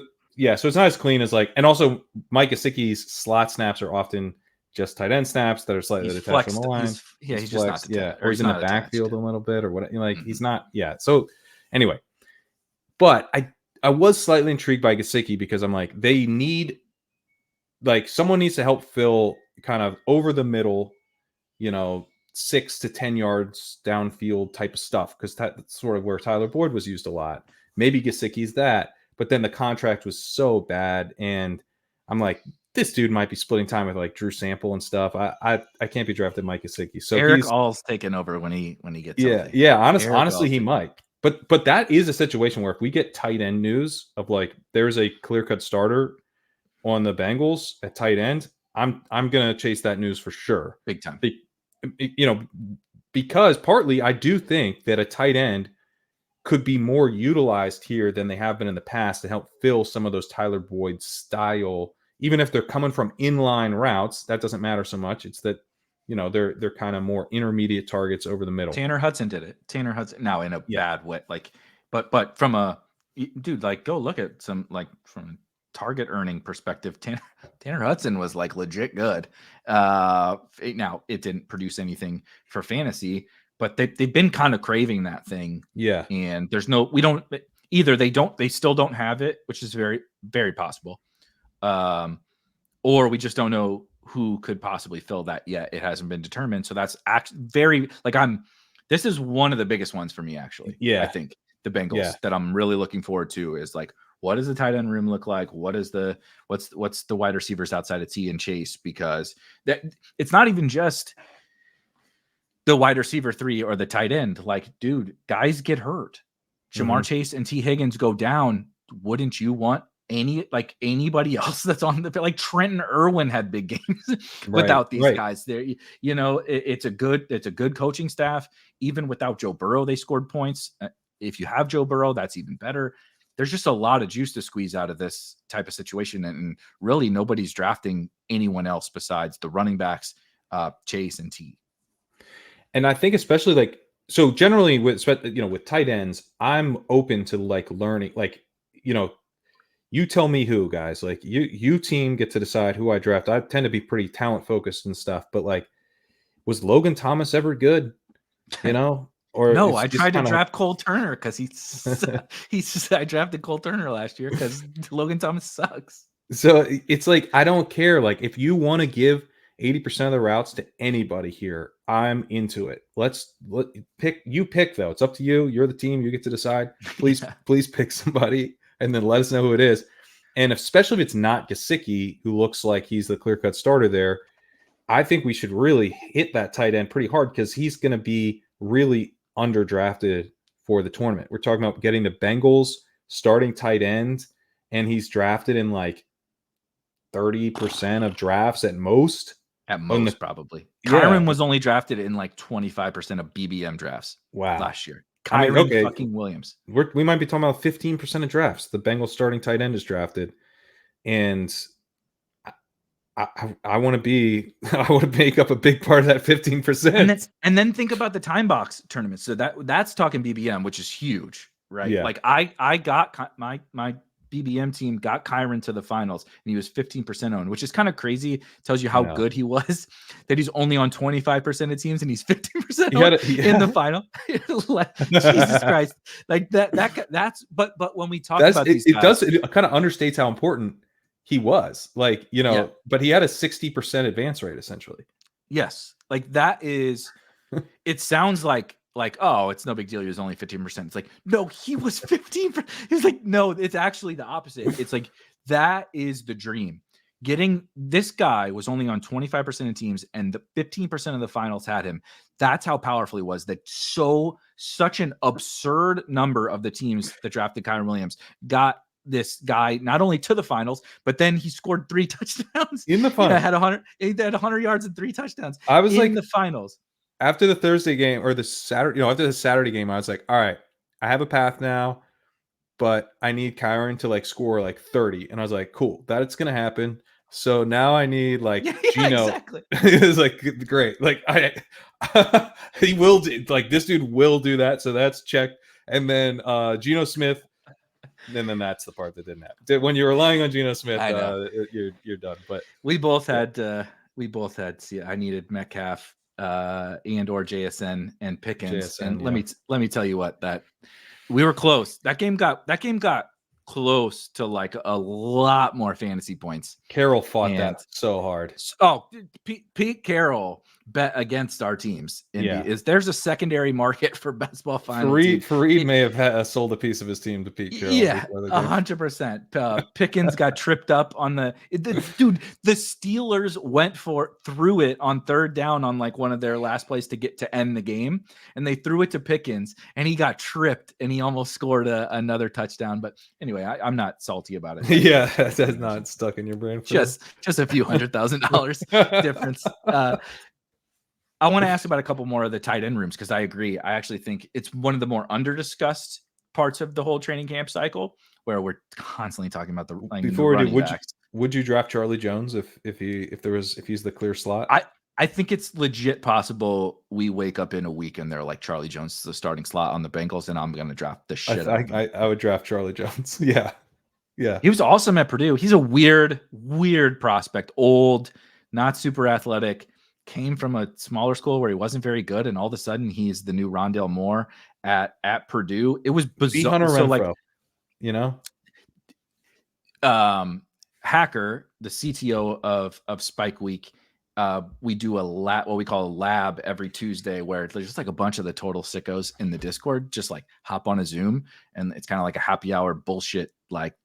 Speaker 1: it's not as clean as like, and also Mike Gesicki's slot snaps are often just tight end snaps that are slightly detached from the line.
Speaker 2: He's just not detached,
Speaker 1: or he's in the backfield a little bit or what, like he's not. Yeah. So anyway, but I was slightly intrigued by Gesicki because I'm like, they need, like, someone needs to help fill kind of over the middle, 6 to 10 yards downfield type of stuff, because that's sort of where Tyler Boyd was used a lot. Maybe Gesicki's that, but then the contract was so bad, and I'm like, this dude might be splitting time with like Drew Sample and stuff. I can't be drafted Mike Gesicki. So
Speaker 2: Eric All's taken over when he gets
Speaker 1: honestly he might. But that is a situation where if we get tight end news of like there's a clear-cut starter on the Bengals at tight end, I'm gonna chase that news for sure,
Speaker 2: big time.
Speaker 1: Because partly I do think that a tight end could be more utilized here than they have been in the past to help fill some of those Tyler Boyd style. Even if they're coming from inline routes, that doesn't matter so much. It's that they're kind of more intermediate targets over the middle.
Speaker 2: Tanner Hudson did it. Tanner Hudson, now in a bad way, like, but from a dude, like, go look at some, like, from target earning perspective, Tanner Hudson was like legit good. Now it didn't produce anything for fantasy, but they've been kind of craving that thing.
Speaker 1: Yeah.
Speaker 2: And they still don't have it, which is very, very possible. Or we just don't know who could possibly fill that yet. It hasn't been determined. So that's actually this is one of the biggest ones for me, actually.
Speaker 1: Yeah.
Speaker 2: I think the Bengals that I'm really looking forward to is like, what does the tight end room look like? What's the wide receivers outside of T and Chase? Because that it's not even just the wide receiver 3 or the tight end. Like, dude, guys get hurt. Jamar Chase and T Higgins go down. Wouldn't you want anybody else that's on the, like, Trenton Irwin had big games without these guys there. It's a good coaching staff. Even without Joe Burrow, they scored points. If you have Joe Burrow, that's even better. There's just a lot of juice to squeeze out of this type of situation. And really nobody's drafting anyone else besides the running backs, Chase and T.
Speaker 1: And I think especially like, so generally with tight ends, I'm open to like learning, like, you tell me who, guys, like you team get to decide who I draft. I tend to be pretty talent focused and stuff, but like, was Logan Thomas ever good? Or
Speaker 2: no, I tried to draft Cole Turner because I drafted Cole Turner last year because Logan Thomas sucks.
Speaker 1: So it's like, I don't care. Like, if you want to give 80% of the routes to anybody here, I'm into it. Let's pick though. It's up to you. You're the team. You get to decide. Please pick somebody and then let us know who it is. And especially if it's not Gesicki, who looks like he's the clear-cut starter there, I think we should really hit that tight end pretty hard because he's going to be really underdrafted for the tournament. We're talking about getting the Bengals starting tight end, and he's drafted in like 30% of drafts at most.
Speaker 2: Probably. Kyren was only drafted in like 25% of BBM drafts last year. Kyren fucking Williams.
Speaker 1: We might be talking about 15% of drafts. The Bengals starting tight end is drafted, and I want to make up a big part of that 15%.
Speaker 2: And then think about the time box tournament. So that's talking BBM, which is huge, right?
Speaker 1: Yeah.
Speaker 2: Like I got my BBM team got Kyren to the finals, and he was 15% owned, which is kind of crazy. It tells you how good he was, that he's only on 25% of teams and he's 15% owned in the final. Jesus Christ. Like that's but when we talk about these guys,
Speaker 1: it kind of understates how important he was. Like, but he had a 60% advance rate essentially.
Speaker 2: Yes. Like that is it sounds like, oh, it's no big deal. He was only 15%. It's like, no, he was 15%. He's like, no, it's actually the opposite. It's like, that is the dream. This guy was only on 25% of teams, and the 15% of the finals had him. That's how powerful he was. That such an absurd number of the teams that drafted Kyren Williams got this guy not only to the finals, but then he scored 3 touchdowns
Speaker 1: in the finals.
Speaker 2: He had 100 yards and 3 touchdowns.
Speaker 1: I was
Speaker 2: in the finals.
Speaker 1: After the Thursday game or the Saturday, after the Saturday game, I was like, all right, I have a path now, but I need Kyren to like score like 30. And I was like, cool, that's going to happen. So now I need like Geno.
Speaker 2: Exactly.
Speaker 1: It was like, great. Like he will do, like this dude will do that. So that's checked. And then Geno Smith. And then that's the part that didn't happen. When you're relying on Geno Smith, you're done. But
Speaker 2: we both had, I needed Metcalf and or JSN and Pickens. And let me tell you what, that we were close. That game got close to like a lot more fantasy points.
Speaker 1: Carroll fought that so hard.
Speaker 2: Oh, Pete Carroll bet against our teams. There's a secondary market for best ball final.
Speaker 1: Fareed may have sold a piece of his team to Pete Carroll.
Speaker 2: Yeah, 100%. Pickens got tripped up on the Steelers went threw it on 3rd down on like one of their last plays to end the game, and they threw it to Pickens, and he got tripped, and he almost scored another touchdown. But anyway, I'm not salty about it.
Speaker 1: Yeah, that's not stuck in your brain.
Speaker 2: Just a few $100,000 difference. I want to ask about a couple more of the tight end rooms, because I agree. I actually think it's one of the more under-discussed parts of the whole training camp cycle, where we're constantly talking about the
Speaker 1: before we do, would you draft Charlie Jones if he's the clear slot?
Speaker 2: I think it's legit possible we wake up in a week and they're like, Charlie Jones is the starting slot on the Bengals, and I'm going to draft the shit out of him.
Speaker 1: I would draft Charlie Jones. Yeah.
Speaker 2: He was awesome at Purdue. He's a weird prospect. Old, not super athletic. Came from a smaller school where he wasn't very good, and all of a sudden he's the new Rondale Moore at Purdue. It was bizarre.
Speaker 1: Hunter
Speaker 2: Renfro, Hacker, the CTO of Spike Week, we do what we call a lab every Tuesday, where there's just like a bunch of the total sickos in the Discord just like hop on a Zoom, and it's kind of like a happy hour bullshit, like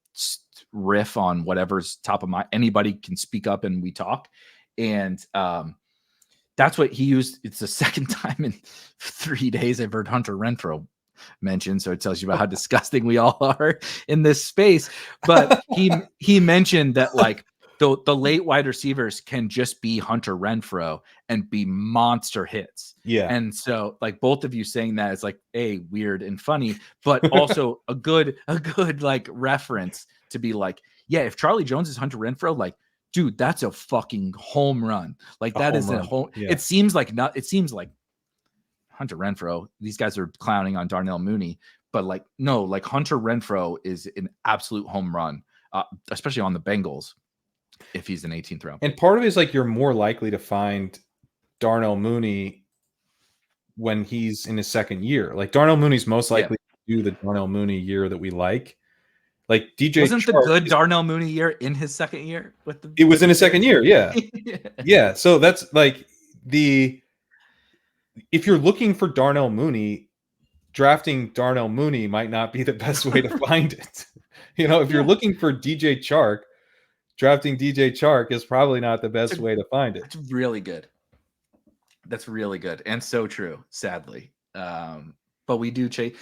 Speaker 2: riff on whatever's top of mind. Anybody can speak up and we talk. And that's what he used. It's the second time in 3 days I've heard Hunter Renfro mentioned, so it tells you about how disgusting we all are in this space. But he mentioned that like the late wide receivers can just be Hunter Renfro and be monster hits.
Speaker 1: Yeah.
Speaker 2: And so like both of you saying that is like weird and funny, but also a good like reference to be like, yeah, if Charlie Jones is Hunter Renfro, like, dude, that's a fucking home run. Like that is a home. Yeah. It seems like Hunter Renfro, these guys are clowning on Darnell Mooney, but like, no, like Hunter Renfro is an absolute home run, especially on the Bengals if he's an 18th round.
Speaker 1: And part of it is like, you're more likely to find Darnell Mooney when he's in his second year. Like Darnell Mooney's most likely to do the Darnell Mooney year that we like. Like DJ
Speaker 2: wasn't the good Darnell Mooney year in his second year with the.
Speaker 1: It was in his second year, yeah. Yeah. So that's like if you're looking for Darnell Mooney, drafting Darnell Mooney might not be the best way to find it. If you're looking for DJ Chark, drafting DJ Chark is probably not the best way to find it.
Speaker 2: That's really good. That's really good and so true. Sadly, but we do chase.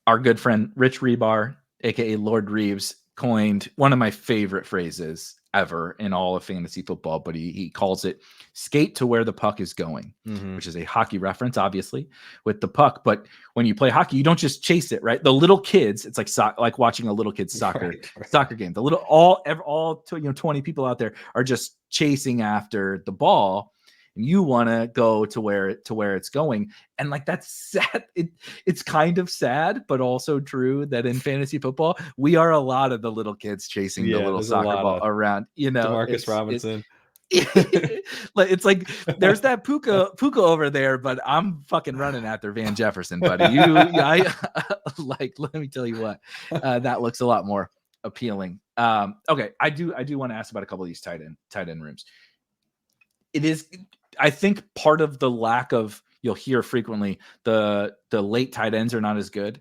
Speaker 2: Our good friend Rich Rebar, aka Lord Reeves, coined one of my favorite phrases ever in all of fantasy football, but he calls it skate to where the puck is going, which is a hockey reference, obviously, with the puck. But when you play hockey, you don't just chase it, right? The little kids, it's like watching a little kid's soccer game. The little all 20 people out there are just chasing after the ball. And you want to go to where it's going. And like, that's sad. It's kind of sad, but also true that in fantasy football, we are a lot of the little kids chasing the little soccer ball around,
Speaker 1: DeMarcus Robinson.
Speaker 2: It's like, there's that Puka over there, but I'm fucking running after Van Jefferson, buddy. Like, let me tell you what, that looks a lot more appealing. Okay. I do want to ask about a couple of these tight end rooms. It is, I think, part of the lack of, you'll hear frequently, the late tight ends are not as good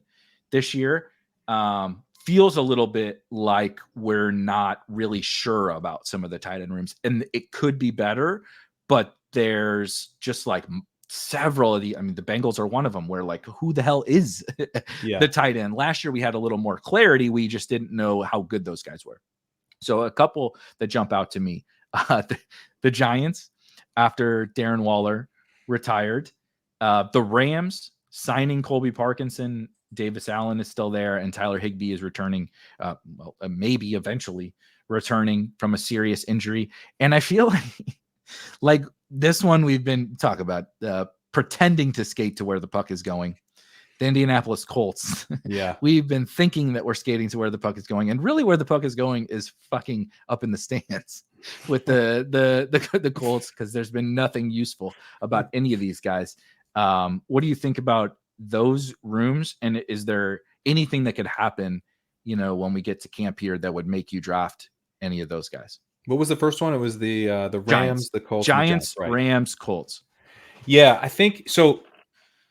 Speaker 2: this year. Feels a little bit like we're not really sure about some of the tight end rooms, and it could be better, but there's just like several of the Bengals are one of them where like, who the hell is the tight end? Last year we had a little more clarity. We just didn't know how good those guys were. So a couple that jump out to me, the Giants, after Darren Waller retired, the Rams signing Colby Parkinson, Davis Allen is still there, and Tyler Higbee is returning, maybe eventually returning from a serious injury. And I feel like this one we've been talking about, pretending to skate to where the puck is going. The Indianapolis Colts.
Speaker 1: Yeah.
Speaker 2: We've been thinking that we're skating to where the puck is going, and really where the puck is going is fucking up in the stands with the Colts, because there's been nothing useful about any of these guys. What do you think about those rooms, and is there anything that could happen, when we get to camp here, that would make you draft any of those guys?
Speaker 1: What was the first one? It was the Rams,
Speaker 2: Giants.
Speaker 1: the Colts,
Speaker 2: Giants,
Speaker 1: right.
Speaker 2: Rams, Colts.
Speaker 1: Yeah, I think so.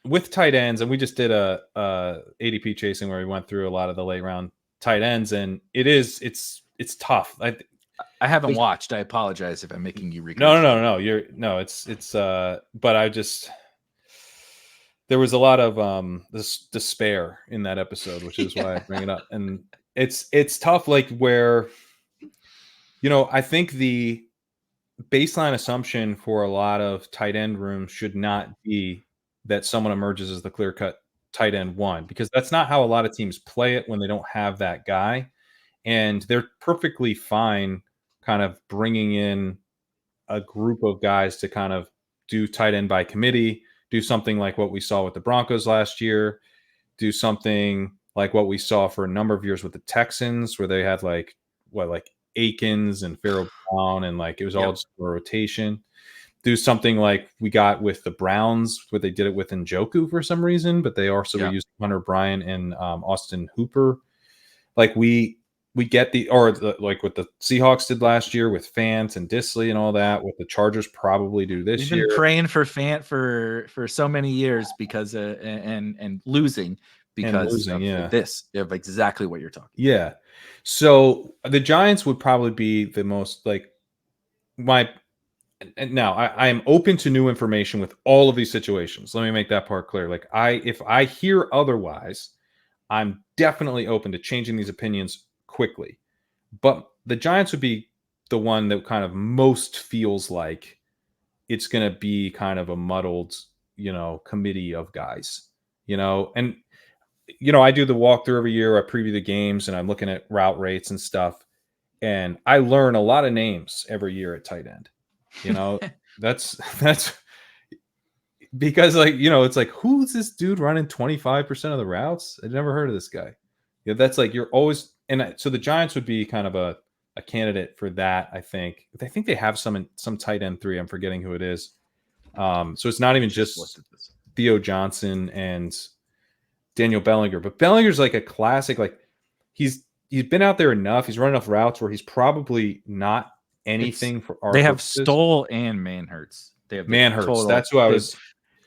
Speaker 1: With tight ends, and we just did a ADP chasing where we went through a lot of the late round tight ends, and it's tough. I
Speaker 2: haven't watched. I apologize if I'm making you recap.
Speaker 1: No. It's but I just, there was a lot of this despair in that episode, which is why I bring it up. And it's tough, like where, I think the baseline assumption for a lot of tight end rooms should not be that someone emerges as the clear-cut tight end one, because that's not how a lot of teams play it when they don't have that guy. And they're perfectly fine kind of bringing in a group of guys to kind of do tight end by committee, do something like what we saw with the Broncos last year, do something like what we saw for a number of years with the Texans, where they had like Akins and Pharaoh Brown, and like it was all just a rotation. Do something like we got with the Browns, where they did it with Njoku for some reason, but they also were using Hunter Bryant and Austin Hooper. Like we get like what the Seahawks did last year with Fant and Disley and all that, what the Chargers probably do this year.
Speaker 2: We've been praying for Fant for so many years because and losing because of exactly what you're talking about.
Speaker 1: Yeah. So the Giants would probably be the most like and now I am open to new information with all of these situations. Let me make that part clear. Like if I hear otherwise, I'm definitely open to changing these opinions quickly. But the Giants would be the one that kind of most feels like it's going to be kind of a muddled, committee of guys, and, I do the walkthrough every year. I preview the games and I'm looking at route rates and stuff. And I learn a lot of names every year at tight end. That's because it's like, who's this dude running 25% of the routes? I'd never heard of this guy. That's like, you're always, and so the Giants would be kind of a candidate for that. I think they have some tight end 3. I'm forgetting who it is. So it's not even just Theo Johnson and Daniel Bellinger, but Bellinger's like a classic. Like he's been out there enough. He's run enough routes where he's probably not anything for our
Speaker 2: They have
Speaker 1: purposes.
Speaker 2: Stoll and Manhurts. They have
Speaker 1: Manhurts. That's who I was.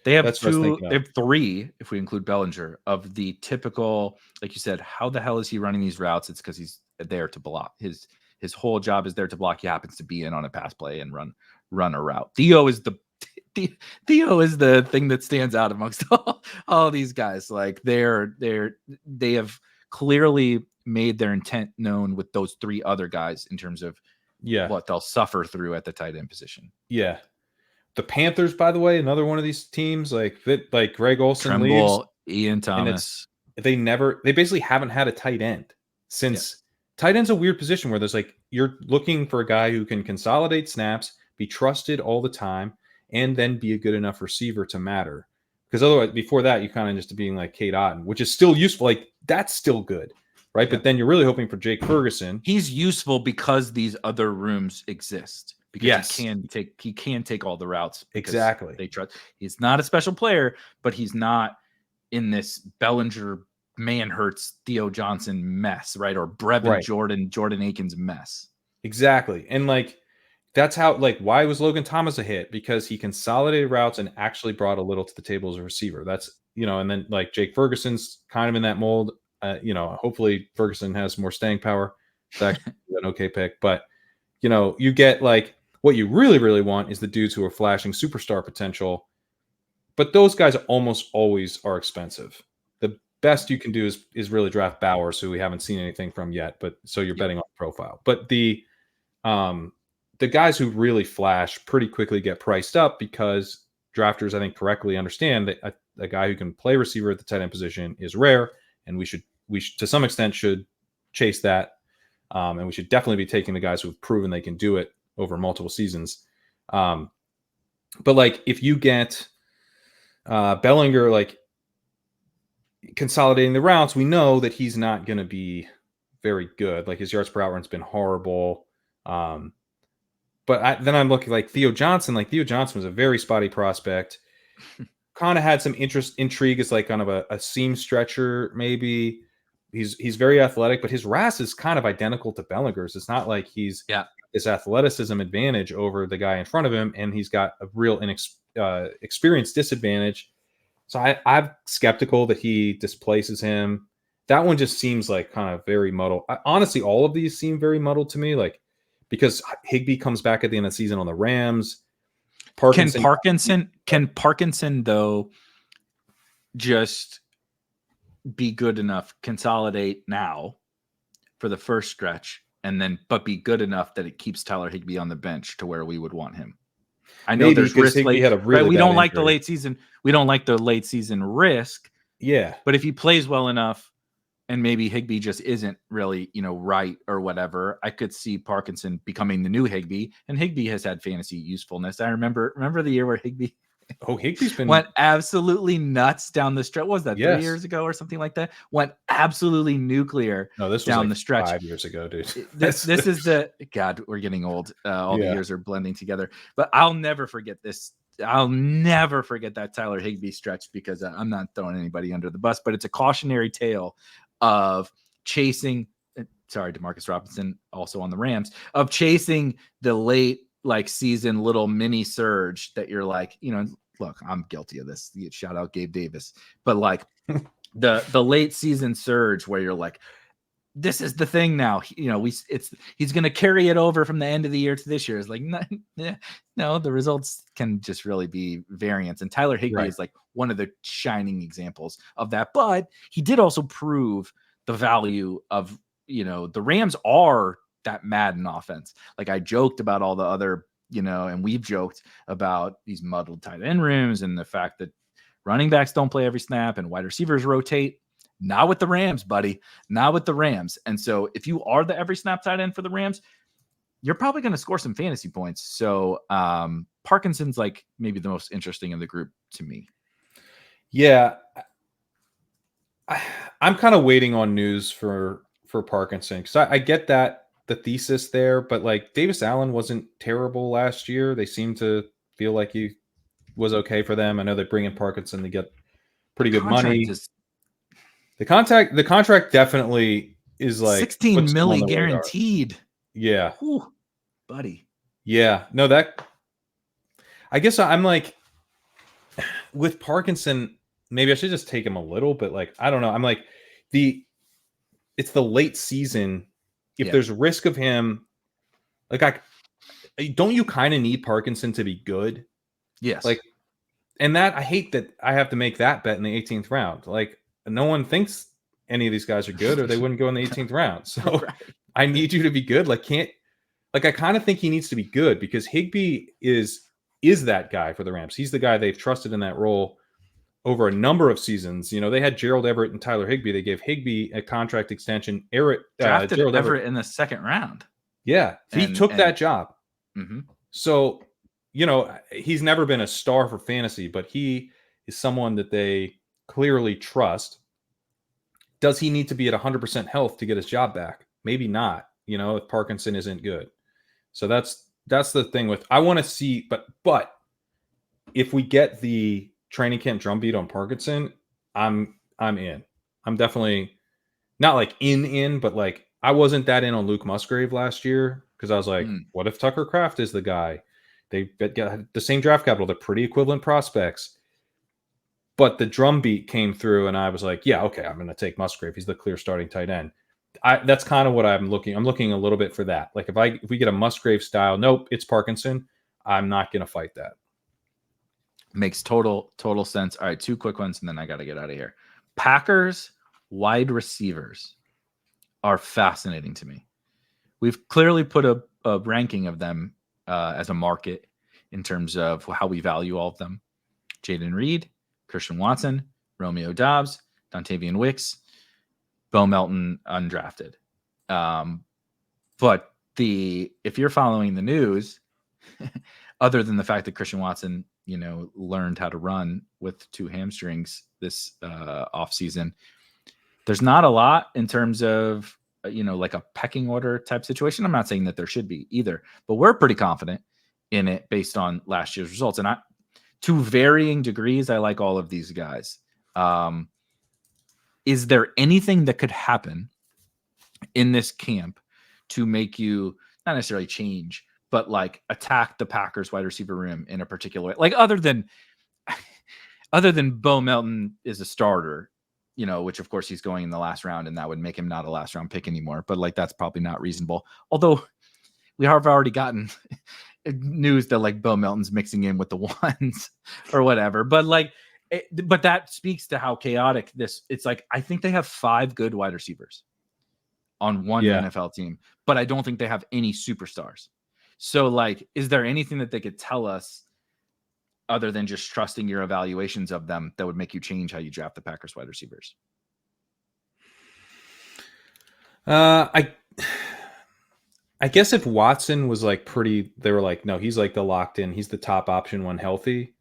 Speaker 2: They have 2. They have 3, if we include Bellinger, of the typical, like you said, how the hell is he running these routes? It's because he's there to block. His whole job is there to block. He happens to be in on a pass play and run a route. Theo is the thing that stands out amongst all these guys. Like they have clearly made their intent known with those 3 other guys in terms of what they'll suffer through at the tight end position.
Speaker 1: Yeah. The Panthers, by the way, another one of these teams like Greg Olsen
Speaker 2: Tremble,
Speaker 1: leaves.
Speaker 2: Ian Thomas.
Speaker 1: They basically haven't had a tight end since. Tight end's a weird position where there's like, you're looking for a guy who can consolidate snaps, be trusted all the time, and then be a good enough receiver to matter. Because otherwise, before that, you kind of just being like Kate Otten, which is still useful. Like, that's still good, right? But then you're really hoping for Jake Ferguson.
Speaker 2: He's useful because these other rooms exist. Because he can take all the routes.
Speaker 1: Exactly.
Speaker 2: They trust. He's not a special player, but he's not in this Bellinger, Manhurts, Theo Johnson mess, right? Or Brevin Jordan Akins mess.
Speaker 1: Exactly. And like, that's how, like, why was Logan Thomas a hit? Because he consolidated routes and actually brought a little to the table as a receiver. That's, and then like Jake Ferguson's kind of in that mold. Hopefully Ferguson has more staying power. It's actually an okay pick. But, you get like, what you really, really want is the dudes who are flashing superstar potential. But those guys almost always are expensive. The best you can do is really draft Bowers, who we haven't seen anything from yet. But so you're betting on profile. But the guys who really flash pretty quickly get priced up because drafters, I think, correctly understand that a guy who can play receiver at the tight end position is rare, and we should to some extent should chase that, and we should definitely be taking the guys who have proven they can do it over multiple seasons. But like, if you get Bellinger like consolidating the routes, we know that he's not going to be very good. Like, his yards per out run's been horrible. But then I'm looking like Theo Johnson. Like, Theo Johnson was a very spotty prospect. Kind of had some intrigue as like kind of a seam stretcher, maybe. He's very athletic, but his RAS is kind of identical to Bellinger's. It's not like he's this athleticism advantage over the guy in front of him, and he's got a real experience disadvantage. So I'm skeptical that he displaces him. That one just seems like kind of very muddled. Honestly, all of these seem very muddled to me. Like, because Higbee comes back at the end of the season on the Rams.
Speaker 2: Can Parkinson though just be good enough, consolidate now for the first stretch, but be good enough that it keeps Tyler Higbee on the bench to where we would want him? I know there's risk.
Speaker 1: Higbee had a really
Speaker 2: we
Speaker 1: bad
Speaker 2: don't like
Speaker 1: injury.
Speaker 2: the late season. We don't like the late season risk.
Speaker 1: Yeah,
Speaker 2: but if he plays well enough, and maybe Higbee just isn't really, right or whatever, I could see Parkinson becoming the new Higbee, and Higbee has had fantasy usefulness. I remember the year where Higbee's been went absolutely nuts down the stretch. What was that 3 years ago or something like that? Went absolutely nuclear.
Speaker 1: No, this was
Speaker 2: down
Speaker 1: like
Speaker 2: the stretch
Speaker 1: 5 years ago, dude.
Speaker 2: This is the God. We're getting old. All the years are blending together. But I'll never forget this. I'll never forget that Tyler Higbee stretch, because I'm not throwing anybody under the bus, but it's a cautionary tale of chasing. Sorry, DeMarcus Robinson, also on the Rams, of chasing the late season little mini surge that you're like, look, I'm guilty of this. Shout out Gabe Davis, but like the late season surge where you're like, this is the thing now. He's going to carry it over from the end of the year to this year. It's like, no, the results can just really be variance. And Tyler Higbee is like one of the shining examples of that. But he did also prove the value of, the Rams are that Madden offense. Like, I joked about all the other, and we've joked about these muddled tight end rooms and the fact that running backs don't play every snap and wide receivers rotate. Not with the Rams, buddy. Not with the Rams. And so if you are the every snap tight end for the Rams, you're probably going to score some fantasy points. So Parkinson's like maybe the most interesting in the group to me.
Speaker 1: Yeah. I'm kind of waiting on news for Parkinson, because I get that the thesis there, but like Davis Allen wasn't terrible last year. They seem to feel like he was okay for them. I know they bring in Parkinson to get pretty good money. The contract definitely is like
Speaker 2: $16 million guaranteed.
Speaker 1: Yeah.
Speaker 2: Whew, buddy.
Speaker 1: Yeah. No, that I guess I'm like, with Parkinson, maybe I should just take him a little, but like, I don't know. I'm like, it's the late season. If there's risk of him, like, don't you kind of need Parkinson to be good?
Speaker 2: Yes.
Speaker 1: Like, and that I hate that I have to make that bet in the 18th round. Like, no one thinks any of these guys are good, or they wouldn't go in the 18th round. So
Speaker 2: Right.
Speaker 1: I need you to be good. I kind of think he needs to be good because Higbee is that guy for the Rams. He's the guy they've trusted in that role over a number of seasons. They had Gerald Everett and Tyler Higbee. They gave Higbee a contract extension.
Speaker 2: Drafted
Speaker 1: Gerald
Speaker 2: Everett in the second round.
Speaker 1: Yeah, he took that job.
Speaker 2: Mm-hmm.
Speaker 1: So, he's never been a star for fantasy, but he is someone that they clearly trust. Does he need to be at 100% health to get his job back? Maybe not, if Parkinson isn't good. So that's the thing with, I want to see, but if we get the training camp drumbeat on Parkinson, I'm in. I'm definitely not like in, but like I wasn't that in on Luke Musgrave last year because I was like, what if Tucker Kraft is the guy? They got the same draft capital. They're pretty equivalent prospects. But the drumbeat came through, and I was like, yeah, okay, I'm going to take Musgrave. He's the clear starting tight end. That's kind of what I'm looking. I'm looking a little bit for that. Like if we get a Musgrave style, nope, it's Parkinson. I'm not going to fight that.
Speaker 2: Makes total sense. All right, 2 quick ones, and then I got to get out of here. Packers wide receivers are fascinating to me. We've clearly put a ranking of them as a market in terms of how we value all of them. Jaden Reed, Christian Watson, Romeo Doubs, Dontavian Wicks, Bo Melton undrafted. But if you're following the news, other than the fact that Christian Watson, learned how to run with 2 hamstrings this offseason, there's not a lot in terms of, like a pecking order type situation. I'm not saying that there should be either, but we're pretty confident in it based on last year's results. And to varying degrees, I like all of these guys. Is there anything that could happen in this camp to make you not necessarily change, but like attack the Packers wide receiver room in a particular way? Like other than Bo Melton is a starter, which of course he's going in the last round, and that would make him not a last round pick anymore. But like, that's probably not reasonable. Although we have already gotten news that like Bo Melton's mixing in with the ones or whatever. But like, but that speaks to how chaotic it's like. I think they have 5 good wide receivers on one NFL team, but I don't think they have any superstars. So like, is there anything that they could tell us other than just trusting your evaluations of them that would make you change how you draft the Packers wide receivers?
Speaker 1: I guess if Watson was like they were like, no, he's like the locked in, he's the top option when healthy.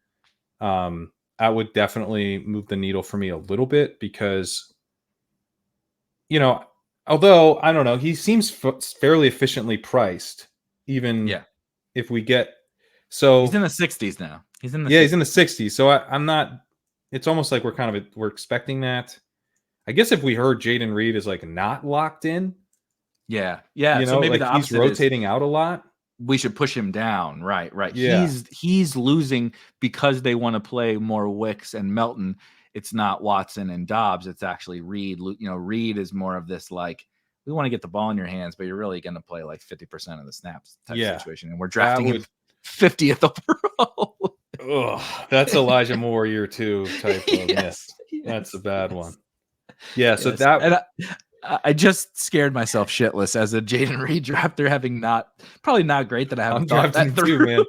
Speaker 1: I would definitely move the needle for me a little bit because, although I don't know, he seems fairly efficiently priced, even if we get, so
Speaker 2: he's in the 60s now. He's in the
Speaker 1: 60s. So I'm not, it's almost like we're expecting that. I guess if we heard Jaden Reed is like not locked in.
Speaker 2: Yeah. So maybe
Speaker 1: like he's rotating out a lot.
Speaker 2: We should push him down. Right.
Speaker 1: Yeah.
Speaker 2: He's losing because they want to play more Wicks and Melton. It's not Watson and Dobbs. It's actually Reed. Reed is more of this, like, we want to get the ball in your hands, but you're really going to play like 50% of the snaps type situation. And we're drafting him 50th overall.
Speaker 1: That's Elijah Moore year 2 type of miss. That's a bad one. Yeah. So
Speaker 2: I just scared myself shitless as a Jaden Reed drafter, having probably not great that I haven't thought that through.
Speaker 1: Too, man.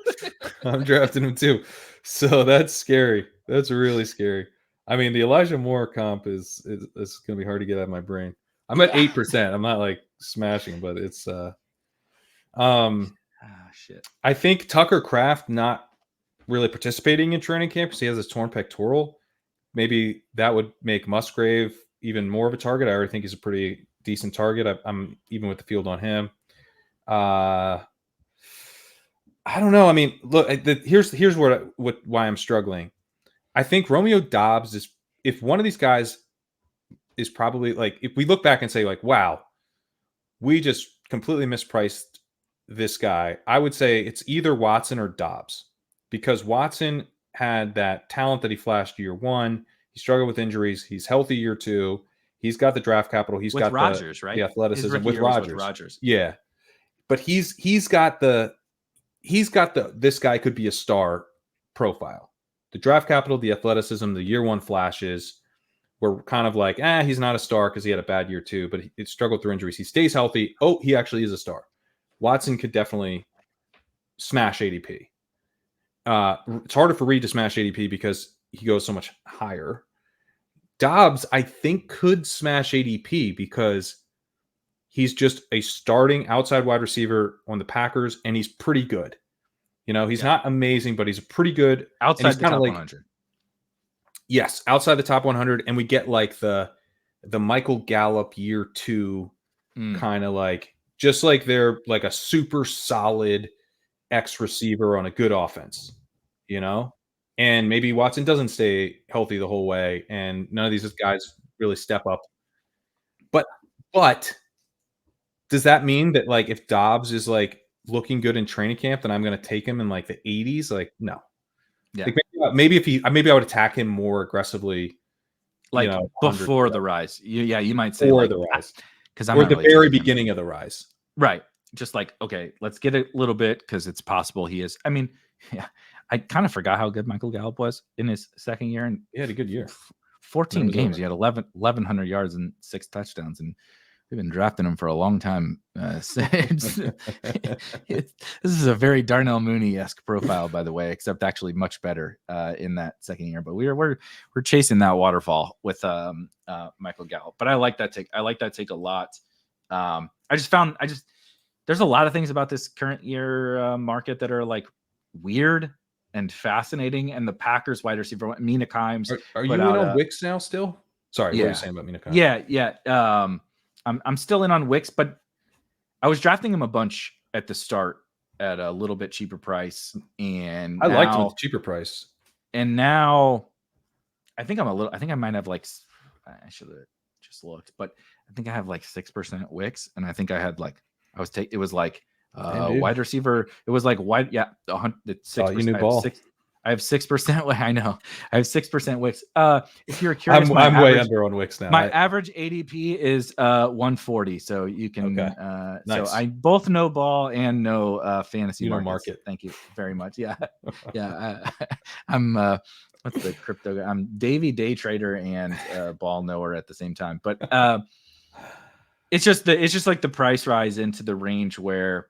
Speaker 1: I'm drafting him too. So that's scary. That's really scary. I mean, the Elijah Moore comp is going to be hard to get out of my brain. I'm at 8%. I'm not like smashing, but it's
Speaker 2: shit.
Speaker 1: I think Tucker Kraft not really participating in training camp because he has his torn pectoral. Maybe that would make Musgrave even more of a target. I already think he's a pretty decent target. I'm even with the field on him. I don't know. I mean, look, here's why I'm struggling. I think Romeo Doubs is, if one of these guys is probably like, if we look back and say like, wow, we just completely mispriced this guy, I would say it's either Watson or Doubs, because Watson had that talent that he flashed year 1. He struggled with injuries. He's healthy year 2. He's got the draft capital. He's got
Speaker 2: Rodgers,
Speaker 1: the athleticism with Rodgers.
Speaker 2: Rodgers.
Speaker 1: Yeah. But he's got this guy could be a star profile. The draft capital, the athleticism, the year 1 flashes. we're kind of like, he's not a star because he had a bad year too, but he struggled through injuries. He stays healthy. Oh, he actually is a star. Watson could definitely smash ADP. It's harder for Reed to smash ADP because he goes so much higher. Dobbs, I think, could smash ADP because he's just a starting outside wide receiver on the Packers, and he's pretty good. He's not amazing, but he's pretty good.
Speaker 2: Outside the top 100.
Speaker 1: Yes, outside the top 100, and we get like the Michael Gallup year 2 kind of like, just like they're like a super solid X receiver on a good offense, and maybe Watson doesn't stay healthy the whole way, and none of these guys really step up. But does that mean that like if Dobbs is like looking good in training camp, then I'm going to take him in like the 80s? Like, no.
Speaker 2: Yeah.
Speaker 1: Like maybe I would attack him more aggressively,
Speaker 2: like before the rise. You might say
Speaker 1: before the rise,
Speaker 2: because
Speaker 1: or the very beginning of the rise.
Speaker 2: Right. Just like, okay, let's get a little bit because it's possible he is. I mean, yeah, I kind of forgot how good Michael Gallup was in his second year, and
Speaker 1: he had a good year.
Speaker 2: 14 games, he had 1,100 yards and 6 touchdowns, and we've been drafting him for a long time. This is a very Darnell Mooney-esque profile, by the way, except actually much better in that second year. But we're chasing that waterfall with Michael Gallup. But I like that take. I like that take a lot. There's a lot of things about this current year market that are like weird and fascinating. And the Packers wide receiver, Mina Kimes.
Speaker 1: Are you in on Wicks now still? Sorry, what were you saying about Mina Kimes?
Speaker 2: Yeah. I'm still in on Wicks, but I was drafting him a bunch at the start at a little bit cheaper price, and
Speaker 1: I liked him at the cheaper price.
Speaker 2: And now, I think I might have like, I should have just looked, but I think I have like 6% Wicks, and I think I had like it was like wide receiver. It was like wide, 6%.
Speaker 1: You knew ball.
Speaker 2: I have 6%. I know. I have 6% Wicks. If you're curious,
Speaker 1: I'm way under on Wicks now.
Speaker 2: My average ADP is 140. So you can.
Speaker 1: Okay. Nice.
Speaker 2: So I both know ball and know fantasy
Speaker 1: market.
Speaker 2: Thank you very much. Yeah, yeah. I'm what's the crypto guy? I'm Davey day trader and ball knower at the same time. But it's just like the price rise into the range where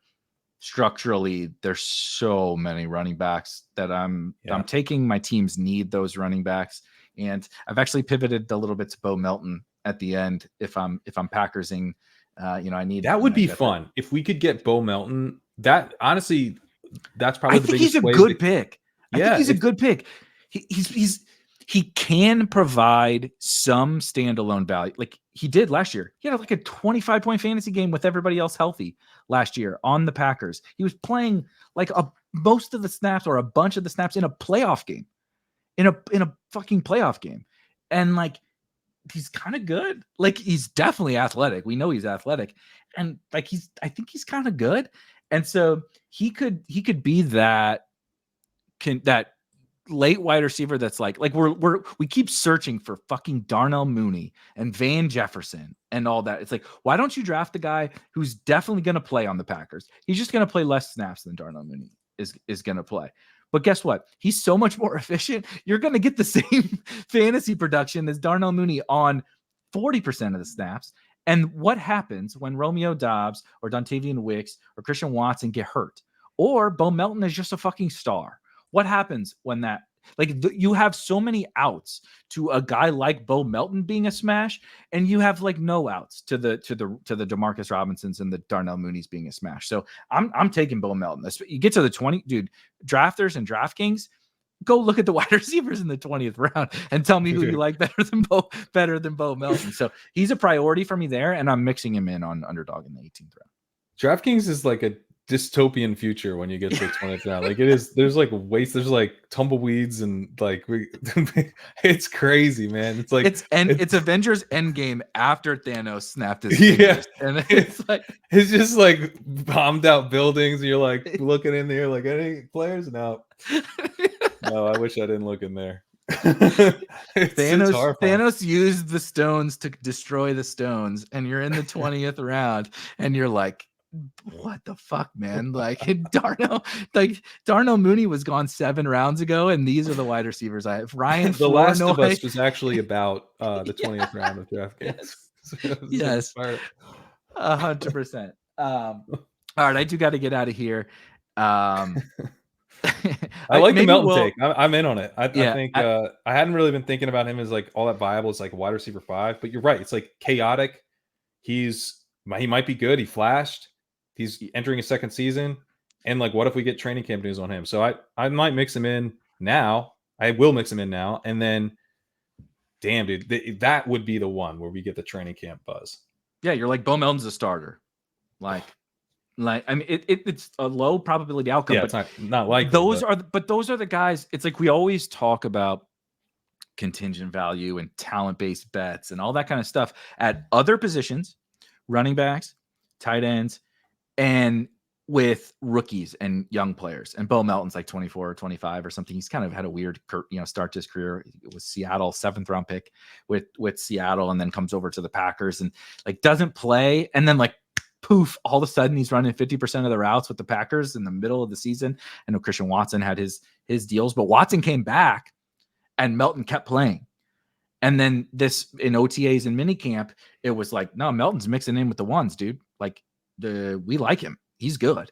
Speaker 2: structurally there's so many running backs that I'm taking. My teams need those running backs, and I've actually pivoted a little bit to Bo Melton at the end if I'm Packersing. I need
Speaker 1: that would be fun if we could get Bo Melton. That honestly, that's probably the biggest.
Speaker 2: He's a good pick. I think he's a good pick. He can provide some standalone value, like he did last year. He had like a 25-point fantasy game with everybody else healthy last year on the Packers. He was playing like most of the snaps or a bunch of the snaps in a playoff game, in a fucking playoff game, and like he's kind of good. Like he's definitely athletic. We know he's athletic, and like I think he's kind of good, and so he could be that late wide receiver that's like we keep searching for fucking Darnell Mooney and Van Jefferson and all that. It's like, why don't you draft the guy who's definitely going to play on the Packers? He's just going to play less snaps than Darnell Mooney is going to play. But guess what? He's so much more efficient. You're going to get the same fantasy production as Darnell Mooney on 40% of the snaps. And what happens when Romeo Doubs or Dontavian Wicks or Christian Watson get hurt? Or Bo Melton is just a fucking star? What happens when that, you have so many outs to a guy like Bo Melton being a smash, and you have like no outs to the DeMarcus Robinsons and the Darnell Mooney's being a smash. So I'm taking Bo Melton. You get to the 20, dude, drafters and DraftKings, go look at the wide receivers in the 20th round and tell me who you like better than Bo Melton. So he's a priority for me there, and I'm mixing him in on underdog in the 18th round.
Speaker 1: DraftKings is like a dystopian future when you get to the 20th round. Like it is, there's like waste, there's like tumbleweeds, and like it's crazy, man. It's like
Speaker 2: it's Avengers Endgame after Thanos snapped his fingers. And
Speaker 1: it's just like bombed out buildings, and you're like looking in there like, any players? No, I wish I didn't look in there.
Speaker 2: Thanos used the stones to destroy the stones, and you're in the 20th round, and you're like, what the fuck, man? Like Darnell Mooney was gone 7 rounds ago, and these are the wide receivers I have. Ryan
Speaker 1: The Last of
Speaker 2: Flournoy.
Speaker 1: Us was actually about the 20th round of draft games.
Speaker 2: Yes. 100%. All right, I do got to get out of here.
Speaker 1: I like the Melton take. I'm in on it. I think I hadn't really been thinking about him as like all that viable as like a wide receiver 5, but you're right. It's like chaotic. He might be good. He flashed. He's entering his 2nd season. And like, what if we get training camp news on him? So I might mix him in now. I will mix him in now. And then, damn, dude, that would be the one where we get the training camp buzz.
Speaker 2: Yeah, you're like, Bo Melton's a starter. Like I mean, it's a low probability outcome.
Speaker 1: Yeah,
Speaker 2: but
Speaker 1: it's not likely.
Speaker 2: Those are the guys. It's like we always talk about contingent value and talent-based bets and all that kind of stuff at other positions, running backs, tight ends, and with rookies and young players. And Bo Melton's like 24 or 25 or something. He's kind of had a weird, start to his career. It was Seattle, 7th round pick with Seattle, and then comes over to the Packers and like doesn't play, and then like poof, all of a sudden he's running 50% of the routes with the Packers in the middle of the season. I know Christian Watson had his deals, but Watson came back and Melton kept playing. And then this in OTAs and minicamp, it was like, no, Melton's mixing in with the ones, dude. Like we like him. He's good.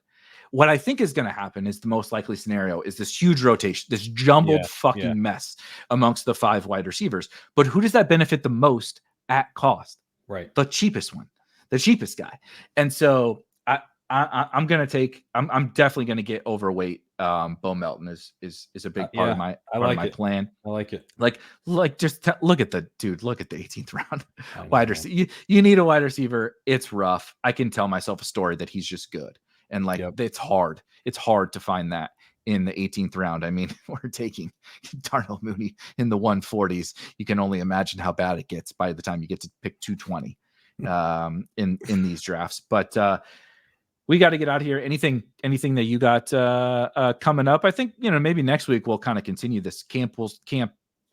Speaker 2: What I think is going to happen is the most likely scenario is this huge rotation, this jumbled mess amongst the 5 wide receivers. But who does that benefit the most at cost?
Speaker 1: Right.
Speaker 2: The cheapest one. The cheapest guy. And so I'm definitely going to get overweight. Bo Melton is a big part of my plan.
Speaker 1: I like it.
Speaker 2: Like just look at the 18th round wide receiver. You need a wide receiver. It's rough. I can tell myself a story that he's just good. And it's hard. It's hard to find that in the 18th round. I mean, we're taking Darnell Mooney in the 140s. You can only imagine how bad it gets by the time you get to pick 220. In these drafts, but we got to get out of here. Anything that you got coming up? I think maybe next week we'll kind of continue this camp. We'll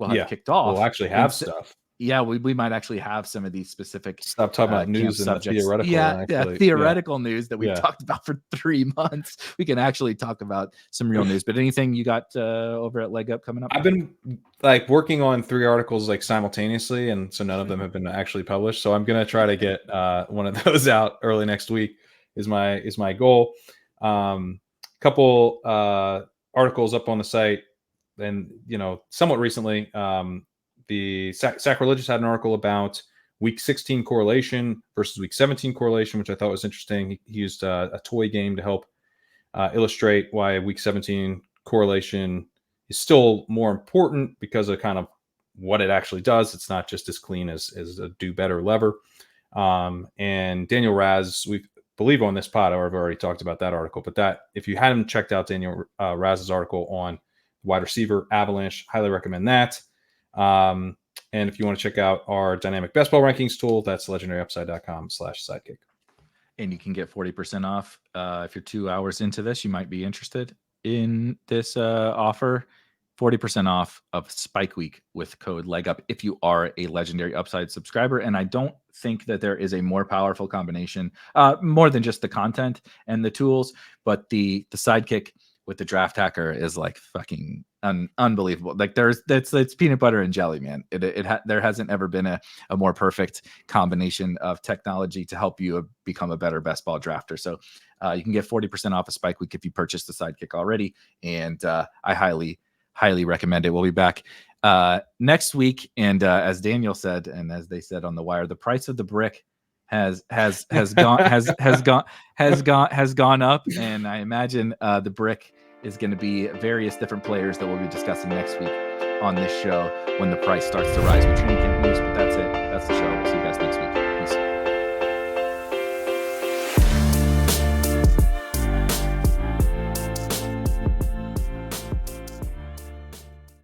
Speaker 2: have kicked off.
Speaker 1: We'll actually have stuff.
Speaker 2: Yeah, we might actually have some of these specific
Speaker 1: stop talking about news and subjects. Theoretical.
Speaker 2: Theoretical news that we've talked about for 3 months. We can actually talk about some real news. But anything you got over at Leg Up coming up?
Speaker 1: I've been like working on 3 articles like simultaneously, and so none of them have been actually published. So I'm gonna try to get one of those out early next week. Is my goal. Couple articles up on the site, and somewhat recently. The Sacrilegious had an article about week 16 correlation versus week 17 correlation, which I thought was interesting. He used a toy game to help illustrate why week 17 correlation is still more important because of kind of what it actually does. It's not just as clean as a do better lever. And Daniel Raz, we believe on this pod, I've already talked about that article, but that if you hadn't checked out Daniel Raz's article on wide receiver avalanche, highly recommend that. And if you want to check out our dynamic best ball rankings tool, that's legendaryupside.com/sidekick.
Speaker 2: And you can get 40% off. If you're 2 hours into this, you might be interested in this offer. 40% off of Spike Week with code LEGUP if you are a Legendary Upside subscriber. And I don't think that there is a more powerful combination, more than just the content and the tools, but the Sidekick with the Draft Hacker is like fucking unbelievable. Like it's peanut butter and jelly, man. There hasn't ever been a more perfect combination of technology to help you become a better best ball drafter. So you can get 40% off of Spike Week if you purchase the Sidekick already. And I highly recommend it. We'll be back next week. And as Daniel said, and as they said on the wire, the price of the brick has gone up. And I imagine the brick is going to be various different players that we'll be discussing next week on this show when the price starts to rise.